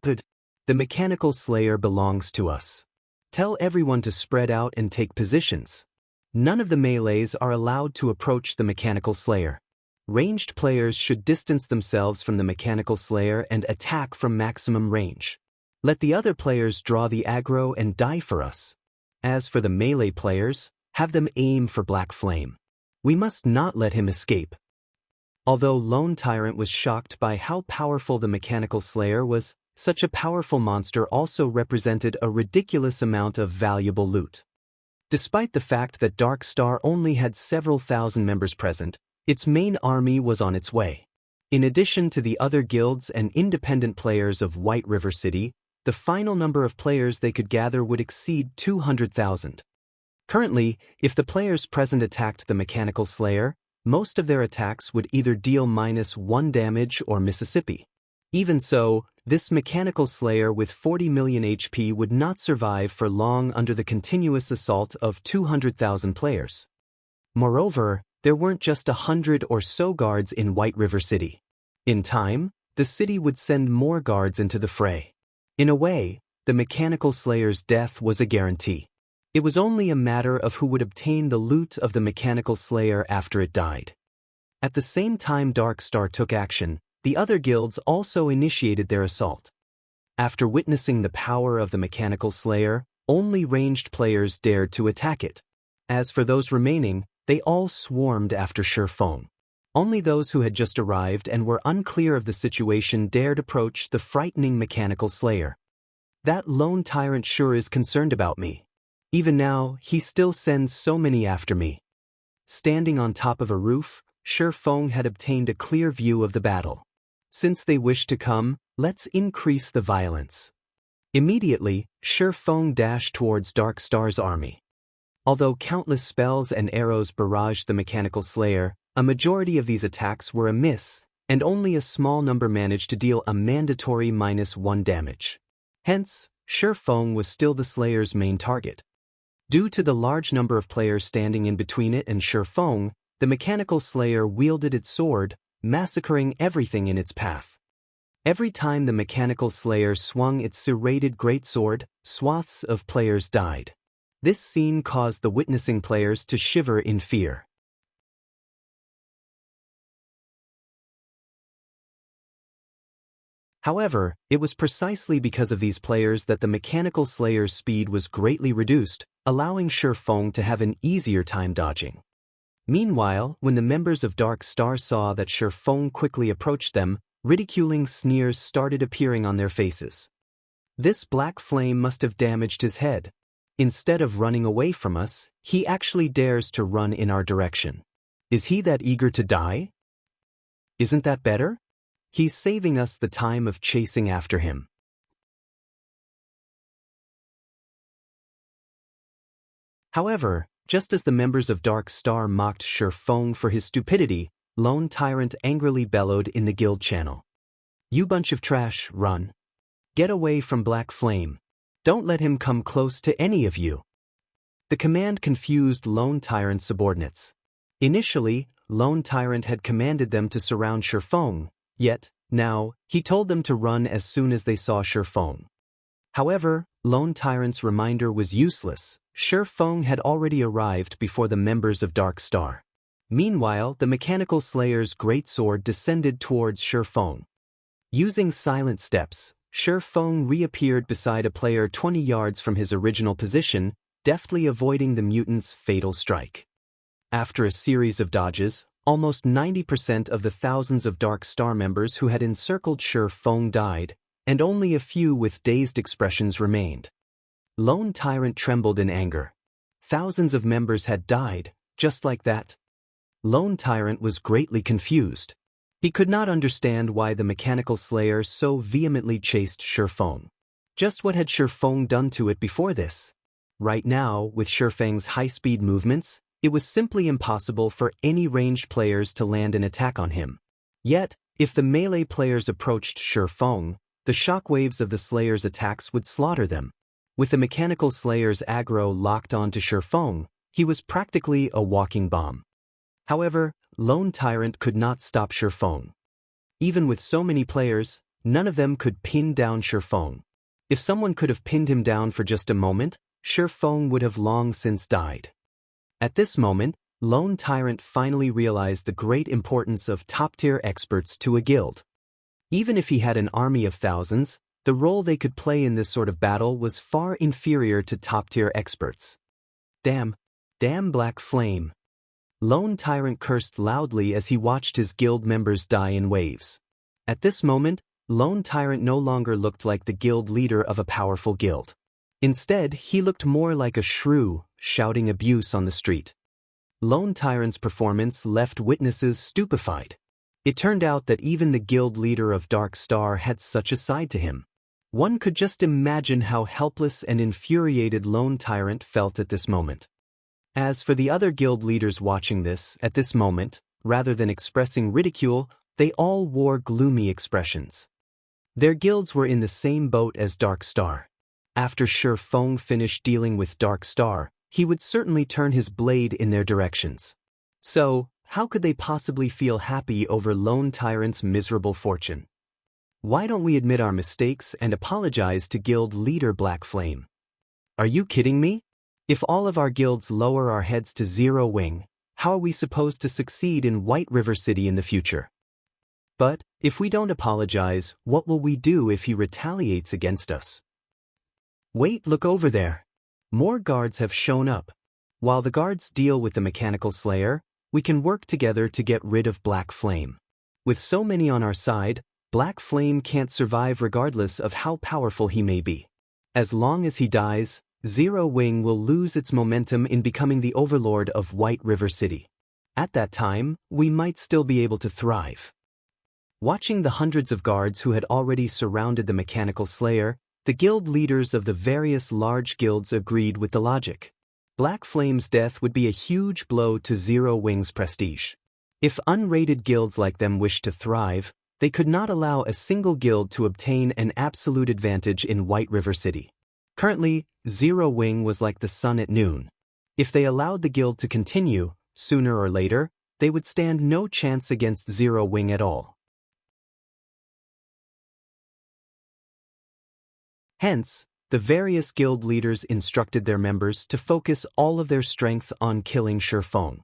But the Mechanical Slayer belongs to us. Tell everyone to spread out and take positions. None of the melees are allowed to approach the Mechanical Slayer. Ranged players should distance themselves from the Mechanical Slayer and attack from maximum range. Let the other players draw the aggro and die for us. As for the melee players, have them aim for Black Flame. We must not let him escape. Although Lone Tyrant was shocked by how powerful the Mechanical Slayer was, such a powerful monster also represented a ridiculous amount of valuable loot. Despite the fact that Dark Star only had several thousand members present, its main army was on its way. In addition to the other guilds and independent players of White River City, the final number of players they could gather would exceed 200,000. Currently, if the players present attacked the Mechanical Slayer, most of their attacks would either deal -1 damage or Mississippi. Even so, this Mechanical Slayer with 40 million HP would not survive for long under the continuous assault of 200,000 players. Moreover, there weren't just 100 or so guards in White River City. In time, the city would send more guards into the fray. In a way, the Mechanical Slayer's death was a guarantee. It was only a matter of who would obtain the loot of the Mechanical Slayer after it died. At the same time Dark Star took action, the other guilds also initiated their assault. After witnessing the power of the Mechanical Slayer, only ranged players dared to attack it. As for those remaining, they all swarmed after Shi Feng. Only those who had just arrived and were unclear of the situation dared approach the frightening Mechanical Slayer. That Lone Tyrant sure is concerned about me. Even now, he still sends so many after me. Standing on top of a roof, Shi Feng had obtained a clear view of the battle. Since they wish to come, let's increase the violence. Immediately, Shi Feng dashed towards Dark Star's army. Although countless spells and arrows barraged the Mechanical Slayer, a majority of these attacks were a miss, and only a small number managed to deal a mandatory -1 damage. Hence, Shi Feng was still the Slayer's main target. Due to the large number of players standing in between it and Shi Feng, the mechanical Slayer wielded its sword, massacring everything in its path. Every time the mechanical Slayer swung its serrated greatsword, swaths of players died. This scene caused the witnessing players to shiver in fear. However, it was precisely because of these players that the mechanical Slayer's speed was greatly reduced, allowing Shi Feng to have an easier time dodging. Meanwhile, when the members of Dark Star saw that Shi Feng quickly approached them, ridiculing sneers started appearing on their faces. This black flame must have damaged his head. Instead of running away from us, he actually dares to run in our direction. Is he that eager to die? Isn't that better? He's saving us the time of chasing after him. However, just as the members of Dark Star mocked Shi Feng for his stupidity, Lone Tyrant angrily bellowed in the guild channel. "You bunch of trash, run. Get away from Black Flame. Don't let him come close to any of you." The command confused Lone Tyrant's subordinates. Initially, Lone Tyrant had commanded them to surround Shi Feng, yet, now, he told them to run as soon as they saw Shi Feng. However, Lone Tyrant's reminder was useless. Shi Feng had already arrived before the members of Dark Star. Meanwhile, the mechanical Slayer's greatsword descended towards Shi Feng. Using silent steps, Shi Feng reappeared beside a player 20 yards from his original position, deftly avoiding the mutant's fatal strike. After a series of dodges, almost 90% of the thousands of Dark Star members who had encircled Shi Feng died, and only a few with dazed expressions remained. Lone Tyrant trembled in anger. Thousands of members had died, just like that. Lone Tyrant was greatly confused. He could not understand why the mechanical Slayer so vehemently chased Shi Feng. Just what had Shi Feng done to it before this? Right now, with Shi Feng's high-speed movements, it was simply impossible for any ranged players to land an attack on him. Yet, if the melee players approached Shi Feng, the shockwaves of the Slayer's attacks would slaughter them. With the mechanical Slayer's aggro locked onto Shi Feng, he was practically a walking bomb. However, Lone Tyrant could not stop Shi Feng. Even with so many players, none of them could pin down Shi Feng. If someone could have pinned him down for just a moment, Shi Feng would have long since died. At this moment, Lone Tyrant finally realized the great importance of top-tier experts to a guild. Even if he had an army of thousands, the role they could play in this sort of battle was far inferior to top-tier experts. Damn Black Flame. Lone Tyrant cursed loudly as he watched his guild members die in waves. At this moment, Lone Tyrant no longer looked like the guild leader of a powerful guild. Instead, he looked more like a shrew, shouting abuse on the street. Lone Tyrant's performance left witnesses stupefied. It turned out that even the guild leader of Dark Star had such a side to him. One could just imagine how helpless and infuriated Lone Tyrant felt at this moment. As for the other guild leaders watching this, at this moment, rather than expressing ridicule, they all wore gloomy expressions. Their guilds were in the same boat as Dark Star. After Shi Feng finished dealing with Dark Star, he would certainly turn his blade in their directions. So, how could they possibly feel happy over Lone Tyrant's miserable fortune? Why don't we admit our mistakes and apologize to guild leader Black Flame? Are you kidding me? If all of our guilds lower our heads to zero wing, how are we supposed to succeed in White River City in the future? But, if we don't apologize, what will we do if he retaliates against us? Wait, look over there. More guards have shown up. While the guards deal with the mechanical Slayer, we can work together to get rid of Black Flame. With so many on our side, Black Flame can't survive regardless of how powerful he may be. As long as he dies, Zero Wing will lose its momentum in becoming the overlord of White River City. At that time, we might still be able to thrive. Watching the hundreds of guards who had already surrounded the mechanical Slayer, the guild leaders of the various large guilds agreed with the logic. Black Flame's death would be a huge blow to Zero Wing's prestige. If unrated guilds like them wished to thrive, They could not allow a single guild to obtain an absolute advantage in White River City. Currently, Zero Wing was like the sun at noon. If they allowed the guild to continue, sooner or later, they would stand no chance against Zero Wing at all. Hence, the various guild leaders instructed their members to focus all of their strength on killing Shifeng.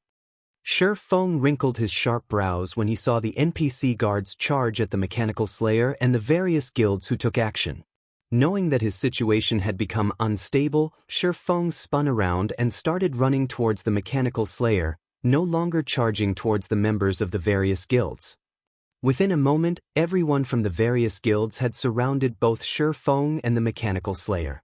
Shifeng wrinkled his sharp brows when he saw the NPC guards charge at the Mechanical Slayer and the various guilds who took action. Knowing that his situation had become unstable, Shifeng spun around and started running towards the Mechanical Slayer, no longer charging towards the members of the various guilds. Within a moment, everyone from the various guilds had surrounded both Shifeng and the Mechanical Slayer.